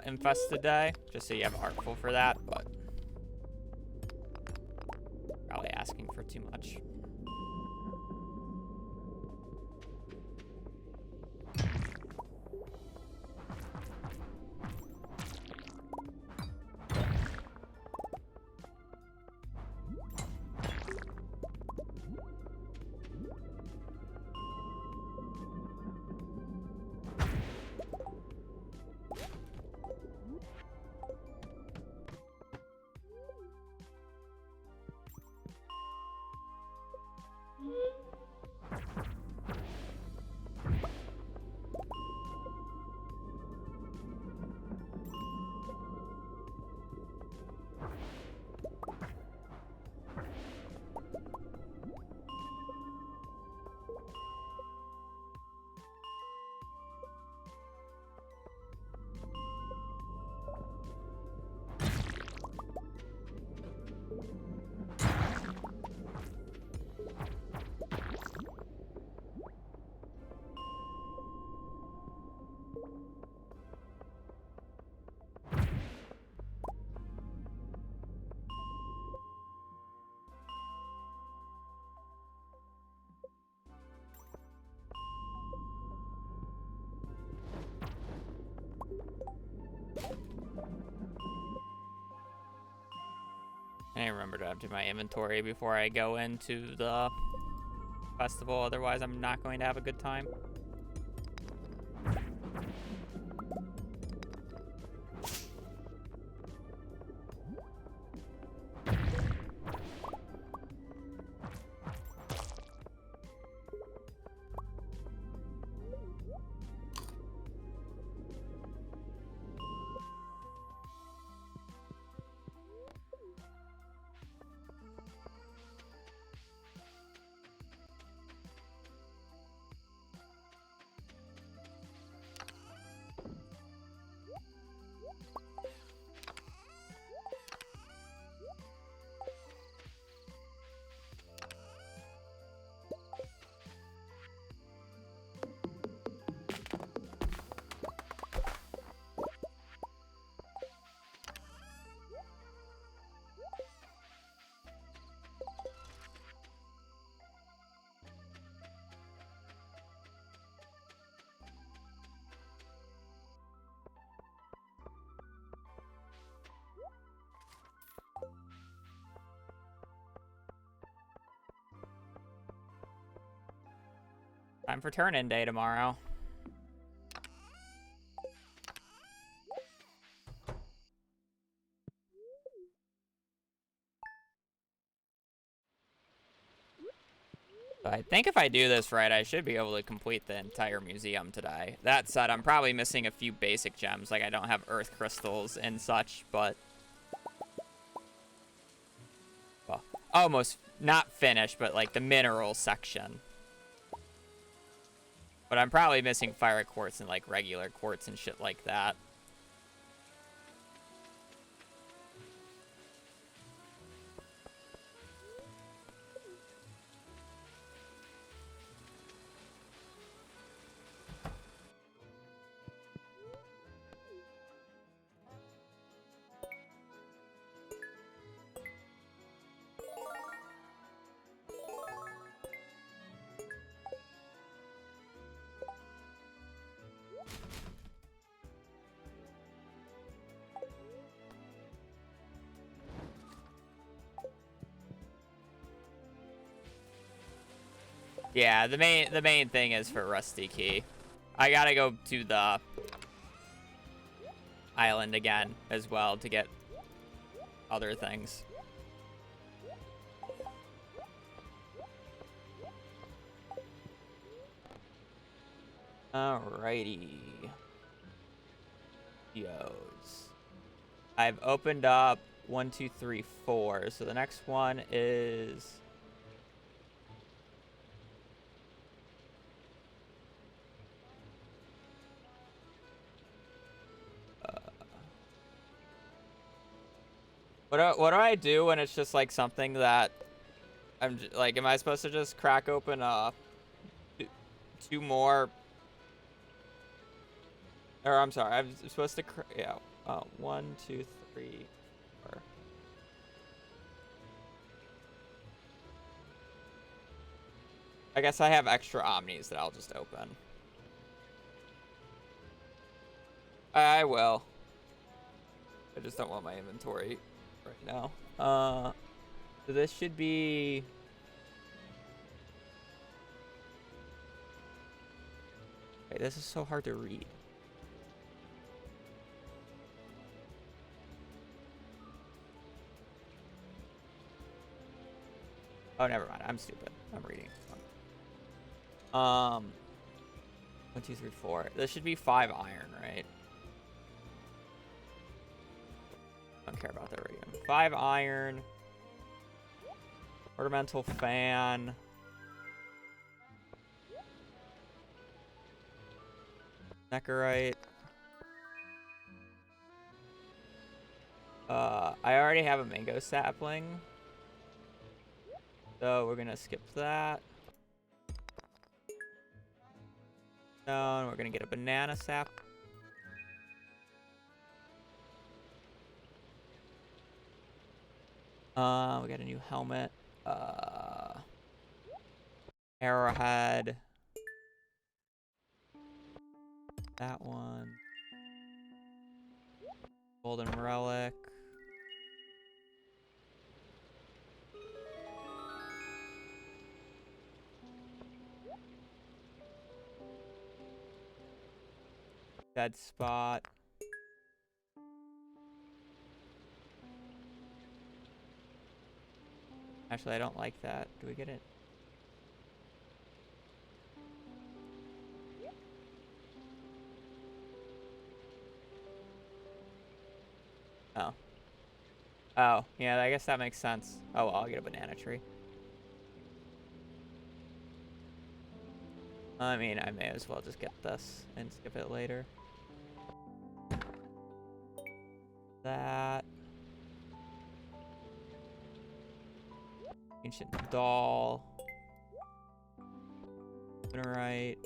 infested day, just so you have Artful for that, but probably asking for too much. I remember to empty my inventory before I go into the festival, otherwise I'm not going to have a good time. Time for turn-in day tomorrow. I think if I do this right, I should be able to complete the entire museum today. That said, I'm probably missing a few basic gems, like I don't have earth crystals and such, but... well, almost not finished, but like the mineral section. But I'm probably missing fire quartz and like regular quartz and shit like that. Yeah, the main thing is for Rusty Key. I gotta go to the island again as well to get other things. Alrighty. Geodes. I've opened up 1, 2, 3, 4. So the next one is... What do I do when it's just like something that I'm like, am I supposed to just crack open two more? Or I'm sorry, I'm supposed to yeah. 1, 2, 3, 4. I guess I have extra omnis that I'll just open. I will. I just don't want my inventory right now. So this should be... wait, this is so hard to read. Oh, never mind. I'm stupid. I'm reading. 1, 2, 3, 4. This should be 5 iron, right? I don't care about the iridium. 5 iron. Ornamental fan. Neckirite. I already have a mango sapling. So we're gonna skip that. Stone, we're gonna get a banana sap. We got a new helmet. Arrowhead. That one. Golden relic. Dead spot. Actually, I don't like that. Do we get it? Oh. Oh, yeah, I guess that makes sense. Oh, well, I'll get a banana tree. I mean, I may as well just get this and skip it later. That. Ancient doll. Minerite.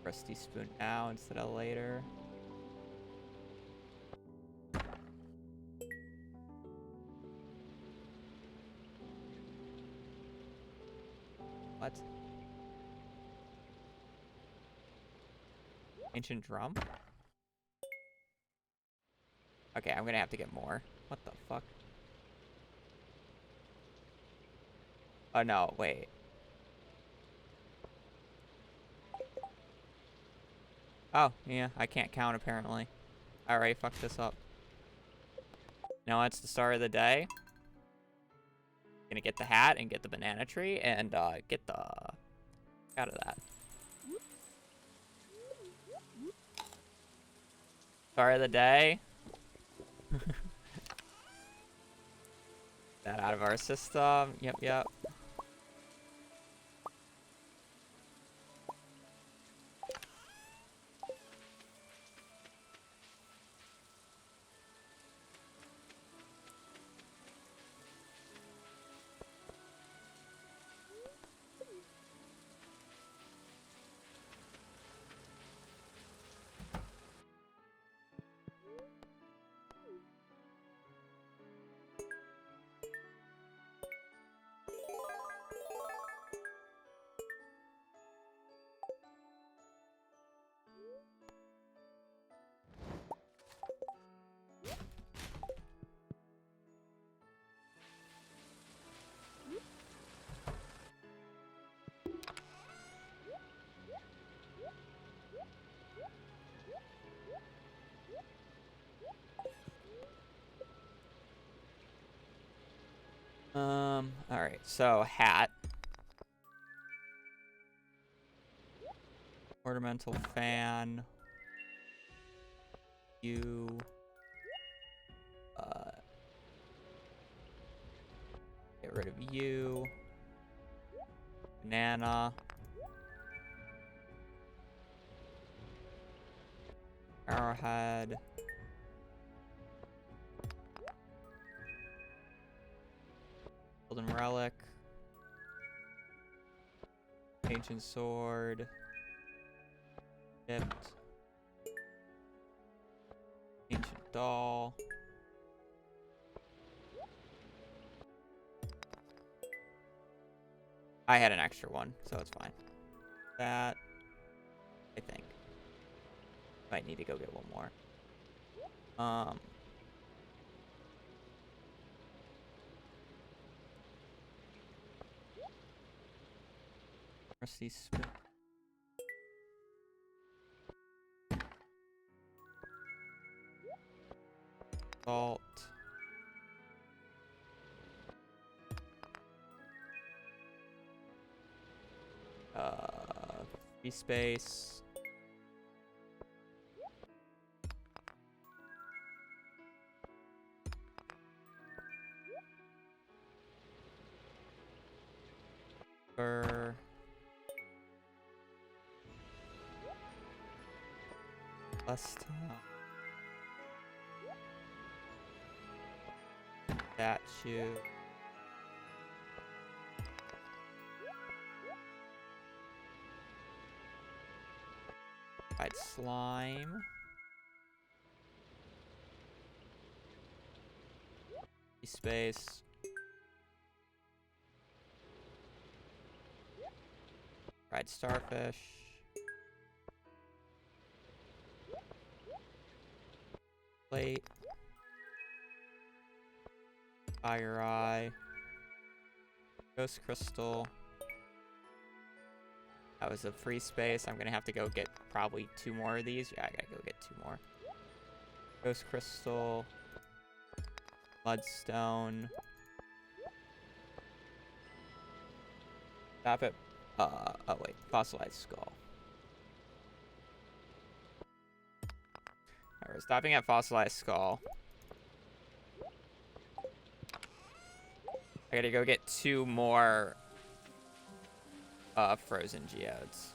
Rusty spoon now instead of later. What? Ancient drum? Okay, I'm gonna have to get more. What the fuck? Oh, no, wait. Oh, yeah, I can't count, apparently. I already fucked this up. No, it's the start of the day. Gonna get the hat and get the banana tree and get the out of that. Start of the day. That out of our system. Yep, yep. Alright, so hat. Ornamental fan. You. Get rid of you. Banana. Arrowhead. Golden relic. Ancient sword. Dipped. Ancient doll. I had an extra one, so it's fine. That, I think. Might need to go get one more. Rusty spit. Salt. Free space. Fur. Less time. Statue. Right, slime. Space. Fried starfish. Plate. Fire eye. Ghost crystal. That was a free space. I'm gonna have to go get probably 2 more of these. Yeah, I gotta go get 2 more. Ghost crystal. Mudstone. Stop it. Oh wait, fossilized skull. Alright, we're stopping at fossilized skull. I gotta go get 2 more frozen geodes.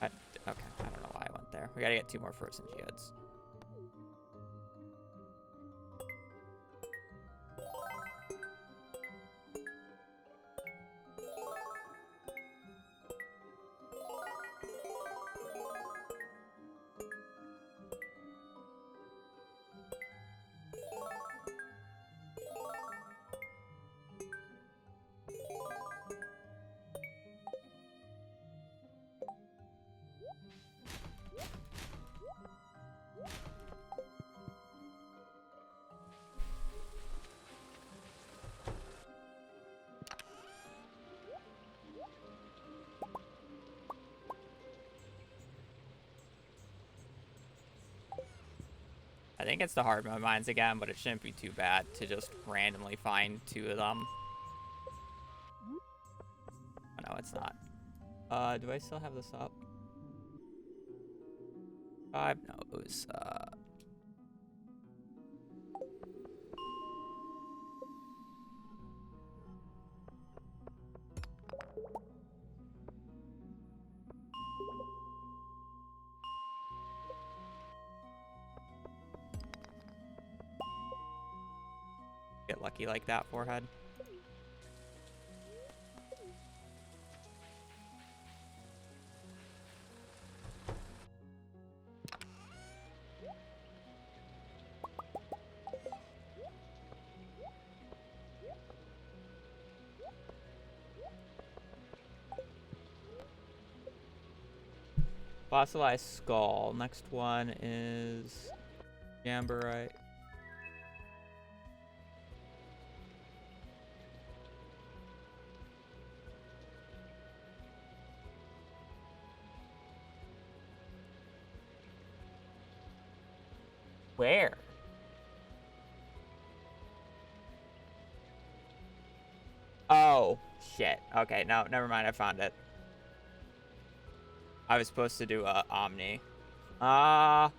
Okay, I don't know why I went there. We gotta get 2 more frozen geodes. I think it's the hard mode mines again, but it shouldn't be too bad to just randomly find 2 of them. Oh, no, it's not. Do I still have this up? 5? No, it was, get lucky like that, forehead. Fossilized skull. Next one is Jamborite. Where? Oh, shit. Okay, no, never mind. I found it. I was supposed to do a Omni. Fuck.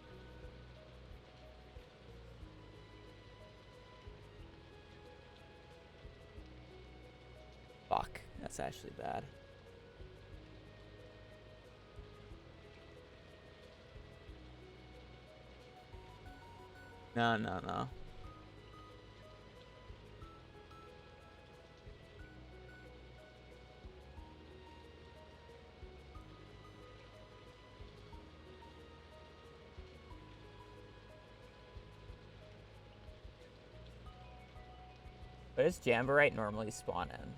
That's actually bad. No, no, no. Where does Jamborite normally spawn in?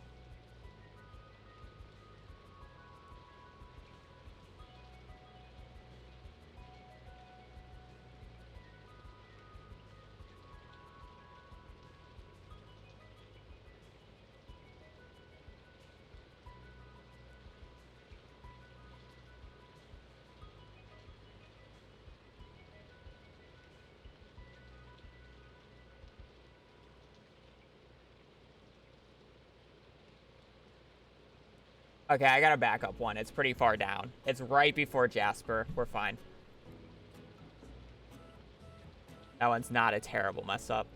Okay, I got a backup one. It's pretty far down. It's right before Jasper. We're fine. That one's not a terrible mess up.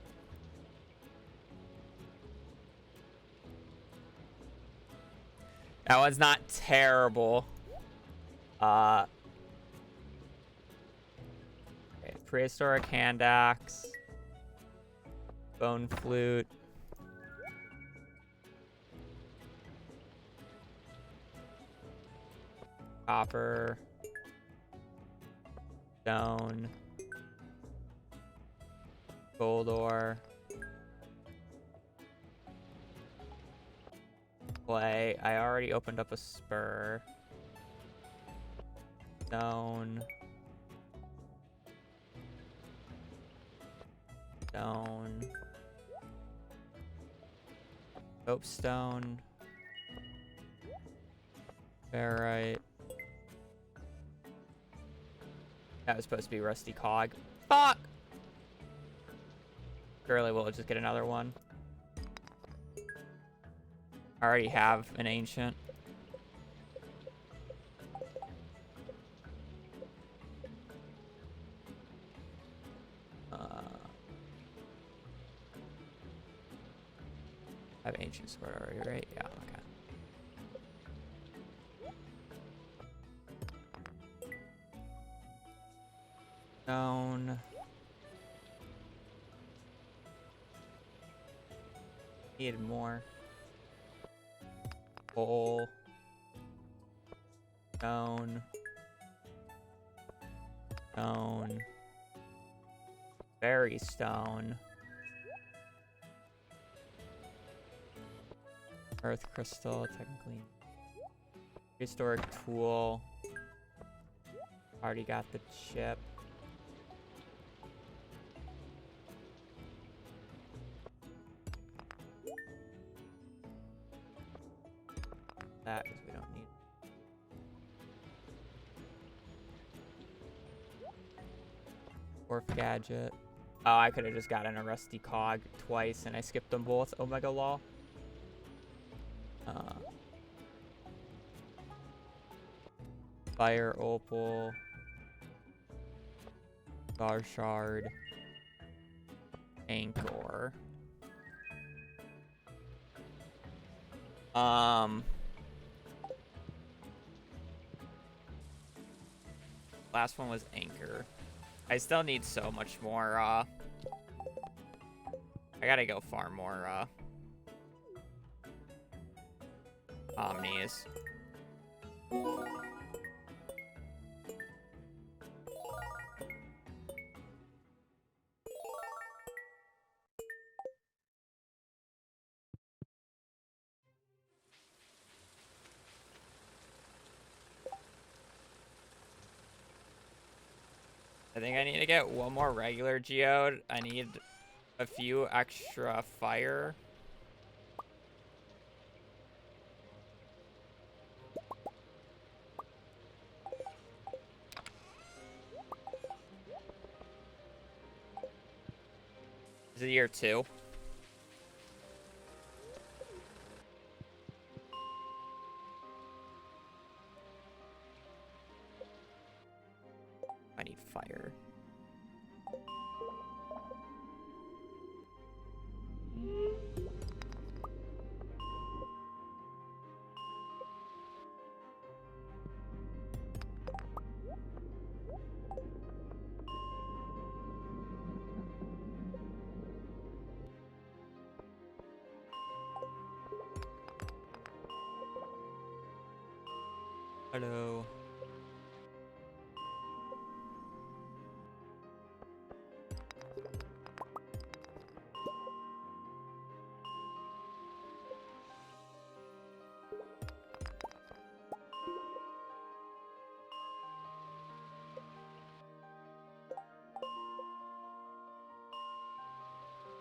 That one's not terrible. Okay, prehistoric hand axe. Bone flute. Copper. Stone. Gold ore. Clay. I already opened up a spur. Stone. Stone. Soapstone. Ferrite. That was supposed to be rusty cog. Fuck! Surely we'll just get another one. I already have an ancient. I have ancient sword already, right? Yeah, okay. Stone. Needed more. Coal. Stone. Stone. Fairy stone. Earth crystal, technically. Historic tool. Already got the chip. That because we don't need. Orf gadget. Oh, I could have just gotten a rusty cog twice and I skipped them both. Omega Law. Fire Opal. Star Shard. Anchor. Last one was Anchor. I still need so much more, I gotta go farm more, Omnis. I think I need to get one more regular geode. I need a few extra fire. Is it year 2? I need fire. Hello.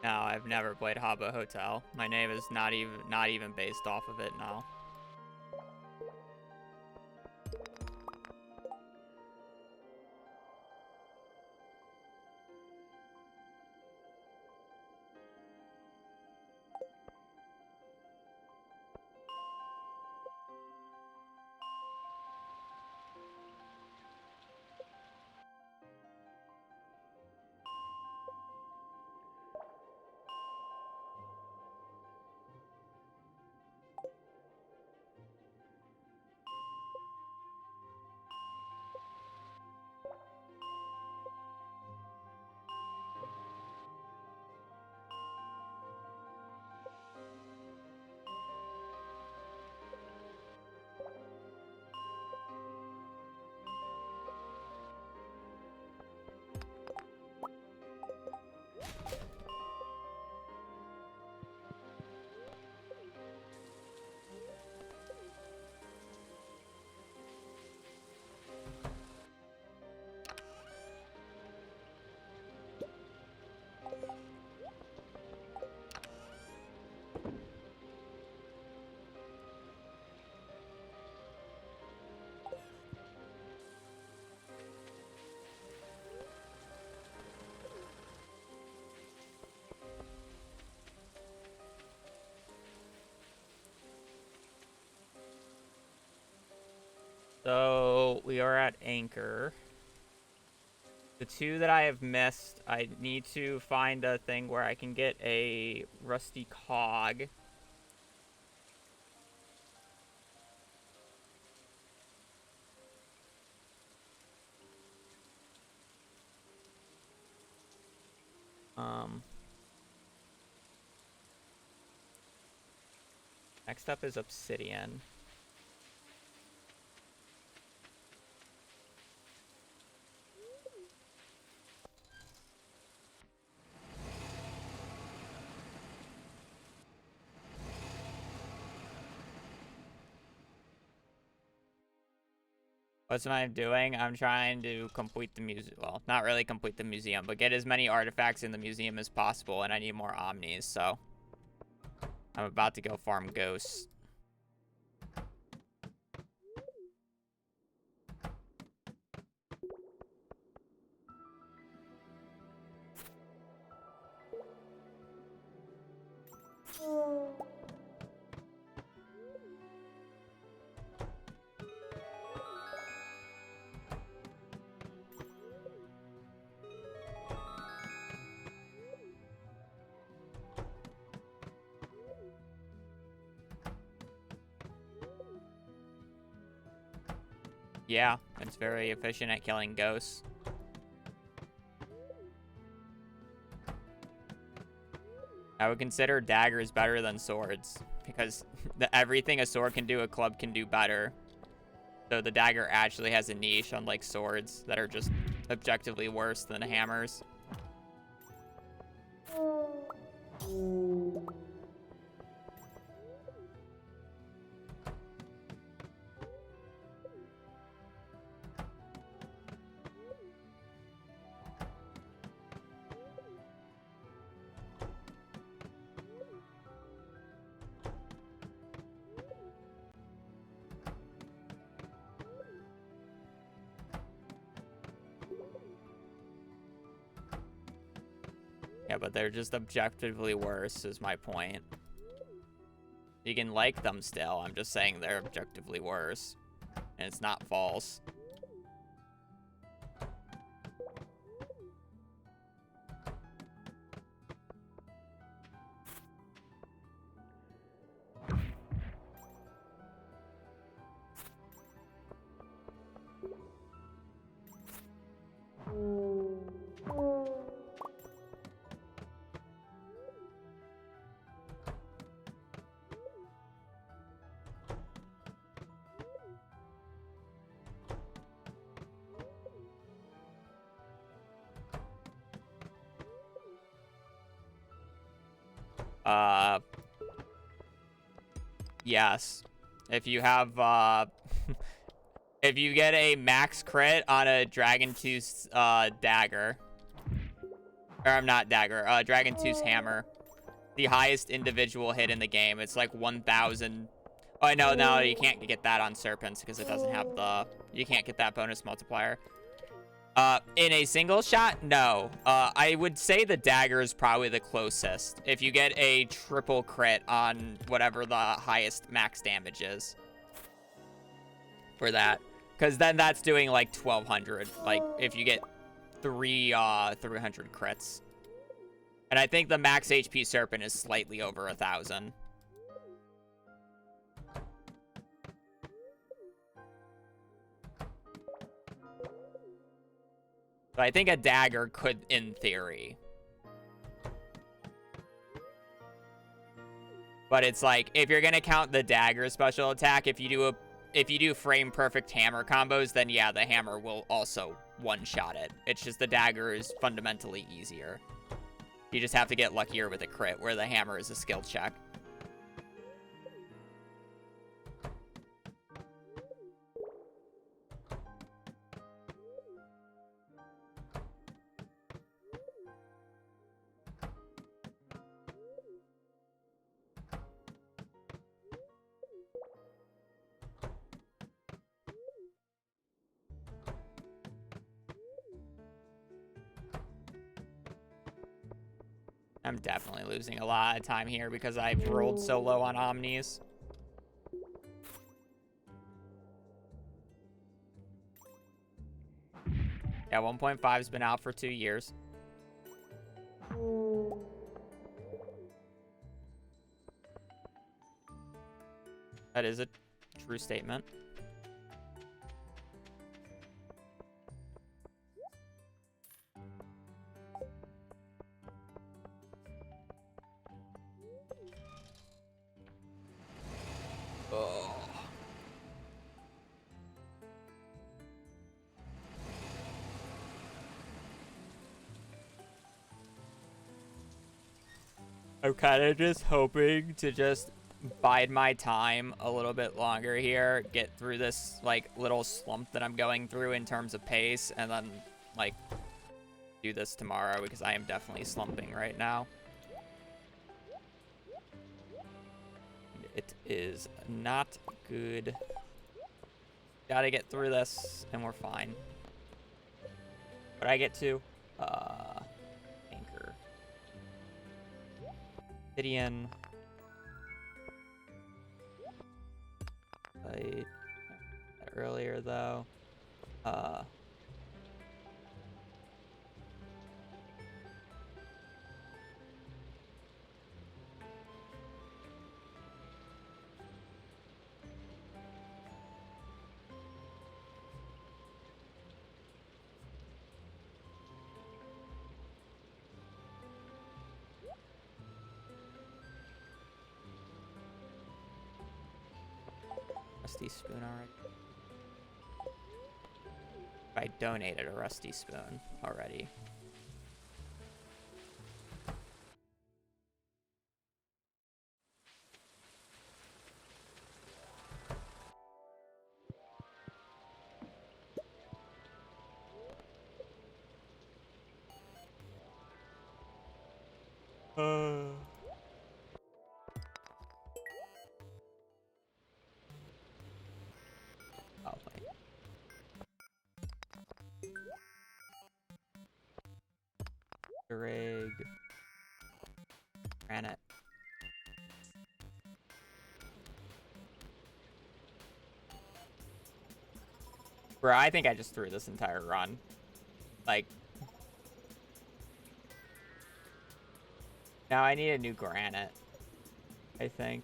No, I've never played Habbo Hotel. My name is not even based off of it now. So we are at Anchor. The 2 that I have missed, I need to find a thing where I can get a rusty cog. Next up is obsidian. What's am I doing? I'm trying to complete the museum. Well, not really complete the museum, but get as many artifacts in the museum as possible, and I need more omnis, so I'm about to go farm ghosts. Yeah, it's very efficient at killing ghosts. I would consider daggers better than swords, because everything a sword can do, a club can do better. So the dagger actually has a niche, unlike swords that are just objectively worse than hammers. Yeah, but they're just objectively worse, is my point. You can like them still. I'm just saying they're objectively worse. And it's not false. Yes. If you have, if you get a max crit on a Dragon Tooth, dagger. Or, I'm not dagger, Dragon Tooth hammer. The highest individual hit in the game. It's like 1,000. Oh, no, you can't get that on Serpents because it doesn't have the... You can't get that bonus multiplier. In a single shot, no. I would say the dagger is probably the closest. If you get a triple crit on whatever the highest max damage is. For that. Because then that's doing like 1,200. Like, if you get 300 crits. And I think the max HP Serpent is slightly over 1,000. So I think a dagger could, in theory. But it's like, if you're gonna count the dagger special attack, if you do frame perfect hammer combos, then yeah, the hammer will also one-shot it. It's just the dagger is fundamentally easier. You just have to get luckier with a crit, where the hammer is a skill check. I'm definitely losing a lot of time here because I've rolled so low on Omnis. Yeah, 1.5's been out for 2 years. That is a true statement. Oh. I'm kind of just hoping to just bide my time a little bit longer here, get through this like little slump that I'm going through in terms of pace, and then like do this tomorrow because I am definitely slumping right now. It is not good. Gotta get through this and we're fine. But I get to anchor. Obsidian. Played that earlier though. rusty spoon already? I donated a rusty spoon already. Oh, wait. Rig. Granite. Bro, I think I just threw this entire run. Like, now I need a new granite, I think.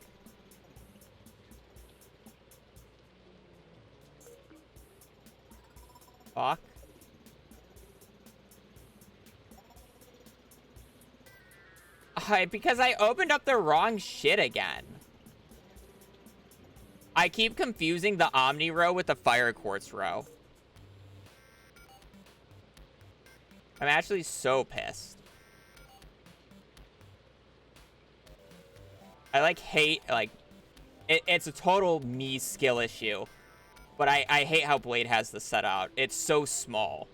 Fuck. Because I opened up the wrong shit again. I keep confusing the Omni row with the Fire Quartz row. I'm actually so pissed. I, like, hate, like... It's a total me skill issue. But I hate how Blade has this set out. It's so small.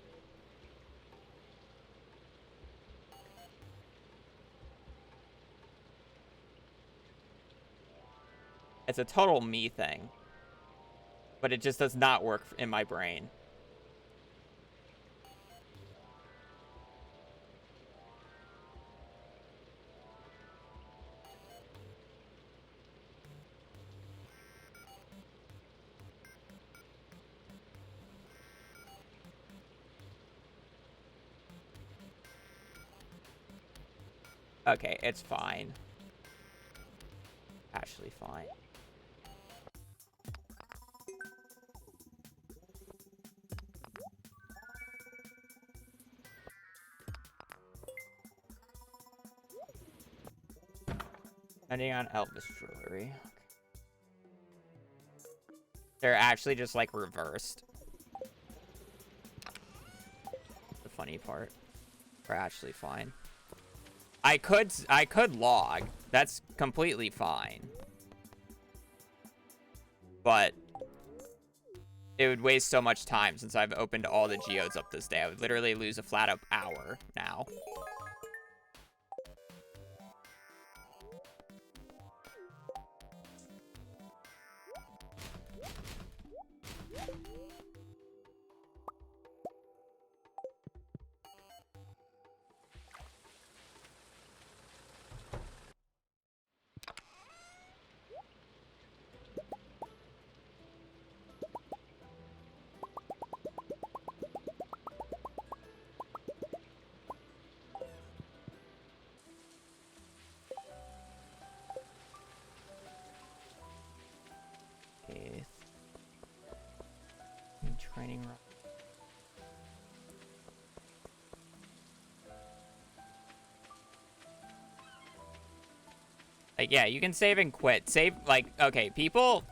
It's a total me thing. But it just does not work in my brain. Okay, it's fine. Actually fine. Depending on Elvis Jewelry. They're actually just, like, reversed. The funny part. We're actually fine. I could log. That's completely fine. But it would waste so much time since I've opened all the geodes up this day. I would literally lose a flat up hour now. Training run. Like, yeah, you can save and quit. Save, like, okay, people...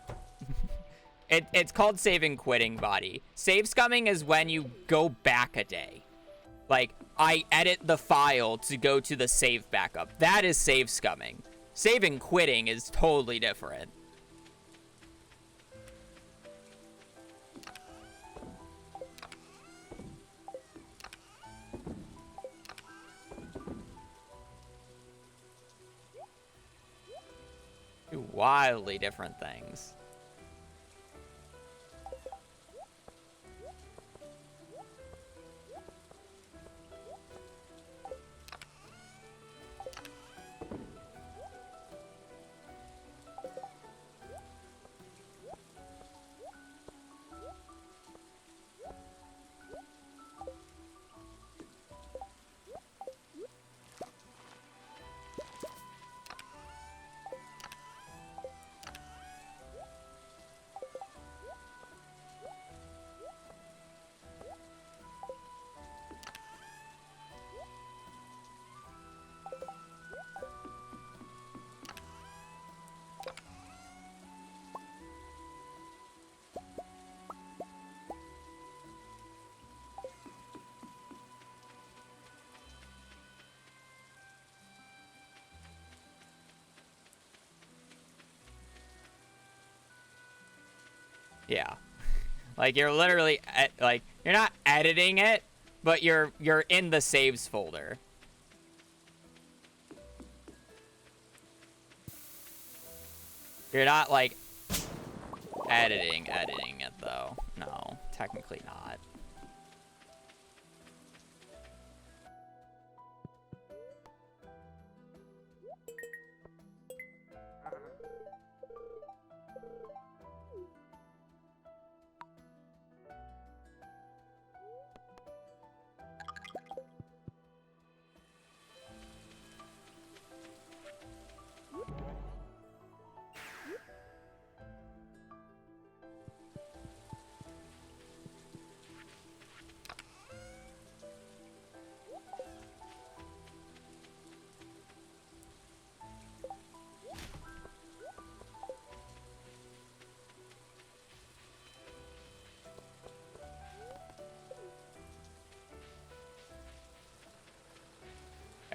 it's called save and quitting, body. Save scumming is when you go back a day. Like, I edit the file to go to the save backup. That is save scumming. Save and quitting is totally different. Two wildly different things. Yeah. Like, you're literally, like, you're not editing it, but you're in the saves folder. You're not, like, editing it, though. No, technically not.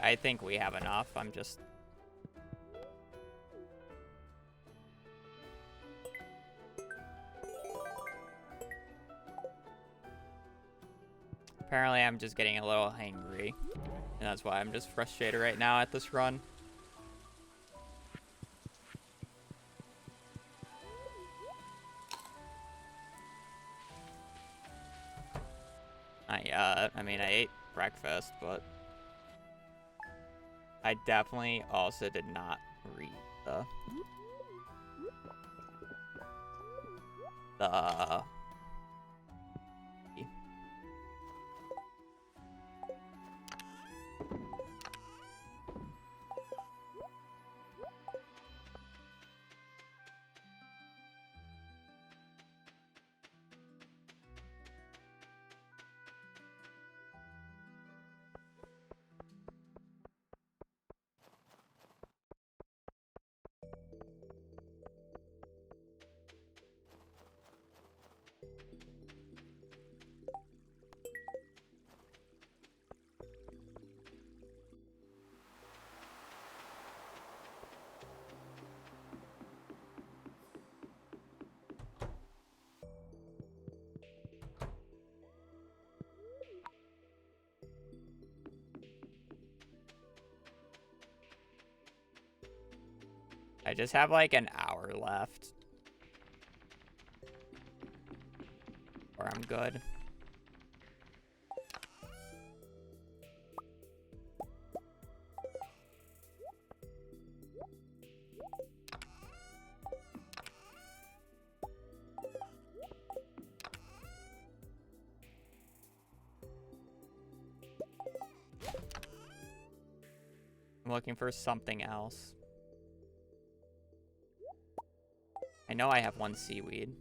I think we have enough. I'm just... Apparently, I'm just getting a little hangry. And that's why I'm just frustrated right now at this run. I mean, I ate breakfast, but... I definitely also did not read the I just have like an hour left. Or I'm good. I'm looking for something else. I know I have one seaweed.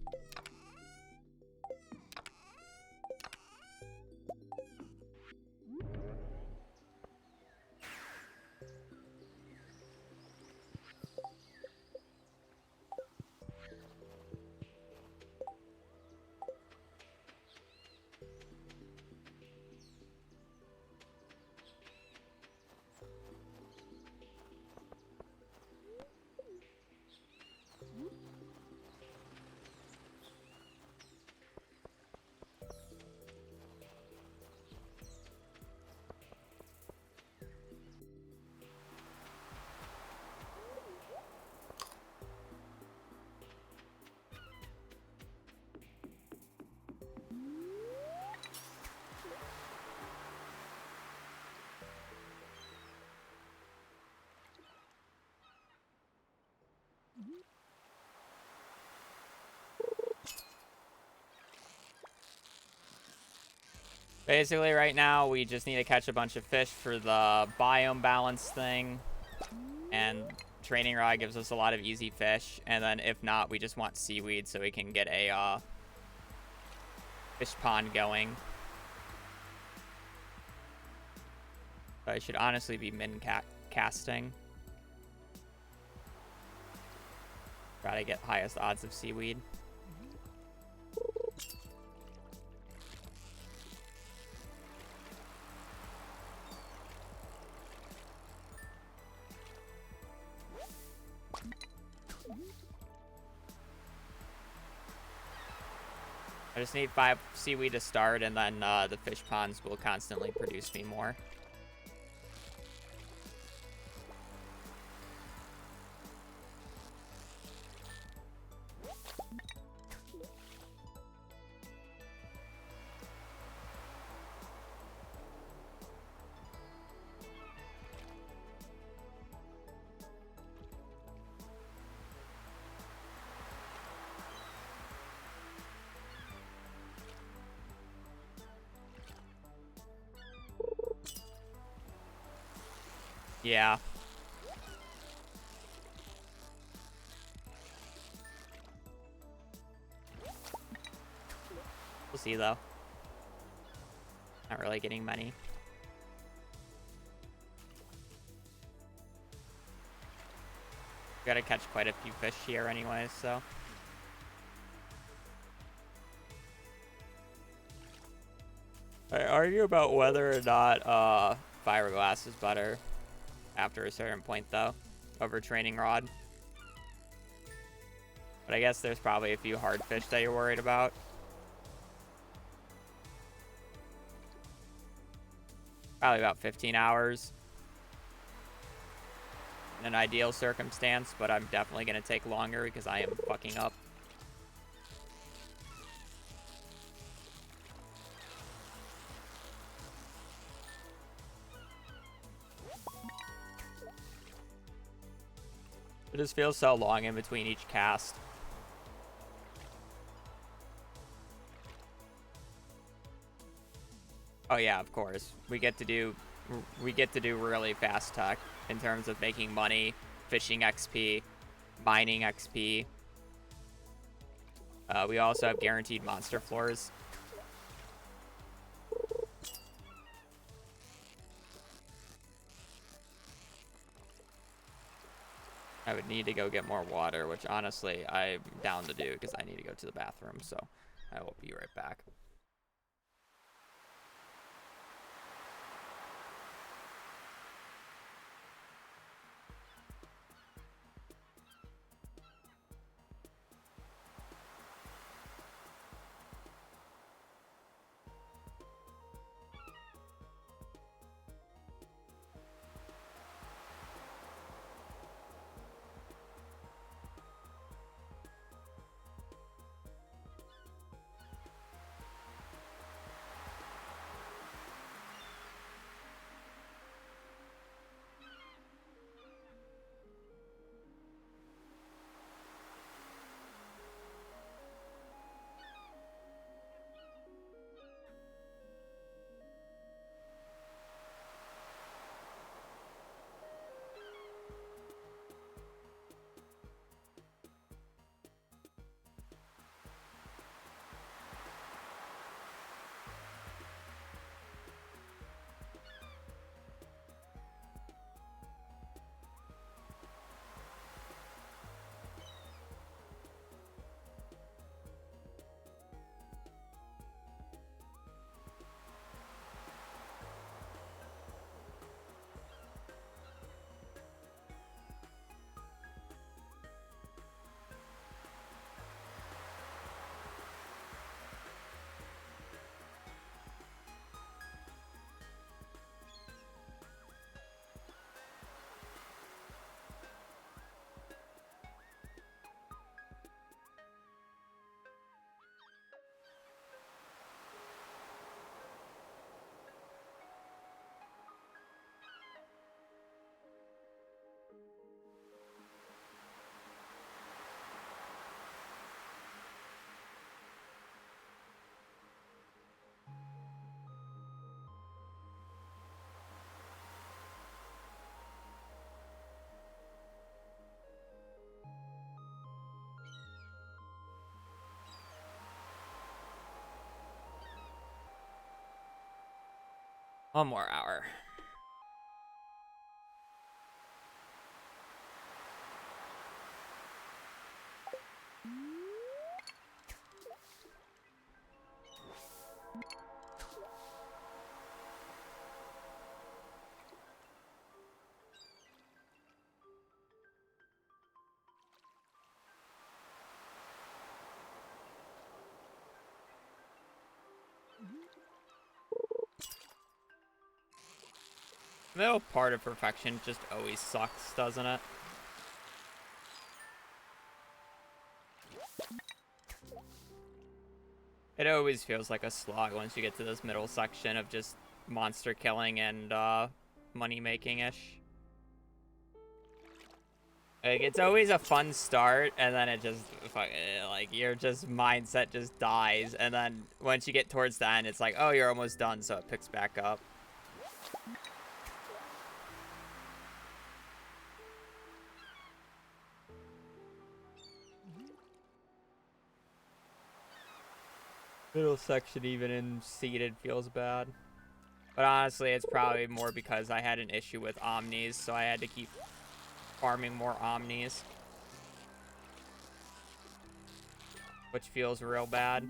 Basically, right now, we just need to catch a bunch of fish for the biome balance thing. And training rod gives us a lot of easy fish. And then if not, we just want seaweed so we can get a fish pond going. But I should honestly be casting. Try to get highest odds of seaweed. I just need 5 seaweed to start, and then the fish ponds will constantly produce me more. Yeah. We'll see, though. Not really getting many. Gotta catch quite a few fish here anyway, so. I argue about whether or not fiberglass is better after a certain point, though, over training rod. But I guess there's probably a few hard fish that you're worried about. Probably about 15 hours in an ideal circumstance, but I'm definitely going to take longer because I am fucking up. It just feels so long in between each cast. Oh yeah, of course. We get to do really fast tech in terms of making money, fishing XP, mining XP. We also have guaranteed monster floors. I would need to go get more water, which honestly I'm down to do because I need to go to the bathroom, so I will be right back. One more hour. Middle part of perfection just always sucks, doesn't it? It always feels like a slog once you get to this middle section of just monster killing and money making ish. Like, it's always a fun start, and then it just, like, your just mindset just dies, and then once you get towards the end, it's like, oh, you're almost done, so it picks back up. Middle section, even in seated, feels bad. But honestly, it's probably more because I had an issue with Omnis, so I had to keep farming more Omnis. Which feels real bad.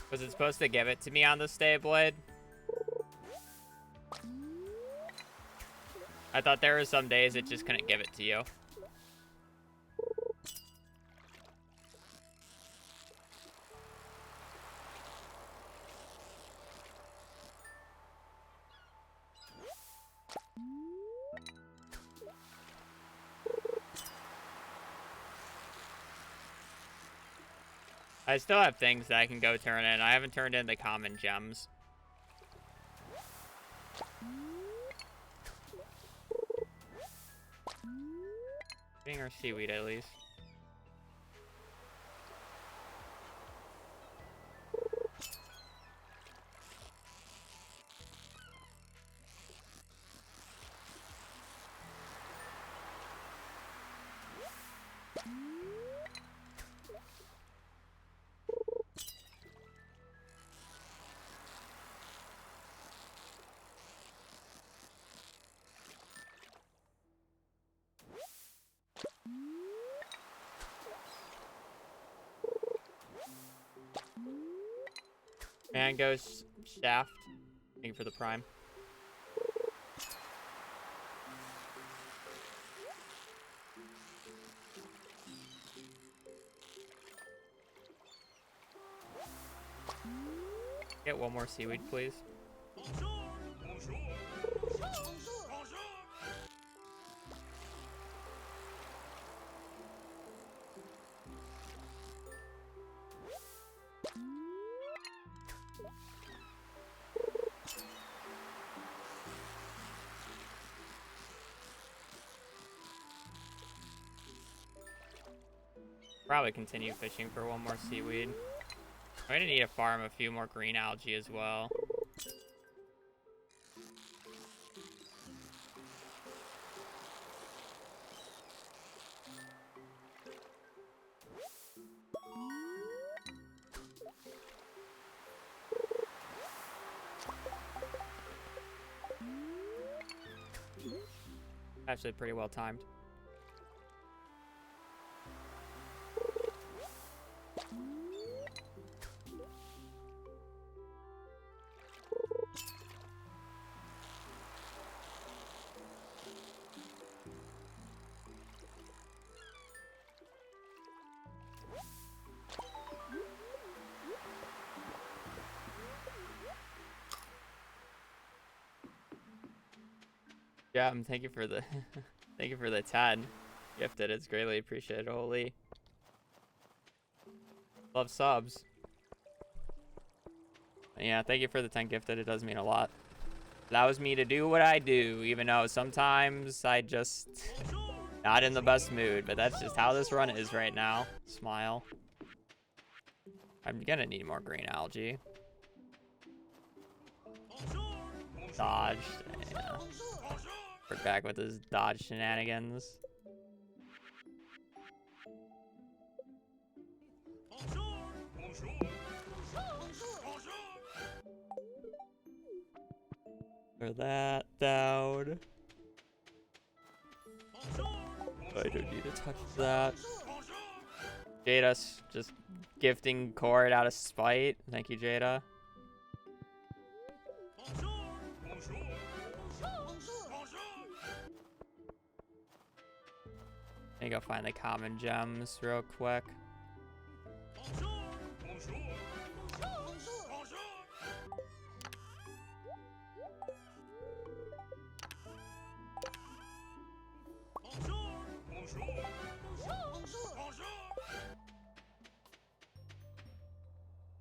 Was it supposed to give it to me on the stay blade? I thought there were some days it just couldn't give it to you. I still have things that I can go turn in. I haven't turned in the common gems. Getting our seaweed at least. And goes shaft. Thank you for the prime. Get one more seaweed, please. Probably continue fishing for one more seaweed. I'm gonna need to farm a few more green algae as well. Actually pretty well timed. Yeah, thank you for the thank you for the 10 gifted. It's greatly appreciated. Holy, love subs. Yeah, thank you for the 10 gifted. It does mean a lot. Allows me to do what I do, even though sometimes I just not in the best mood. But that's just how this run is right now. Smile. I'm gonna need more green algae. Dodged. Yeah. We're back with his dodge shenanigans. Or that down. I don't need to touch that. Jada's just gifting cord out of spite. Thank you, Jada. Let me go find the common gems real quick.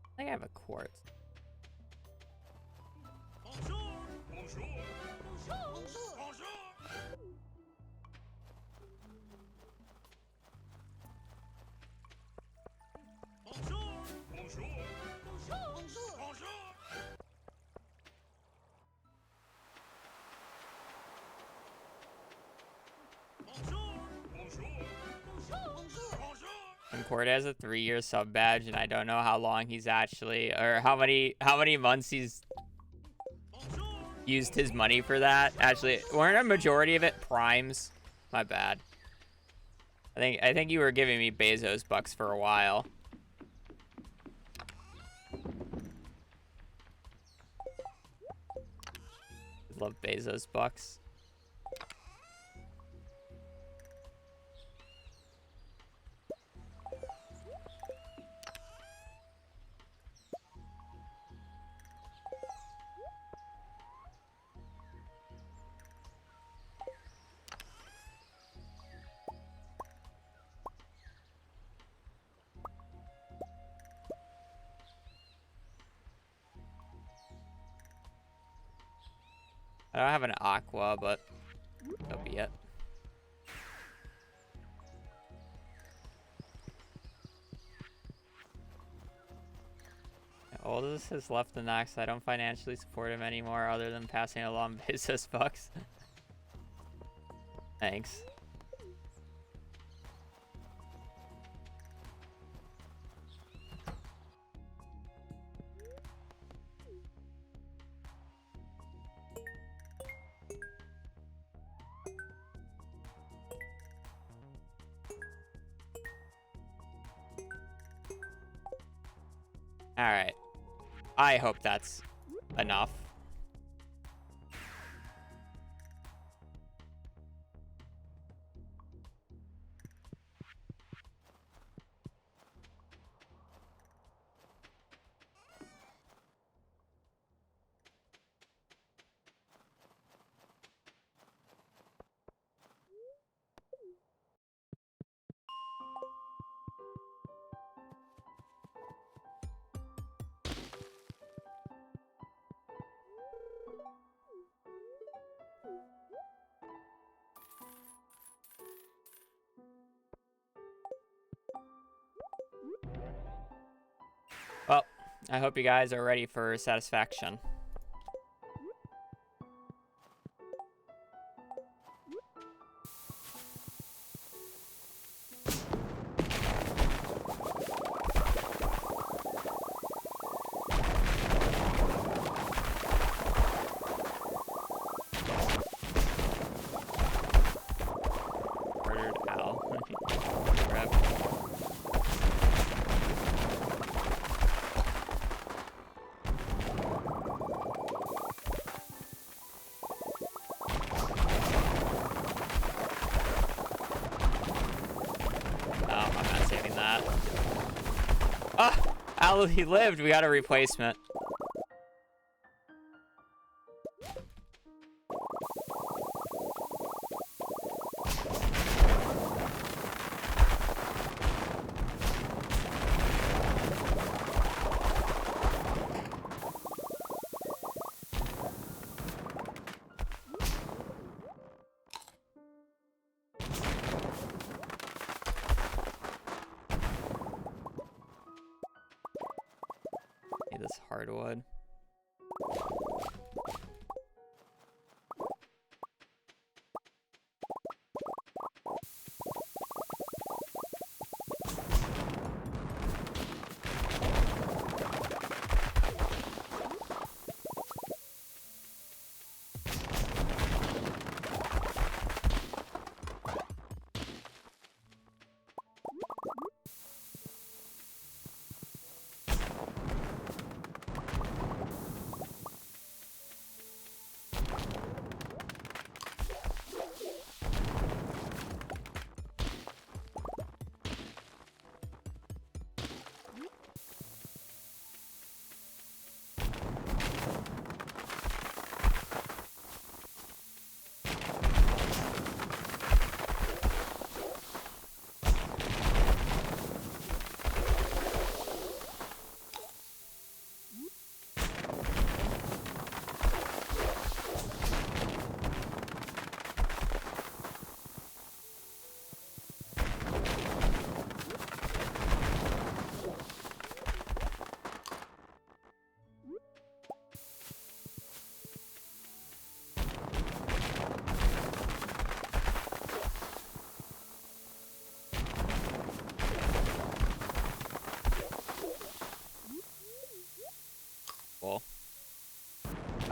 I think I have a quartz. Concord has a 3-year sub badge, and I don't know how long he's actually, or how many months he's used his money for that. Actually, weren't a majority of it primes? My bad. I think you were giving me Bezos bucks for a while. Love Bezos bucks. I don't have an aqua, but that'll be it. Oldest has left the Nox. I don't financially support him anymore other than passing along Bezos bucks. Thanks. All right. I hope that's enough. Well, I hope you guys are ready for satisfaction. Murdered Al. Rep. Al, he lived. We got a replacement. This hardwood.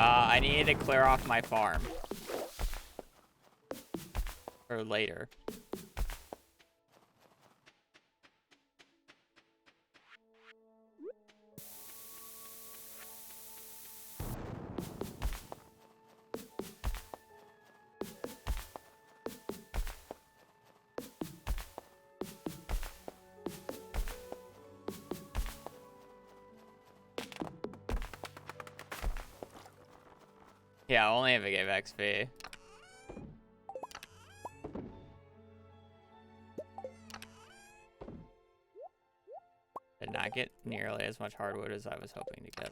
I need to clear off my farm. Or later. Yeah, only if it gave XP. Did not get nearly as much hardwood as I was hoping to get.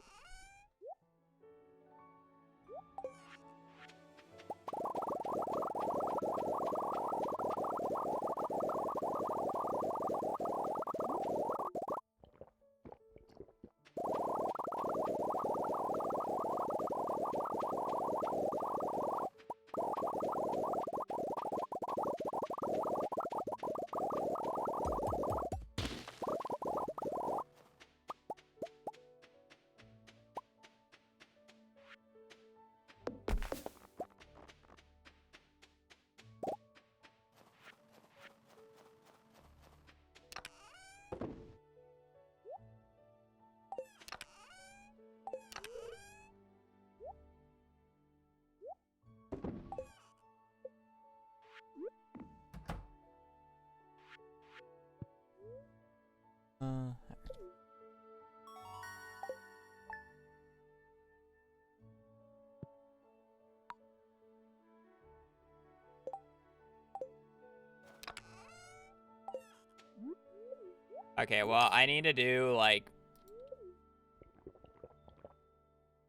Okay, well, I need to do, like,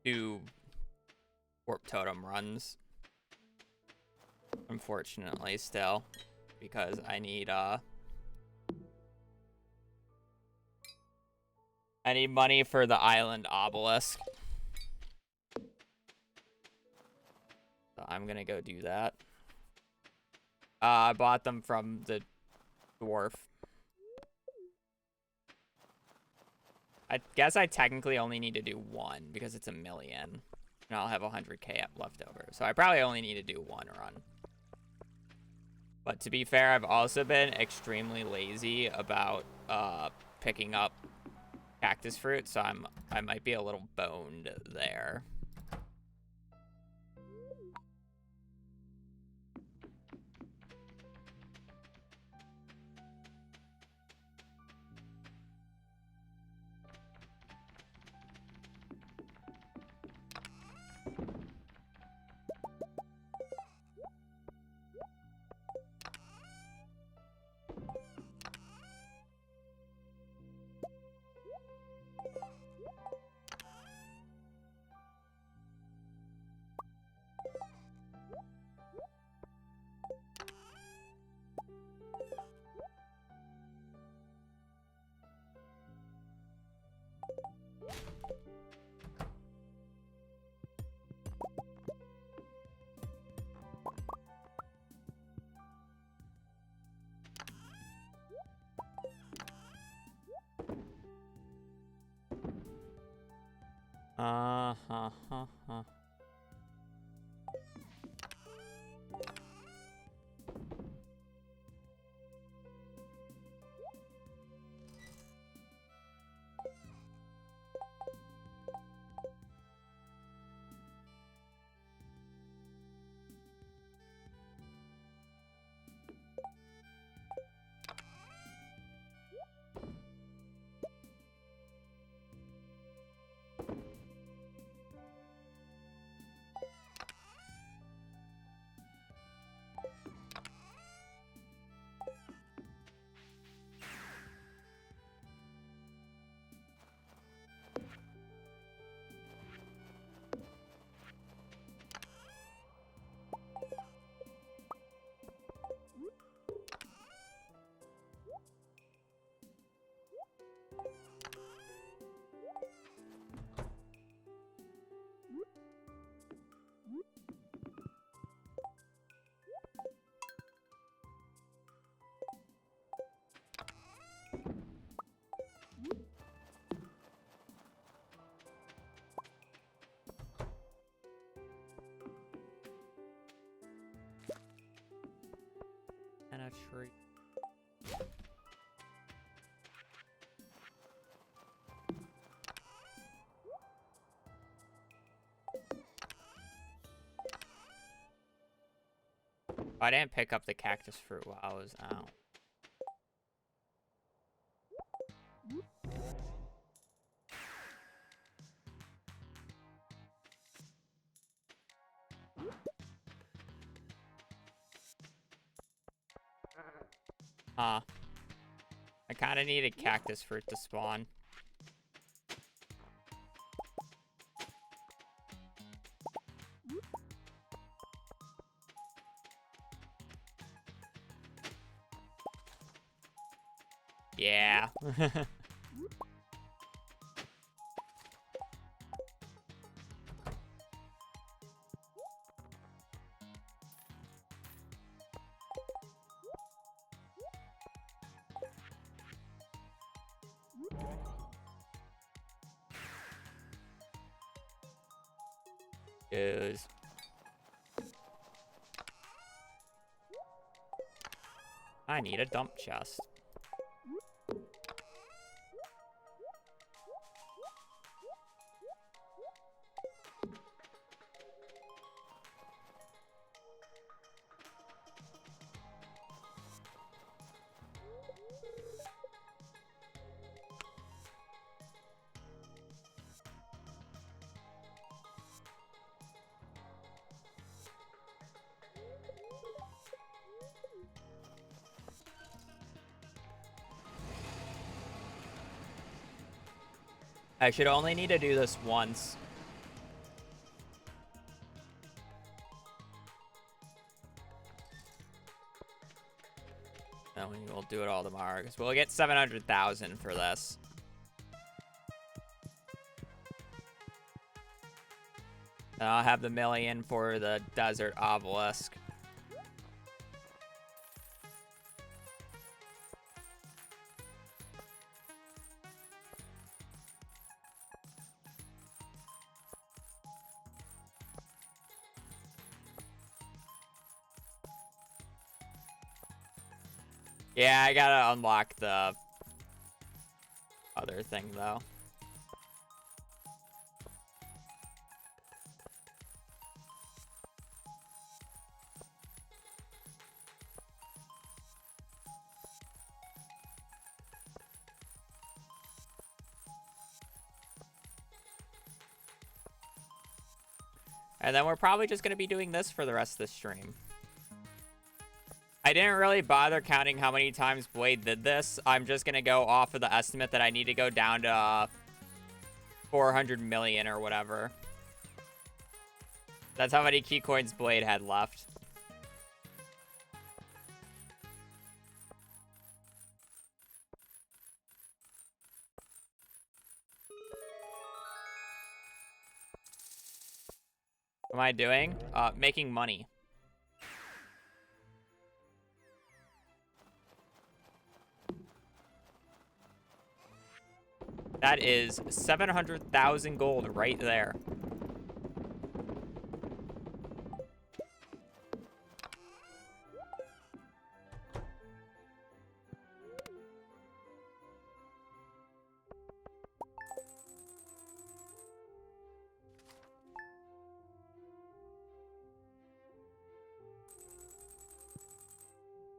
2 warp totem runs. Unfortunately, still. Because I need money for the island obelisk. So I'm gonna go do that. I bought them from the dwarf. I guess I technically only need to do 1 because it's 1,000,000. And I'll have 100k left over. So I probably only need to do 1 run. But to be fair, I've also been extremely lazy about picking up cactus fruit, so I might be a little boned there. banana tree. I didn't pick up the cactus fruit while I was out. I kind of need a cactus fruit to spawn. Yeah. Is I need a dump chest. I should only need to do this once. And we'll do it all tomorrow, because we'll get 700,000 for this. And I'll have the million for the desert obelisk. Yeah, I gotta unlock the other thing, though. And then we're probably just gonna be doing this for the rest of the stream. I didn't really bother counting how many times Blade did this. I'm just going to go off of the estimate that I need to go down to 400 million or whatever. That's how many key coins Blade had left. What am I doing? Making money. That is 700,000 gold right there.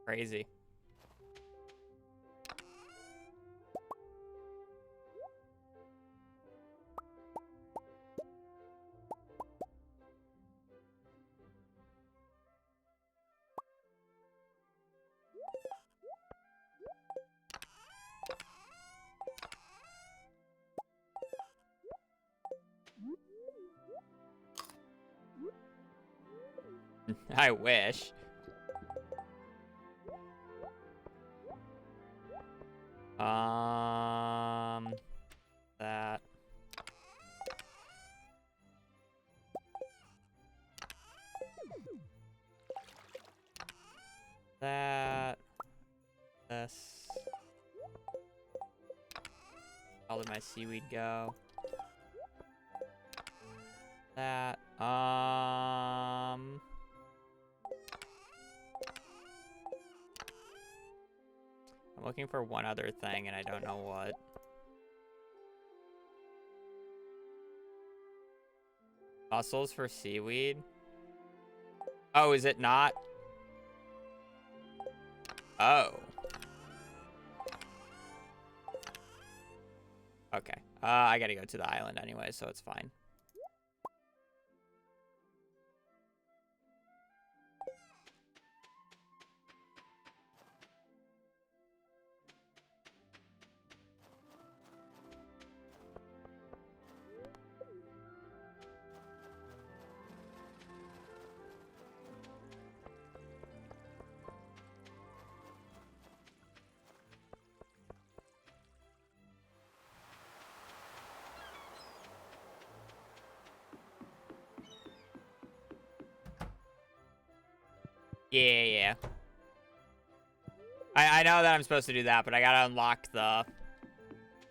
Crazy. I wish. That. That. This. How did my seaweed go? That. looking for one other thing, and I don't know what. Mussels for seaweed? Oh, is it not? Oh. Okay. I gotta go to the island anyway, so it's fine. Yeah. I know that I'm supposed to do that, but I gotta unlock the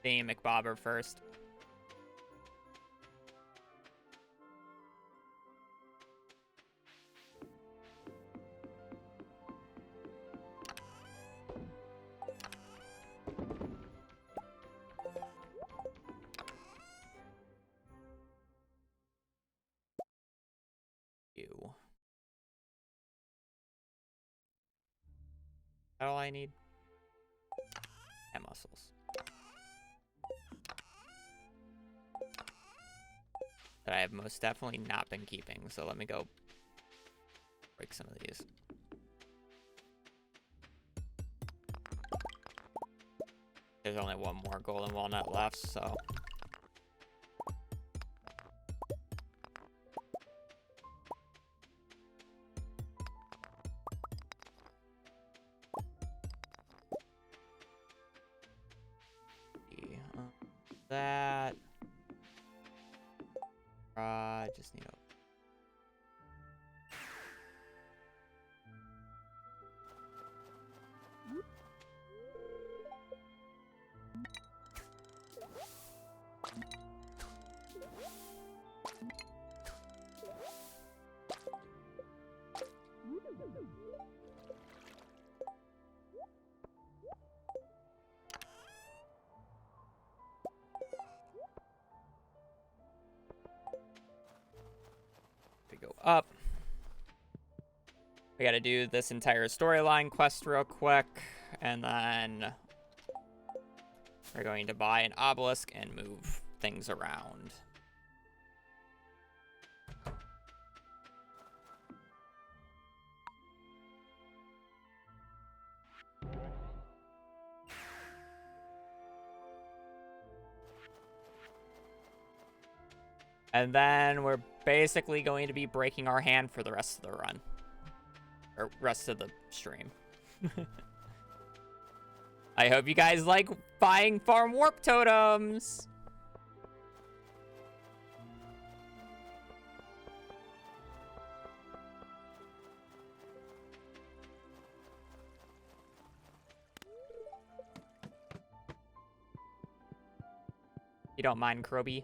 theme McBobber first. You. That's all I need. And mussels. That I have most definitely not been keeping, so let me go break some of these. There's only one more golden walnut left, so... that... just need a... go up. We gotta do this entire storyline quest real quick, and then we're going to buy an obelisk and move things around. And then we're basically going to be breaking our hand for the rest of the run. Or rest of the stream. I hope you guys like buying farm warp totems. You don't mind, Kroby?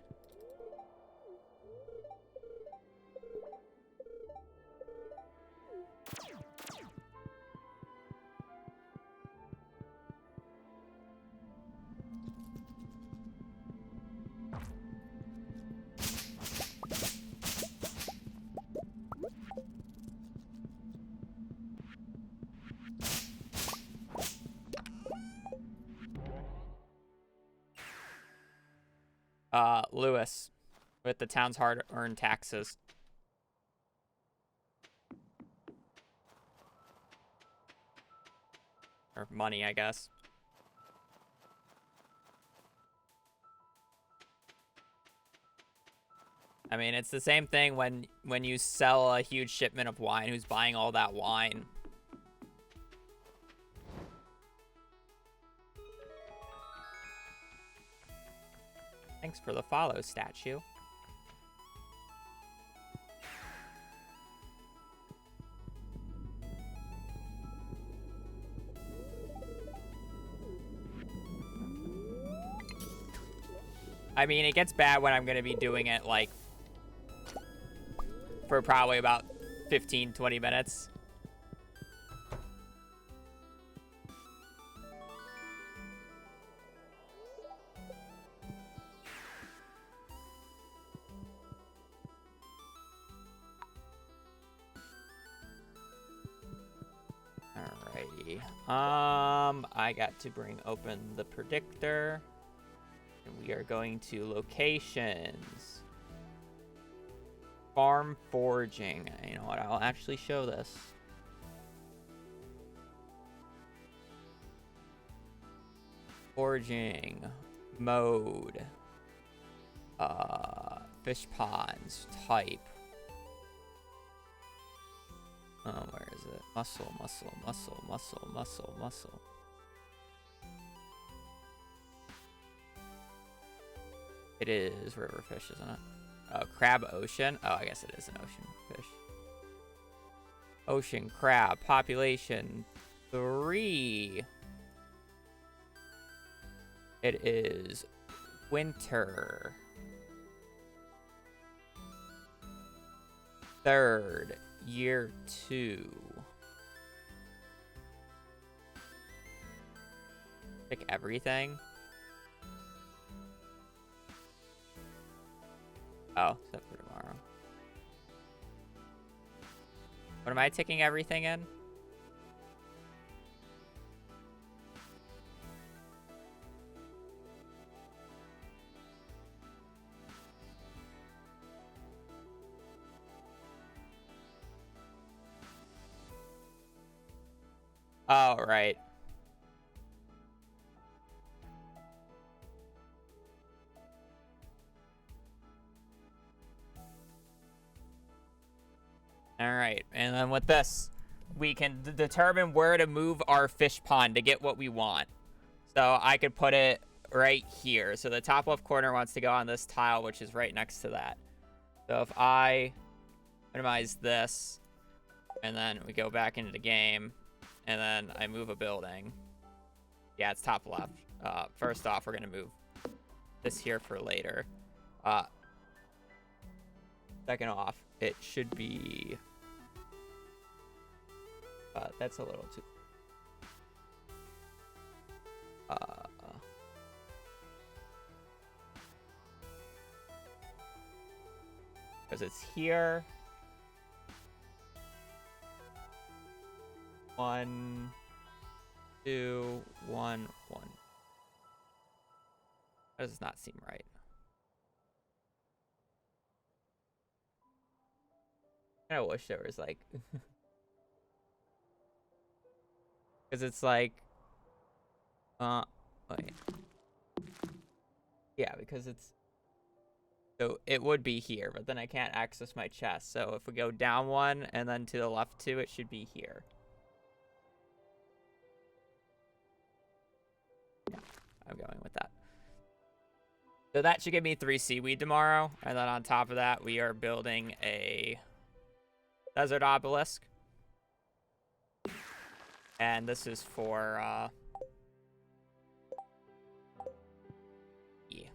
Lewis, with the town's hard-earned taxes. Or money, I guess. I mean, it's the same thing when you sell a huge shipment of wine. Who's buying all that wine? Thanks for the follow, statue. I mean, it gets bad when I'm going to be doing it, like, for probably about 15, 20 minutes. see. I got to bring open the predictor. And we are going to locations. Farm foraging. You know what? I'll actually show this. Foraging. Mode. Fish ponds. Type. Where is it? Muscle. It is river fish, isn't it? Crab ocean. Oh, I guess it is an ocean fish. Ocean crab. Population 3. It is winter. 3rd. Year 2. Pick everything. Oh, except for tomorrow. What am I ticking everything in? Oh, right. All right, and then with this, we can determine where to move our fish pond to get what we want. So I could put it right here. So the top left corner wants to go on this tile, which is right next to that. So if I minimize this, and then we go back into the game, and then I move a building. Yeah, it's top left. First off, we're going to move this here for later. Second off, it should be... that's a little too... because it's here. 1, 2, 1, 1. That does not seem right. I wish there was like... Because it's like... wait. Yeah, because it's... So it would be here, but then I can't access my chest. So if we go down 1 and then to the left 2, it should be here. Yeah, I'm going with that. So that should give me 3 seaweed tomorrow. And then on top of that, we are building a desert obelisk. And this is for, yeah.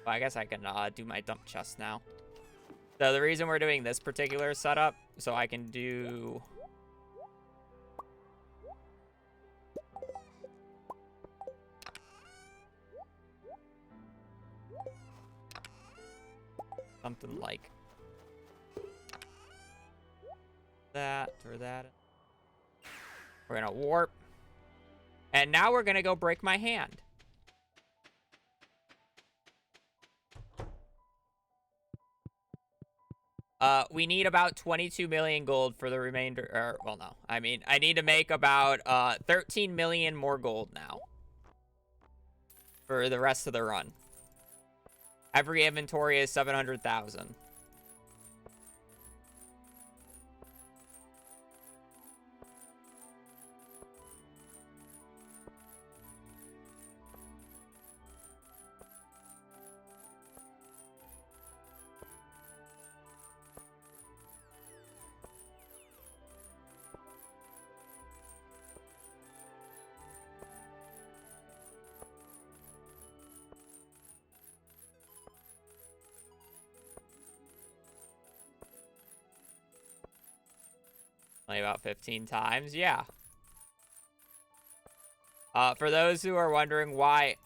Well, I guess I can do my dump chest now. So the reason we're doing this particular setup, so I can do... something like that or that. We're gonna warp. And now we're gonna go break my hand. We need about 22 million gold for the remainder, or, well, no. I mean, I need to make about 13 million more gold now for the rest of the run. Every inventory is 700,000. Only about 15 times, yeah. For those who are wondering why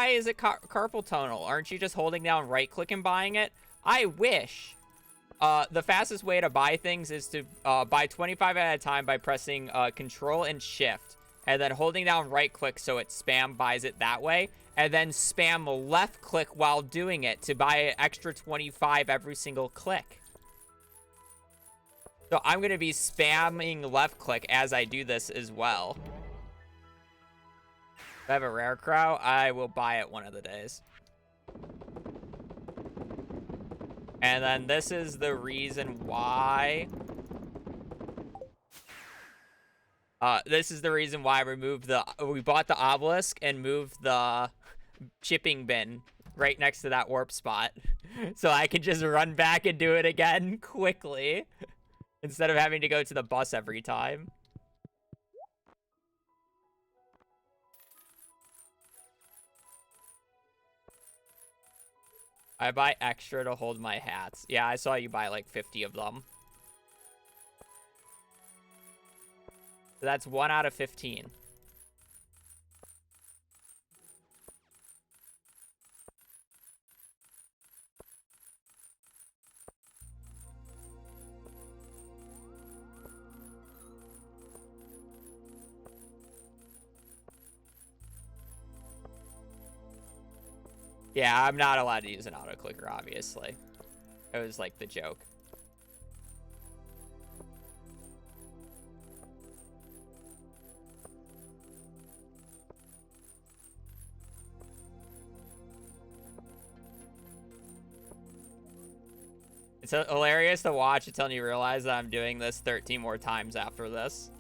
is it carpal tunnel? Aren't you just holding down right click and buying it? I wish. The fastest way to buy things is to buy 25 at a time by pressing Control and Shift, and then holding down right click so it spam buys it that way, and then spam left click while doing it to buy an extra 25 every single click. So I'm going to be spamming left click as I do this as well. If I have a rare crow, I will buy it one of the days. And then this is the reason why. This is the reason why we bought the obelisk and moved the shipping bin right next to that warp spot. So I can just run back and do it again quickly instead of having to go to the bus every time. I buy extra to hold my hats. Yeah, I saw you buy like 50 of them. So that's 1 out of 15. Yeah, I'm not allowed to use an auto clicker, obviously. It was like the joke. It's hilarious to watch until you realize that I'm doing this 13 more times after this.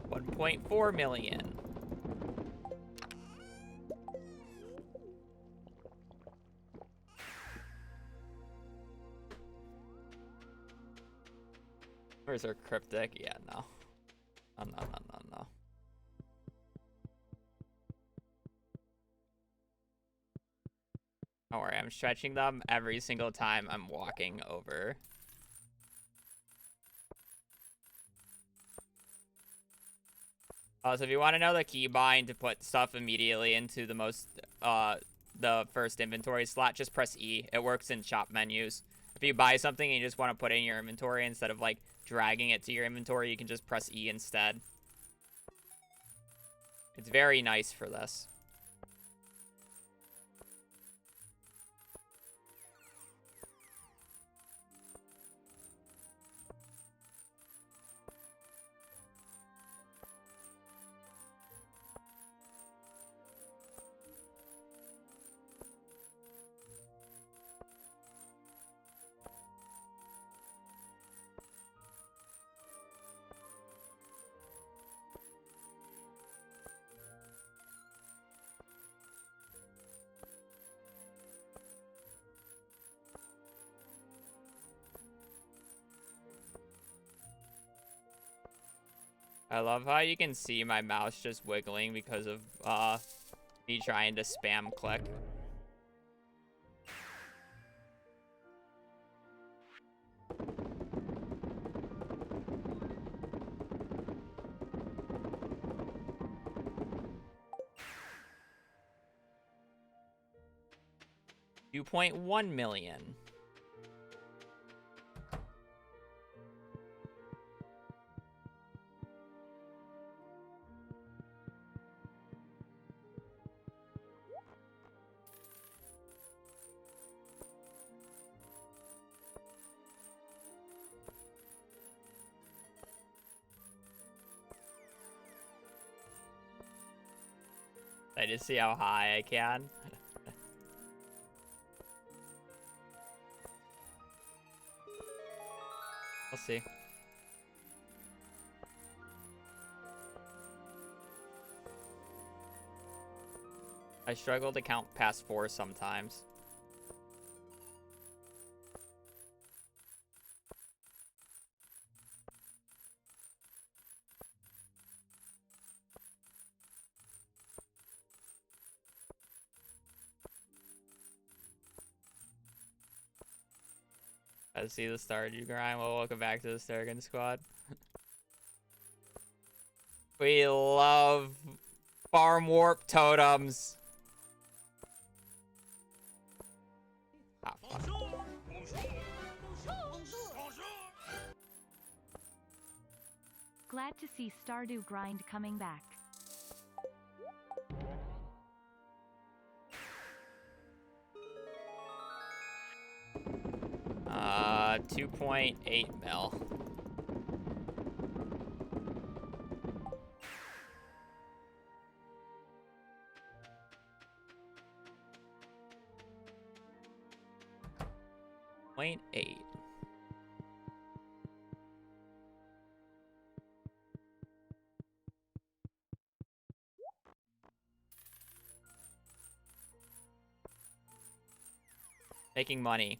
$1.4 million. Where's our cryptic? Yeah, no. No. Don't worry, I'm stretching them every single time I'm walking over. So if you want to know the keybind to put stuff immediately into the first inventory slot, just press E. It works in shop menus. If you buy something and you just want to put it in your inventory instead of like dragging it to your inventory, you can just press E instead. It's very nice for this. I love how you can see my mouse just wiggling because of me trying to spam click. $2.1 million. I just see how high I can. We'll see. I struggle to count past 4 sometimes. I see the Stardew grind. Well, welcome back to the Sturgeon Squad. We love farm warp totems. Ah, fuck. Glad to see Stardew grind coming back. 2.8 mil. Point 8. Making money.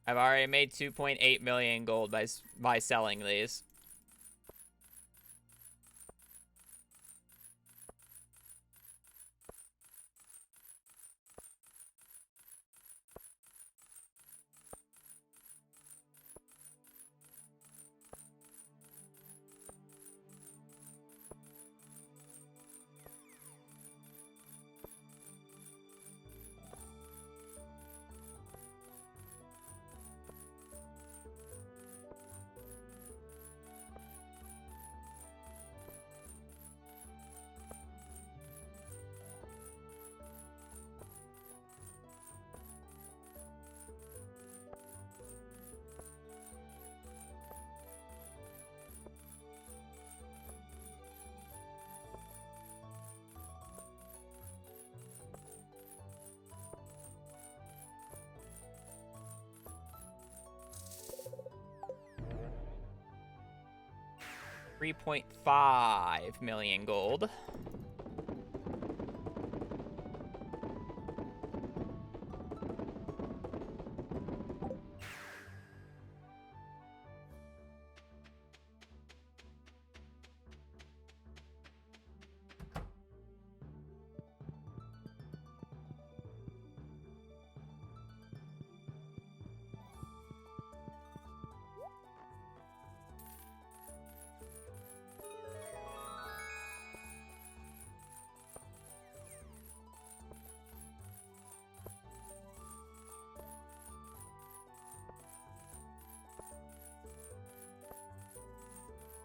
I've already made 2.8 million gold by selling these. $3.5 million gold.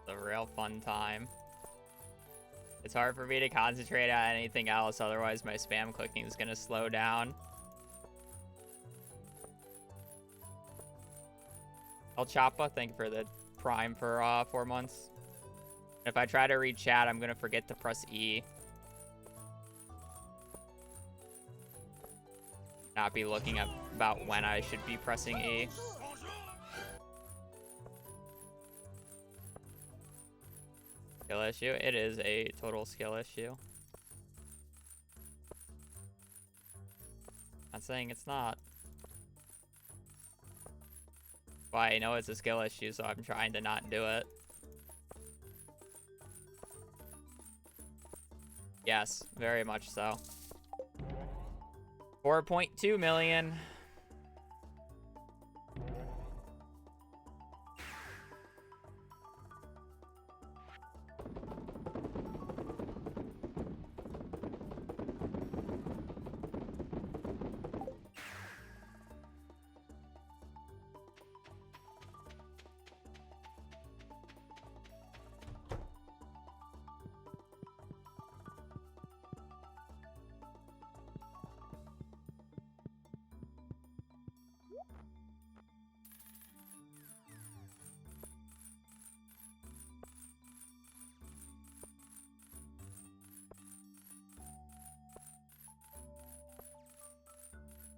A real fun time. It's hard for me to concentrate on anything else, otherwise my spam clicking is gonna slow down. El Chapa, thank you for the Prime for 4 months. If I try to read chat, I'm gonna forget to press E. Not be looking at about when I should be pressing E. Skill issue? It is a total skill issue. Not saying it's not. Well, I know it's a skill issue, so I'm trying to not do it. Yes, very much so. 4.2 million.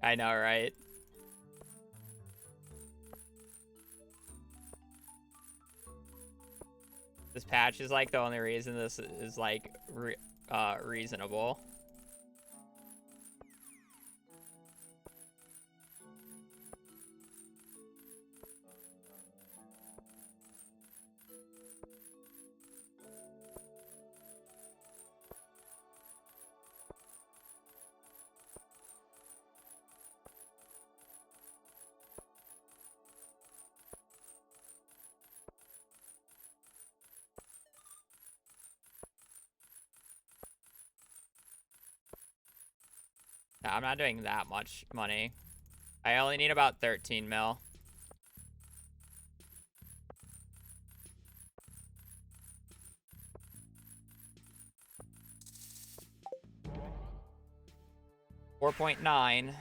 I know, right? This patch is like the only reason this is like reasonable. No, I'm not doing that much money. I only need about 13 mil. $4.9.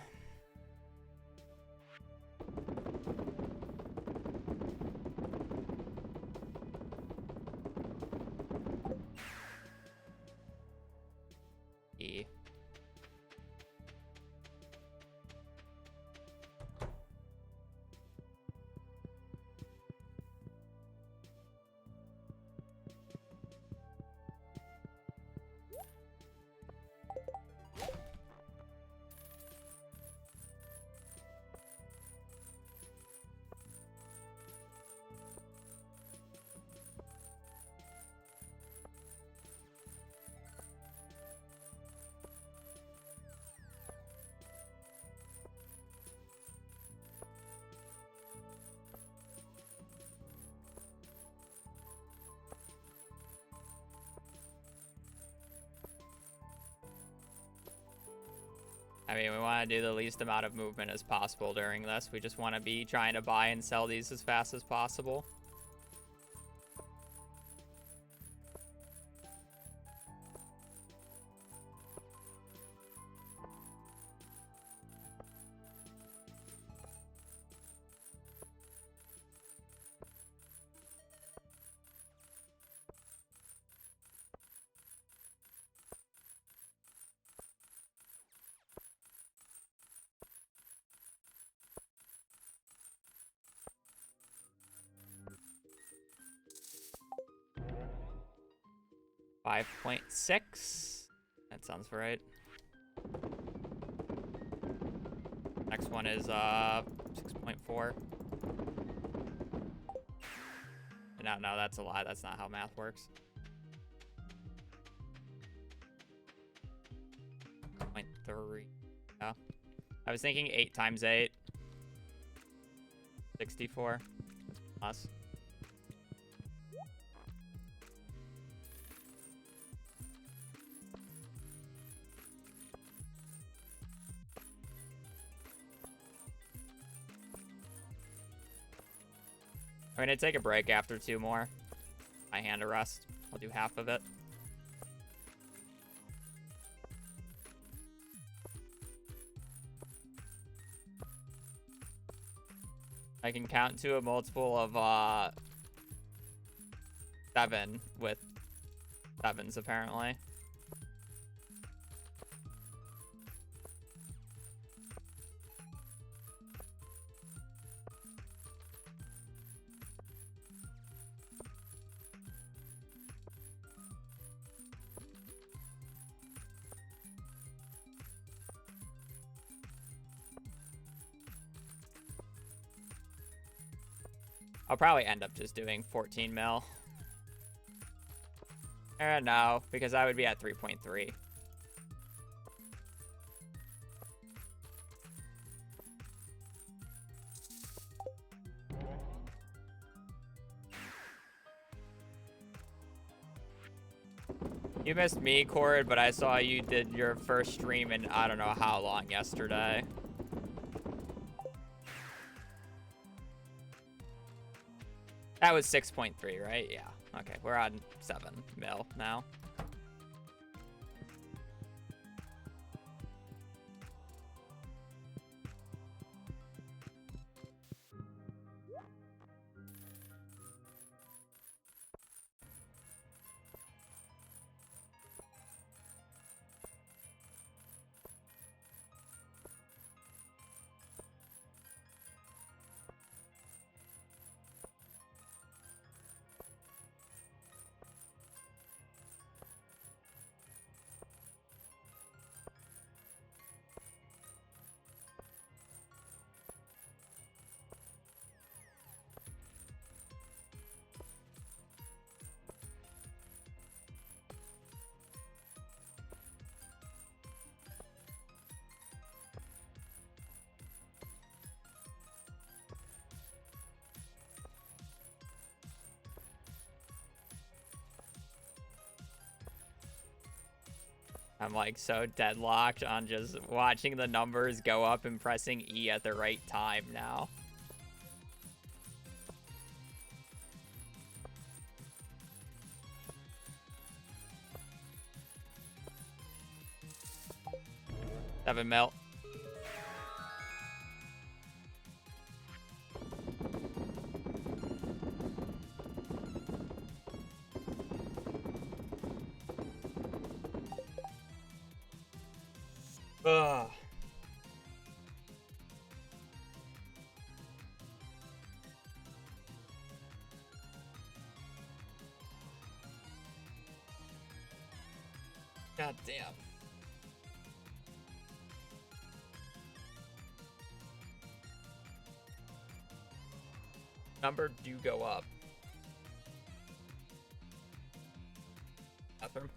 E. I mean, we want to do the least amount of movement as possible during this. We just want to be trying to buy and sell these as fast as possible. $5.6. That sounds right. Next one is 6.4. No, that's a lie. That's not how math works. 0.3. Yeah. I was thinking 8 times 8. 64. Plus. I'm gonna take a break after 2 more. My hand to rest. I'll do half of it. I can count to a multiple of 7 with 7s apparently. I'll probably end up just doing 14 mil. No, because I would be at 3.3. You missed me, Cord, but I saw you did your first stream in I don't know how long yesterday. That was 6.3, right? Yeah. Okay, we're on 7 mil now. I'm like so deadlocked on just watching the numbers go up and pressing E at the right time now. Seven mil. Ugh. God damn. Number do go up. Bathroom.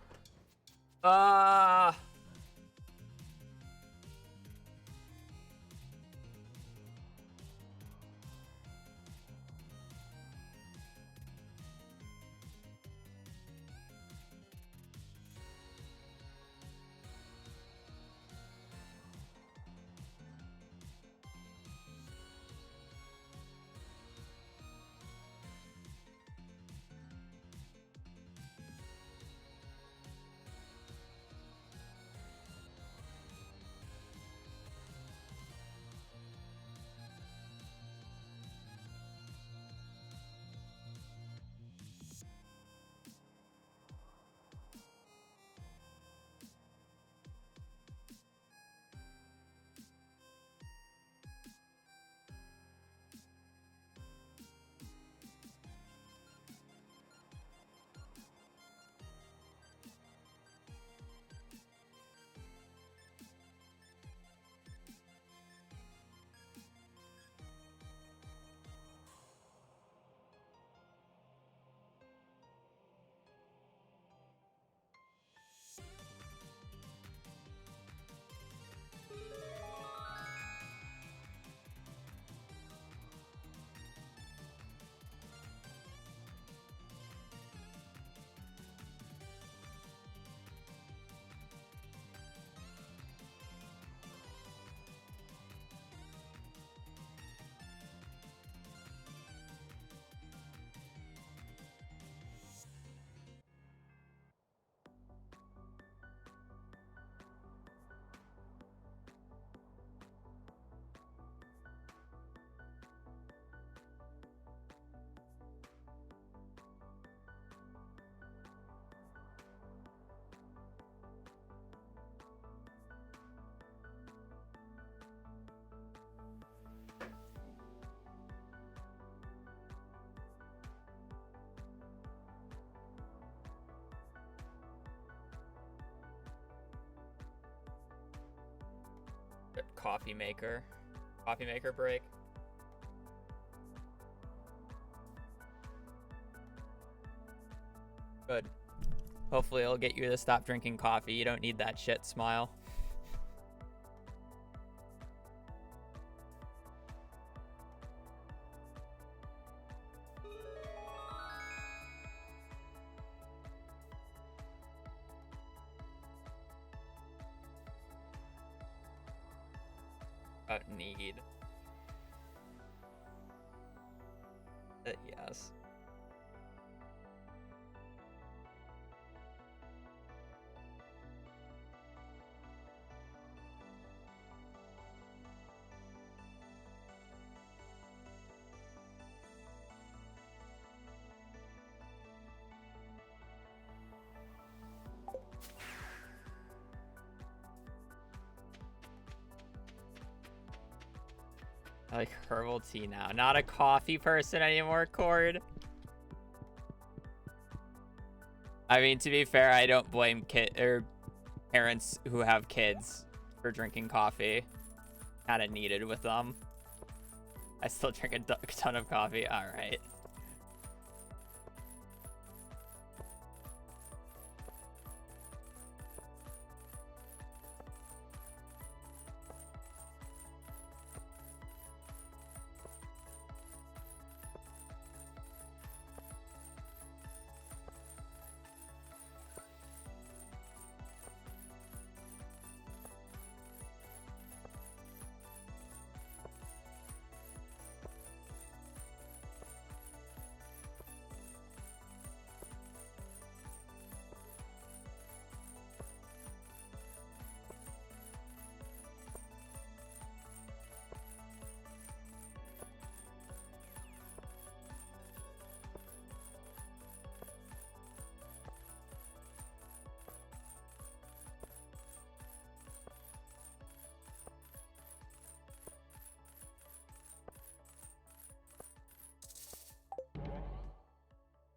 Coffee maker break. Good. Hopefully it'll get you to stop drinking coffee. You don't need that shit, Smile. Need. Yes. I like herbal tea now. Not a coffee person anymore, Cord. I mean, to be fair, I don't blame parents who have kids for drinking coffee. Kind of needed with them. I still drink a ton of coffee. All right.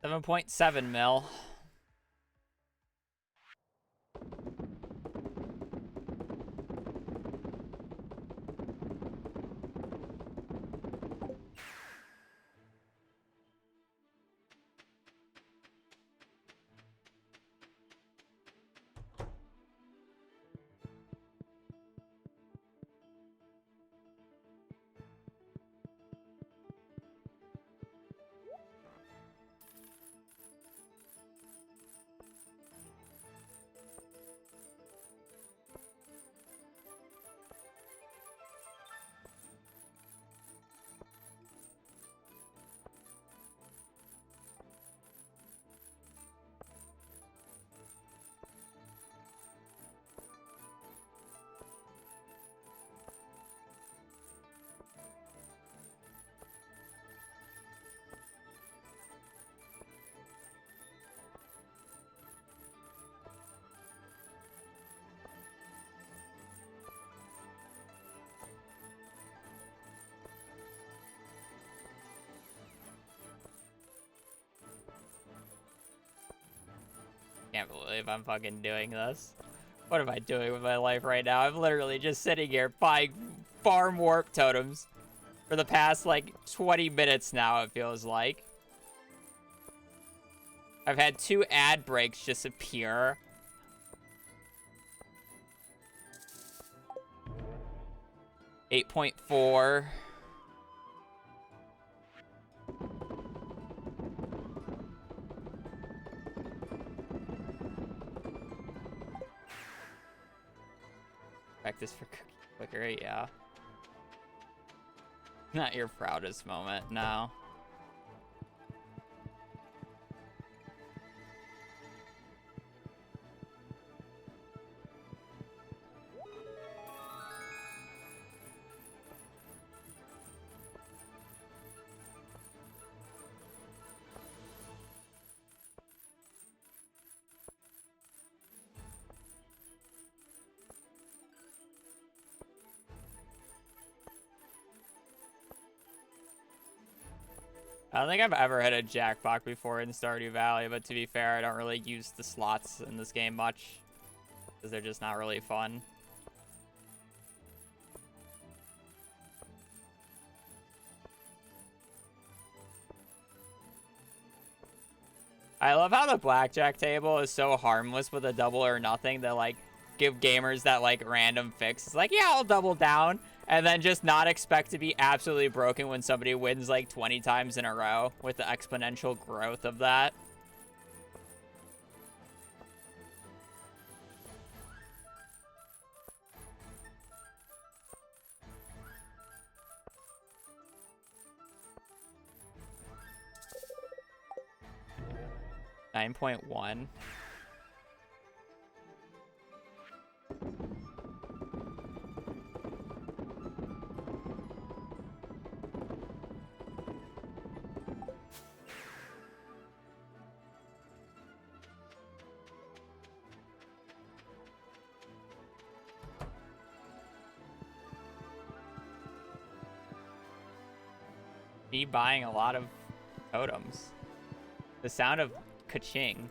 7.7 mil. Can't believe I'm fucking doing this. What am I doing with my life right now? I'm literally just sitting here buying farm warp totems for the past, like, 20 minutes now, it feels like. I've had 2 ad breaks just appear. $8.4. Practice for cookie clicker, yeah. Not your proudest moment, no. I don't think I've ever hit a jackpot before in Stardew Valley, but to be fair, I don't really use the slots in this game much, because they're just not really fun. I love how the blackjack table is so harmless with a double or nothing that, like, give gamers that, like, random fix. It's like, yeah, I'll double down. And then just not expect to be absolutely broken when somebody wins, like, 20 times in a row with the exponential growth of that. $9.1. Me buying a lot of totems. The sound of ka-ching.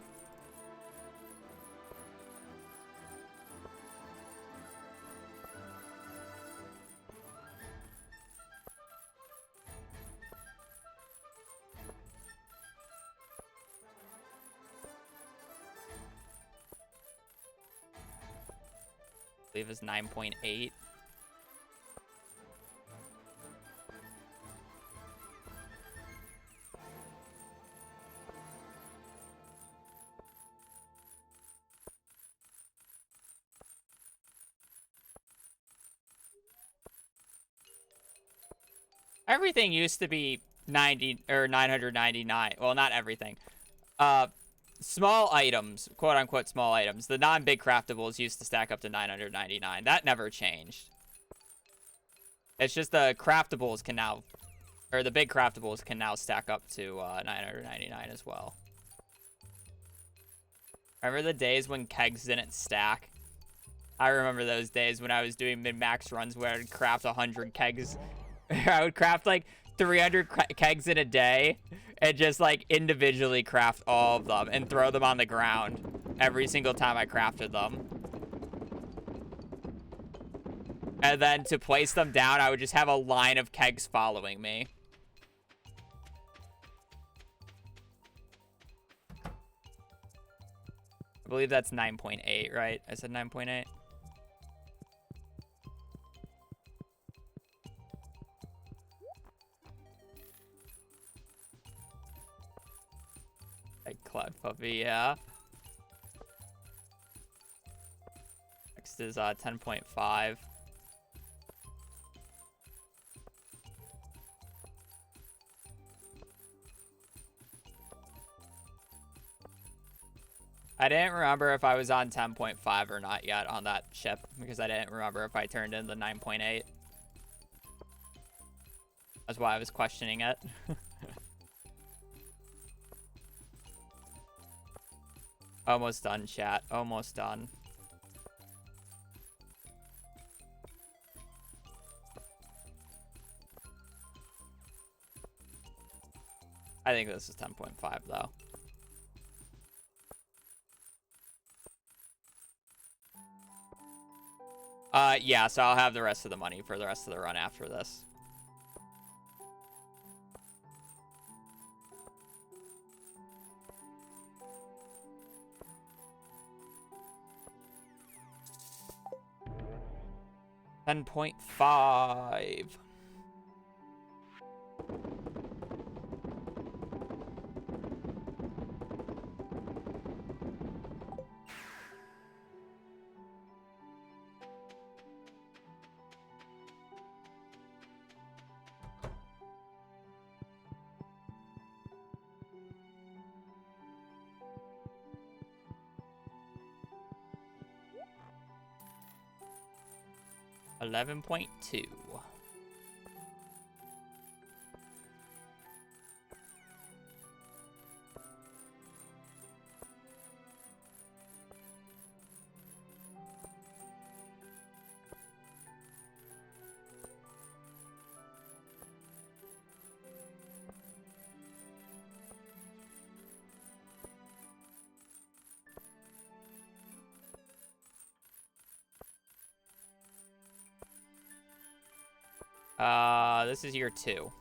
I believe it's 9.8. Everything used to be 90 or 999. Well, not everything. Small items, quote unquote small items. The non-big craftables used to stack up to 999. That never changed. It's just the craftables can now, or the big craftables can now stack up to 999 as well. Remember the days when kegs didn't stack? I remember those days when I was doing min-max runs where I'd craft 100 kegs. I would craft like 300 kegs in a day and just like individually craft all of them and throw them on the ground every single time I crafted them. And then to place them down, I would just have a line of kegs following me. I believe that's 9.8, right? I said 9.8. Cloud Puppy, yeah. Next is 10.5. I didn't remember if I was on 10.5 or not yet on that ship because I didn't remember if I turned in the 9.8. That's why I was questioning it. Almost done, chat. Almost done. I think this is 10.5 though. Yeah, so I'll have the rest of the money for the rest of the run after this. $10.5. $11.2. This is year 2.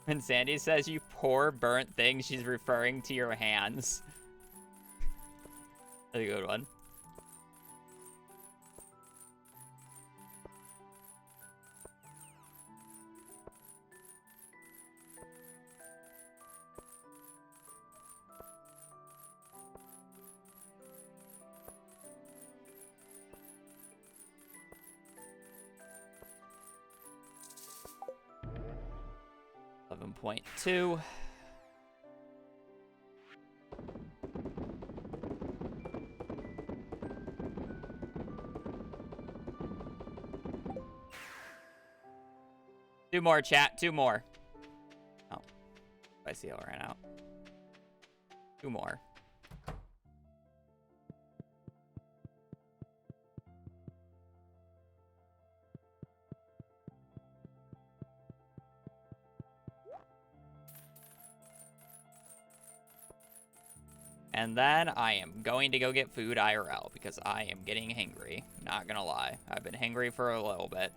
When Sandy says you poor burnt thing, she's referring to your hands. That's a good one. $11.2. Two more, chat. 2 more. Oh. I see how it ran out. 2 more. And then I am going to go get food IRL because I am getting hangry. Not gonna lie. I've been hangry for a little bit.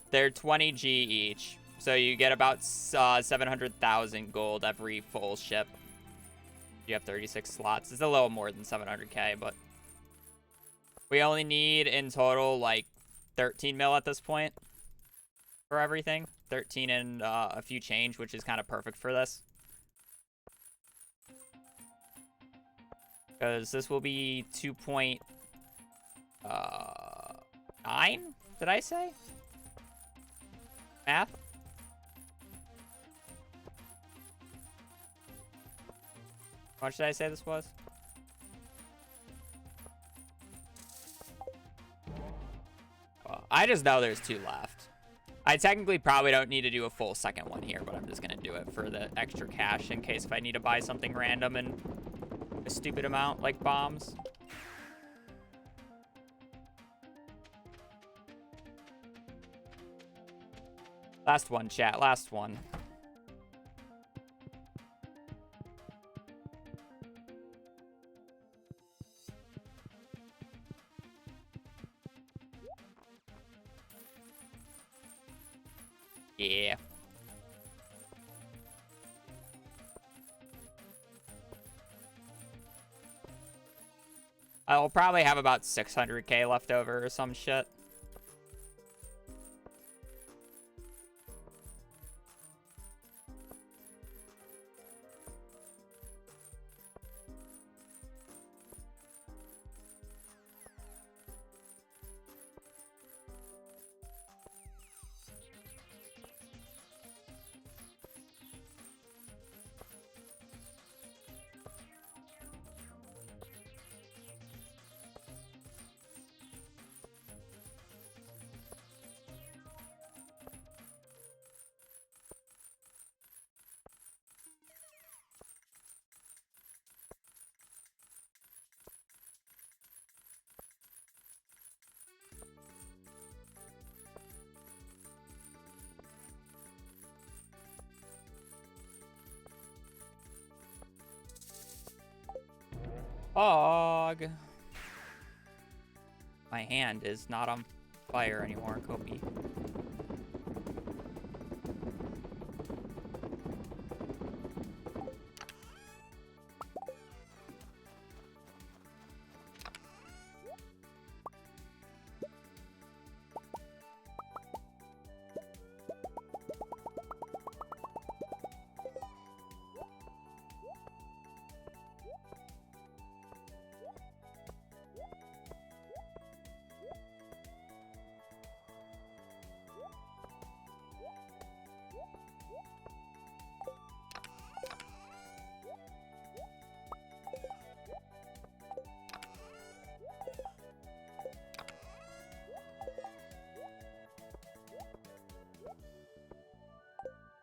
They're 20G each. So you get about 700,000 gold every full ship. You have 36 slots. It's a little more than 700k, but we only need in total like 13 mil at this point for everything. 13 and a few change, which is kind of perfect for this. Because this will be 2.9, did I say? Math? How much did I say this was? I just know there's 2 left. I technically probably don't need to do a full second one here, but I'm just going to do it for the extra cash in case if I need to buy something random and a stupid amount like bombs. Last one, chat. Last one. Yeah. I'll probably have about 600k left over or some shit. Fog. My hand is not on fire anymore, Kobe.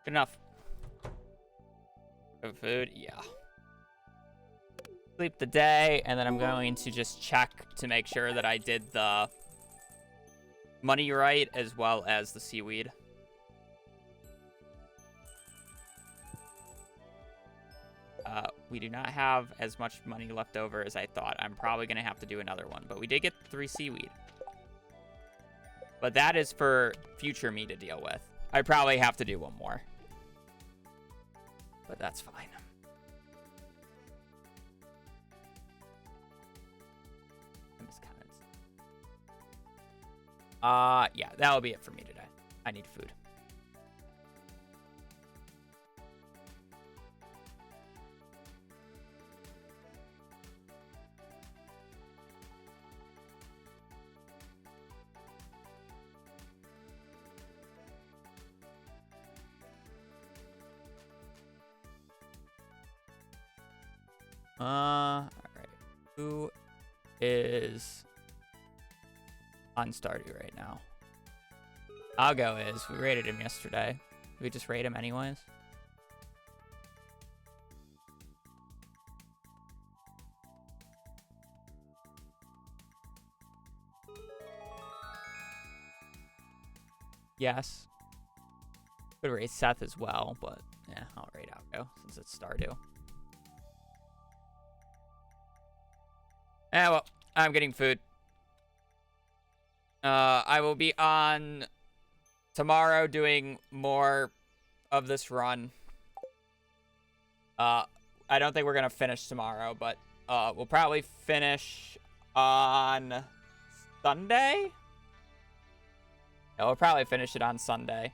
Good enough. Good food, yeah. Sleep the day, and then I'm going to just check to make sure that I did the money right as well as the seaweed. We do not have as much money left over as I thought. I'm probably going to have to do another one, but we did get 3 seaweed. But that is for future me to deal with. I probably have to do one more. But that's fine. Yeah, that'll be it for me today. I need food. All right. Who is on Stardew right now? I'll go is. We raided him yesterday. We just raid him anyways. Yes. Could raid Seth as well, but yeah, I'll raid Algo since it's Stardew. Yeah, well, I'm getting food. I will be on tomorrow doing more of this run. I don't think we're gonna finish tomorrow, but we'll probably finish on Sunday. Yeah, we'll probably finish it on Sunday.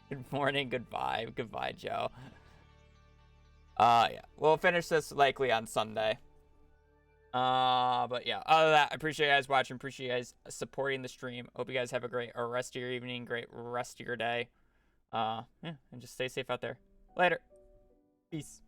Good morning, goodbye, goodbye, Joe. Yeah, we'll finish this likely on Sunday. But yeah, other than that, I appreciate you guys watching, appreciate you guys supporting the stream. Hope you guys have a great rest of your evening, great rest of your day. Yeah, and just stay safe out there. Later. Peace.